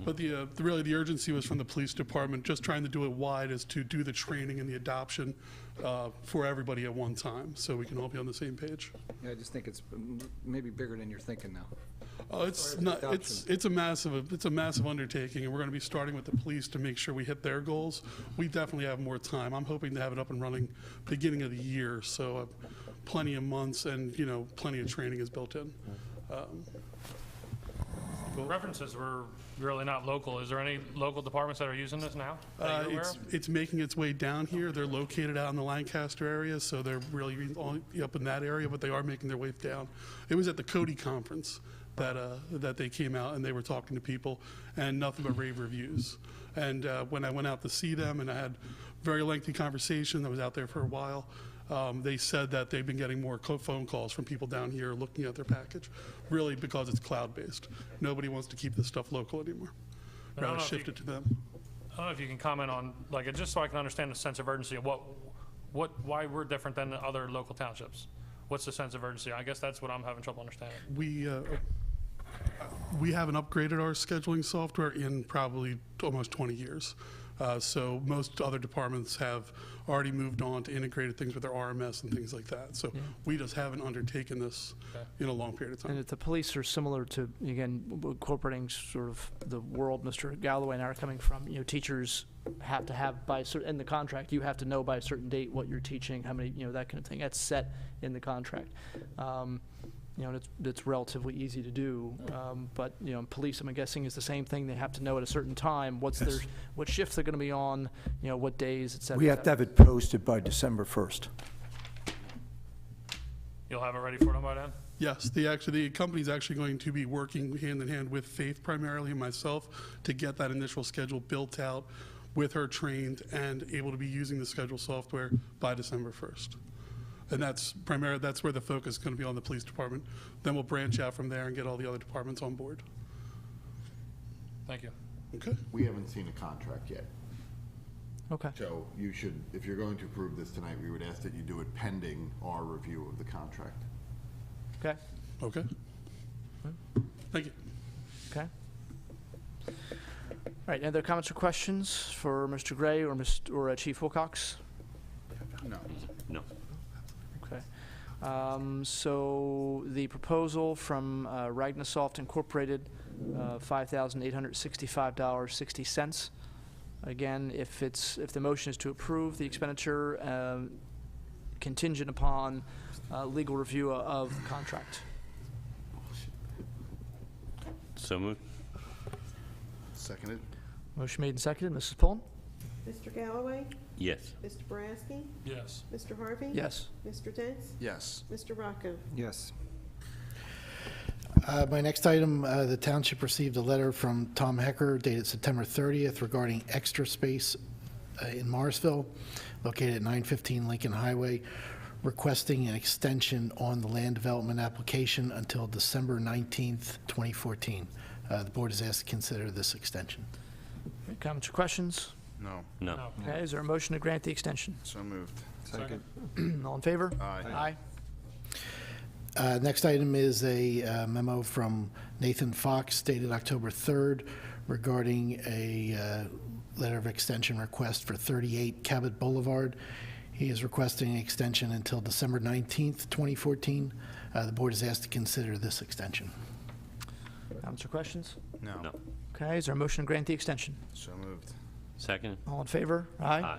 Speaker 19: But really the urgency was from the police department, just trying to do it wide as to do the training and the adoption for everybody at one time, so we can all be on the same page.
Speaker 16: Yeah, I just think it's maybe bigger than you're thinking now.
Speaker 19: Oh, it's not. It's a massive undertaking, and we're going to be starting with the police to make sure we hit their goals. We definitely have more time. I'm hoping to have it up and running beginning of the year, so plenty of months, and plenty of training is built in.
Speaker 15: References were really not local. Is there any local departments that are using this now that you're aware of?
Speaker 19: It's making its way down here. They're located out in the Lancaster area, so they're really up in that area, but they are making their way down. It was at the Cody conference that they came out and they were talking to people, and nothing but rave reviews. And when I went out to see them, and I had a very lengthy conversation, I was out there for a while, they said that they've been getting more phone calls from people down here looking at their package, really because it's cloud-based. Nobody wants to keep this stuff local anymore.
Speaker 15: I don't
Speaker 19: Rather
Speaker 15: know if
Speaker 19: shift
Speaker 15: you-
Speaker 19: it to them.
Speaker 15: I don't know if you can comment on, just so I can understand the sense of urgency of why we're different than the other local townships. What's the sense of urgency? I guess that's what I'm having trouble understanding.
Speaker 19: We haven't upgraded our scheduling software in probably almost 20 years. So most other departments have already moved on to integrated things with their RMS and things like that. So we just haven't undertaken this in a long period of time.
Speaker 1: And if the police are similar to, again, incorporating sort of the world Mr. Galloway and I are coming from, teachers have to have in the contract, you have to know by a certain date what you're teaching, how many, that kind of thing. That's set in the contract. And it's relatively easy to do. But, police, I'm guessing, is the same thing. They have to know at a certain time what shifts they're going to be on, what days, et cetera.
Speaker 2: We have to have it posted by December 1st.
Speaker 15: You'll have it ready for them by then?
Speaker 19: Yes, the company's actually going to be working hand in hand with Faith primarily and myself to get that initial schedule built out with her trained and able to be using the schedule software by December 1st. And that's where the focus is going to be on the police department. Then we'll branch out from there and get all the other departments on board.
Speaker 15: Thank you.
Speaker 19: Okay.
Speaker 5: We haven't seen a contract yet.
Speaker 1: Okay.
Speaker 5: So you should, if you're going to approve this tonight, we would ask that you do it pending our review of the contract.
Speaker 1: Okay.
Speaker 19: Okay. Thank you.
Speaker 1: Okay. All right, any other comments or questions for Mr. Gray or Chief Wilcox?
Speaker 4: No.
Speaker 14: No.
Speaker 1: Okay. So the proposal from Ragnasoft Incorporated, $5,865.60. Again, if the motion is to approve the expenditure contingent upon legal review of the contract.
Speaker 14: So moved.
Speaker 4: Seconded.
Speaker 1: Motion made and seconded. Mrs. Pullen?
Speaker 3: Mr. Galloway?
Speaker 14: Yes.
Speaker 3: Mr. Boraski?
Speaker 15: Yes.
Speaker 3: Mr. Harvey?
Speaker 1: Yes.
Speaker 3: Mr. Dents?
Speaker 4: Yes.
Speaker 3: Mr. Rocco?
Speaker 16: Yes.
Speaker 12: My next item, the township received a letter from Tom Hecker dated September 30th regarding extra space in Morrisville, located at 915 Lincoln Highway, requesting an extension on the land development application until December 19th, 2014. The board is asked to consider this extension.
Speaker 1: Any comments or questions?
Speaker 4: No.
Speaker 14: No.
Speaker 1: Okay, is there a motion to grant the extension?
Speaker 4: So moved.
Speaker 16: Second.
Speaker 1: All in favor?
Speaker 4: Aye.
Speaker 12: Next item is a memo from Nathan Fox dated October 3rd regarding a letter of extension request for 38 Cabot Boulevard. He is requesting an extension until December 19th, 2014. The board is asked to consider this extension.
Speaker 1: Comments or questions?
Speaker 4: No.
Speaker 14: No.
Speaker 1: Okay, is there a motion to grant the extension?
Speaker 4: So moved.
Speaker 14: Second.
Speaker 1: All in favor? Aye.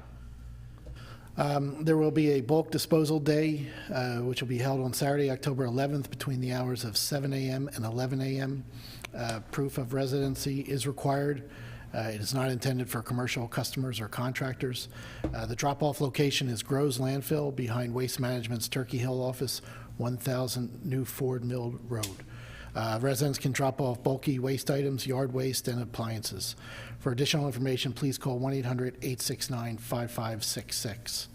Speaker 12: There will be a bulk disposal day, which will be held on Saturday, October 11th, between the hours of 7 a.m. and 11 a.m. Proof of residency is required. It is not intended for commercial customers or contractors. The drop-off location is Groves Landfill behind Waste Management's Turkey Hill office, 1000 New Ford Mill Road. Residents can drop off bulky waste items, yard waste, and appliances. For additional information, please call 1-800-869-5566.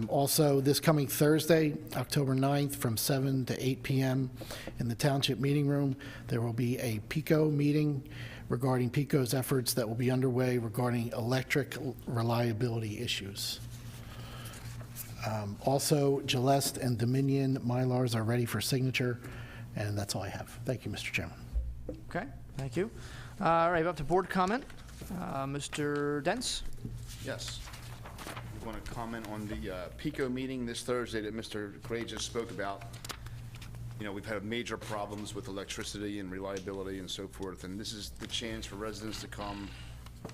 Speaker 12: Also, this coming Thursday, October 9th, from 7 to 8 p.m. in the Township Meeting Room, there will be a PICO meeting regarding PICO's efforts that will be underway regarding electric reliability issues. Also, Gilleste and Dominion Mylars are ready for signature, and that's all I have. Thank you, Mr. Chairman.
Speaker 1: Okay, thank you. All right, up to board comment. Mr. Dents?
Speaker 4: Yes. We want to comment on the PICO meeting this Thursday that Mr. Gray just spoke about. You know, we've had major problems with electricity and reliability and so forth, and this is the chance for residents to come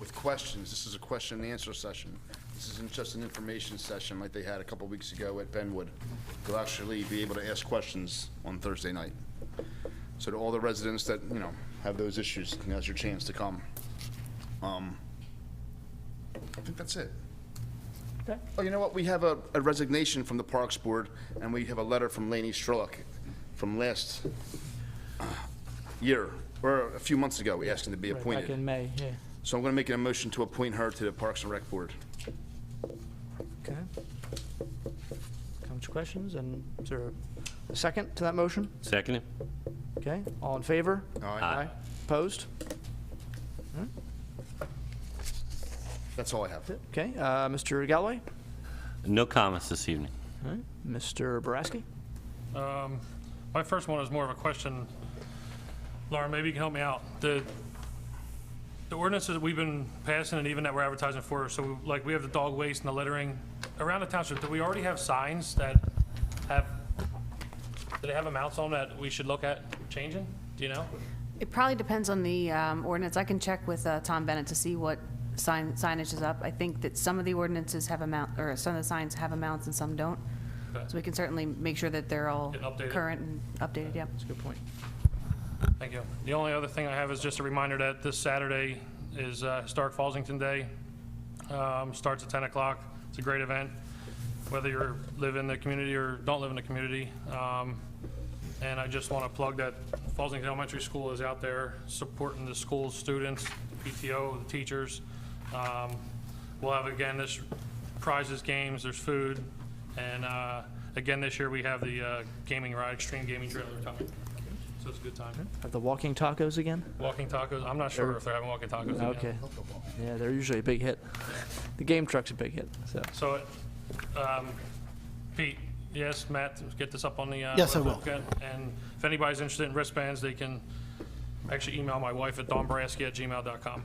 Speaker 4: with questions. This is a question and answer session. This isn't just an information session like they had a couple weeks ago at Benwood. They'll actually be able to ask questions on Thursday night. So to all the residents that, you know, have those issues, now's your chance to come. I think that's it.
Speaker 1: Okay.
Speaker 4: Oh, you know what? We have a resignation from the Parks Board, and we have a letter from Lainey Strelick from last year, or a few months ago. We asked him to be
Speaker 1: Right,
Speaker 4: appointed.
Speaker 1: back in May, yeah.
Speaker 4: So I'm going to make a motion to appoint her to the Parks and Rec Board.
Speaker 1: Okay. Comments or questions? And is there a second to that motion?
Speaker 14: Second.
Speaker 1: Okay, all in favor?
Speaker 4: Aye.
Speaker 1: Opposed?
Speaker 4: That's all I have.
Speaker 1: Okay, Mr. Galloway?
Speaker 14: No comments this evening.
Speaker 1: All right, Mr. Boraski?
Speaker 15: My first one is more of a question. Laura, maybe you can help me out. The ordinances that we've been passing and even that we're advertising for, so like we have the dog waste and the littering around the township, do we already have signs that have, do they have amounts on that we should look at changing? Do you know?
Speaker 18: It probably depends on the ordinance. I can check with Tom Bennett to see what signage is up. I think that some of the ordinances have amount, or some of the signs have amounts and some don't.
Speaker 15: Okay.
Speaker 18: So we can certainly make sure that they're all
Speaker 15: Getting updated.
Speaker 18: current and updated, yeah.
Speaker 1: That's a good point.
Speaker 15: Thank you. The only other thing I have is just a reminder that this Saturday is Historic Fallsington Day. Starts at 10 o'clock. It's a great event, whether you live in the community or don't live in the community. And I just want to plug that Fallsington Elementary School is out there supporting the school students, PTO, the teachers, We'll have, again, this prizes, games, there's food, and again, this year we have the gaming ride, extreme gaming trailer coming. So it's a good time.
Speaker 1: Have the walking tacos again?
Speaker 15: Walking tacos, I'm not sure if they're having walking tacos again.
Speaker 1: Okay. Yeah, they're usually a big hit. The game truck's a big hit, so.
Speaker 15: So, Pete, yes, Matt, get this up on the
Speaker 12: Yes, I will.
Speaker 15: website. And if anybody's interested in wristbands, they can actually email my wife at donbrasky@gmail.com.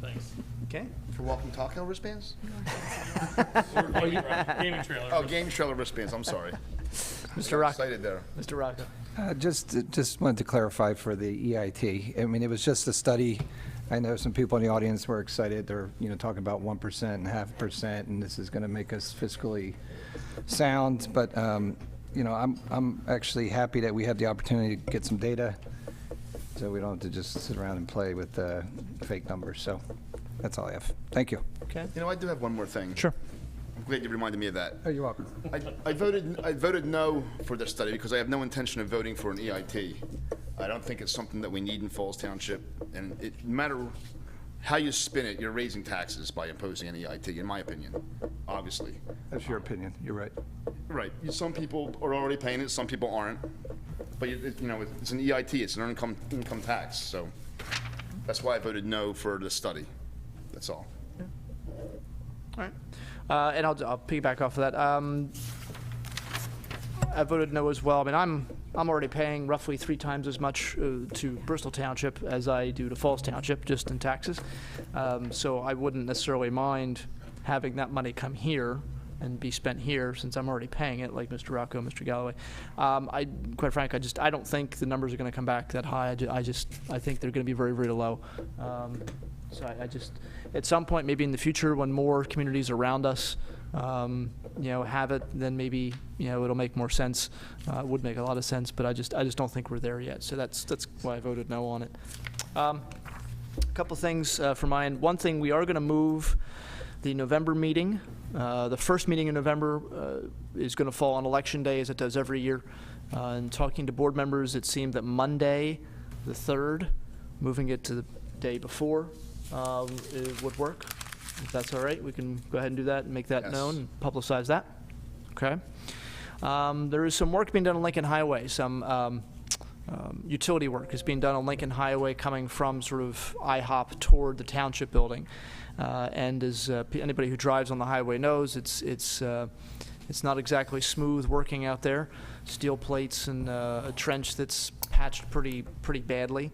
Speaker 15: Thanks.
Speaker 1: Okay.
Speaker 4: For walking taco wristbands?
Speaker 15: Gaming trailer.
Speaker 4: Oh, game trailer wristbands, I'm sorry.
Speaker 1: Mr. Rock.
Speaker 4: Excited there.
Speaker 1: Mr. Rocco.
Speaker 16: Just wanted to clarify for the EIT. I mean, it was just a study. I know some people in the audience were excited. They're, talking about 1% and 0.5%, and this is going to make us fiscally sound. But, I'm actually happy that we have the opportunity to get some data, so we don't have to just sit around and play with fake numbers. So that's all I have. Thank you.
Speaker 1: Okay.
Speaker 4: I do have one more thing.
Speaker 1: Sure.
Speaker 4: I'm glad you reminded me of that.
Speaker 16: Oh, you're welcome.
Speaker 4: I voted no for this study because I have no intention of voting for an EIT. I don't think it's something that we need in Falls Township, and no matter how you spin it, you're raising taxes by imposing an EIT, in my opinion, obviously.
Speaker 16: That's your opinion. You're right.
Speaker 4: Right. Some people are already paying it, some people aren't. But, it's an EIT, it's an earned income tax, so that's why I voted no for the study. That's all.
Speaker 1: All right. And I'll piggyback off of that. I voted no as well. I mean, I'm already paying roughly 3 times as much to Bristol Township as I do to Falls Township, just in taxes. So I wouldn't necessarily mind having that money come here and be spent here, since I'm already paying it, like Mr. Rocco, Mr. Galloway. Quite frankly, I don't think the numbers are going to come back that high. I think they're going to be very, very low. So at some point, maybe in the future, when more communities around us, have it, then maybe, it'll make more sense. It would make a lot of sense, but I just don't think we're there yet. So that's why I voted no on it. A couple things from my end. One thing, we are going to move the November meeting. The first meeting in November is going to fall on Election Day, as it does every year. And talking to board members, it seemed that Monday, the 3rd, moving it to the day before, it would work. If that's all right, we can go ahead and do that and make that known and publicize that. Okay. There is some work being done on Lincoln Highway. Some utility work is being done on Lincoln Highway coming from sort of IHOP toward the Township building. And as anybody who drives on the highway knows, it's not exactly smooth working out there. Steel plates and a trench that's patched pretty badly.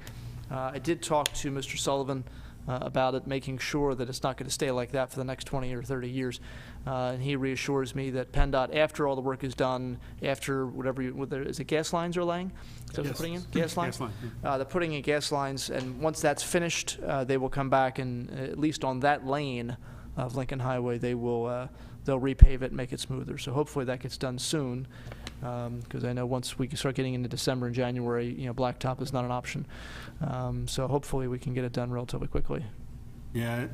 Speaker 1: I did talk to Mr. Sullivan about it, making sure that it's not going to stay like that for the next 20 or 30 years. And he reassures me that PennDOT, after all the work is done, after whatever, is it gas lines are laying? Is that what they're putting in? Gas lines?
Speaker 8: Gas line,
Speaker 1: They're putting in gas lines, and once that's finished, they will come back and, at least on that lane of Lincoln Highway, they'll repave it and make it smoother. So hopefully that gets done soon, because I know once we start getting into December and January, blacktop is not an option. So hopefully we can get it done relatively quickly.
Speaker 8: Yeah,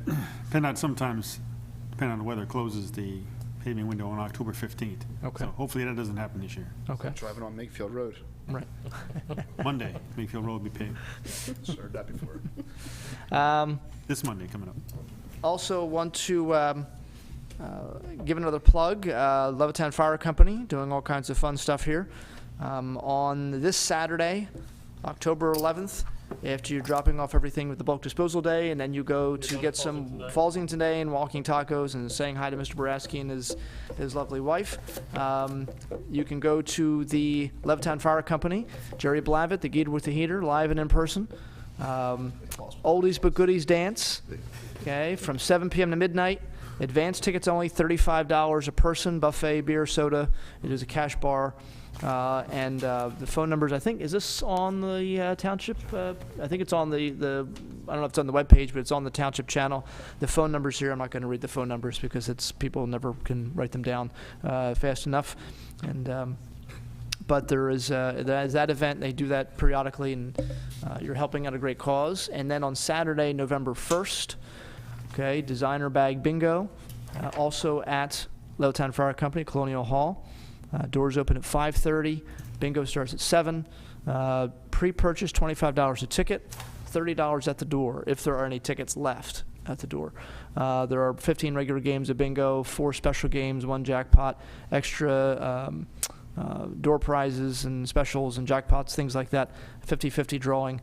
Speaker 8: PennDOT sometimes, depending on the weather, closes the paving window on October 15th.
Speaker 1: Okay.
Speaker 8: So hopefully that doesn't happen this year.
Speaker 1: Okay.
Speaker 4: Driving on Makefield Road.
Speaker 1: Right.
Speaker 8: Monday, Makefield Road will be paved.
Speaker 4: Heard that before.
Speaker 8: This Monday coming up.
Speaker 1: Also want to give another plug. Levittown Fire Company, doing all kinds of fun stuff here. On this Saturday, October 11th, after you're dropping off everything with the bulk disposal day, and then you go to get some Fallsington Day and walking tacos and saying hi to Mr. Boraski and his lovely wife. You can go to the Levittown Fire Company, Jerry Blavitt, the Geeter with the Heater, live and in person. Oldies but goodies dance, okay, from 7 p.m. to midnight. Advance tickets only, $35 a person, buffet, beer, soda. It is a cash bar. And the phone numbers, I think, is this on the Township? I think it's on the, I don't know if it's on the webpage, but it's on the Township channel. The phone numbers here, I'm not going to read the phone numbers because people never can write them down fast enough. And but there is that event. They do that periodically, and you're helping out a great cause. And then on Saturday, November 1st, okay, designer bag bingo, also at Levittown Fire Company, Colonial Hall. Doors open at 5:30. Bingo starts at 7. Pre-purchase, $25 a ticket, $30 at the door if there are any tickets left. at the door. There are 15 regular games of bingo, 4 special games, 1 jackpot, extra door prizes and specials and jackpots, things like that, 50-50 drawing.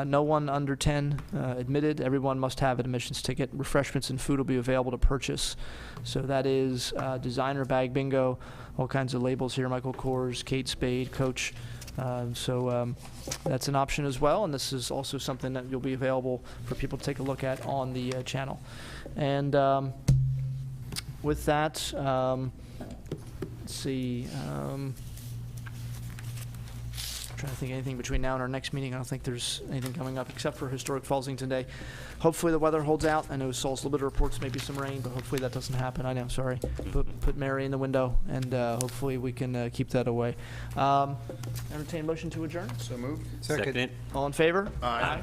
Speaker 1: No one under 10 admitted. Everyone must have an admissions ticket. Refreshments and food will be available to purchase. So that is designer bag bingo, all kinds of labels here, Michael Kors, Kate Spade, Coach. So that's an option as well, and this is also something that will be available for people to take a look at on the channel. And with that, let's see. Trying to think of anything between now and our next meeting. I don't think there's anything coming up except for Historic Fallsington Day. Hopefully the weather holds out. I know Saul's a little bit of reports, maybe some rain, but hopefully that doesn't happen. I know, sorry. Put Mary in the window, and hopefully we can keep that away. Entertain motion to adjourn.
Speaker 4: So moved.
Speaker 16: Second.
Speaker 1: All in favor? Aye.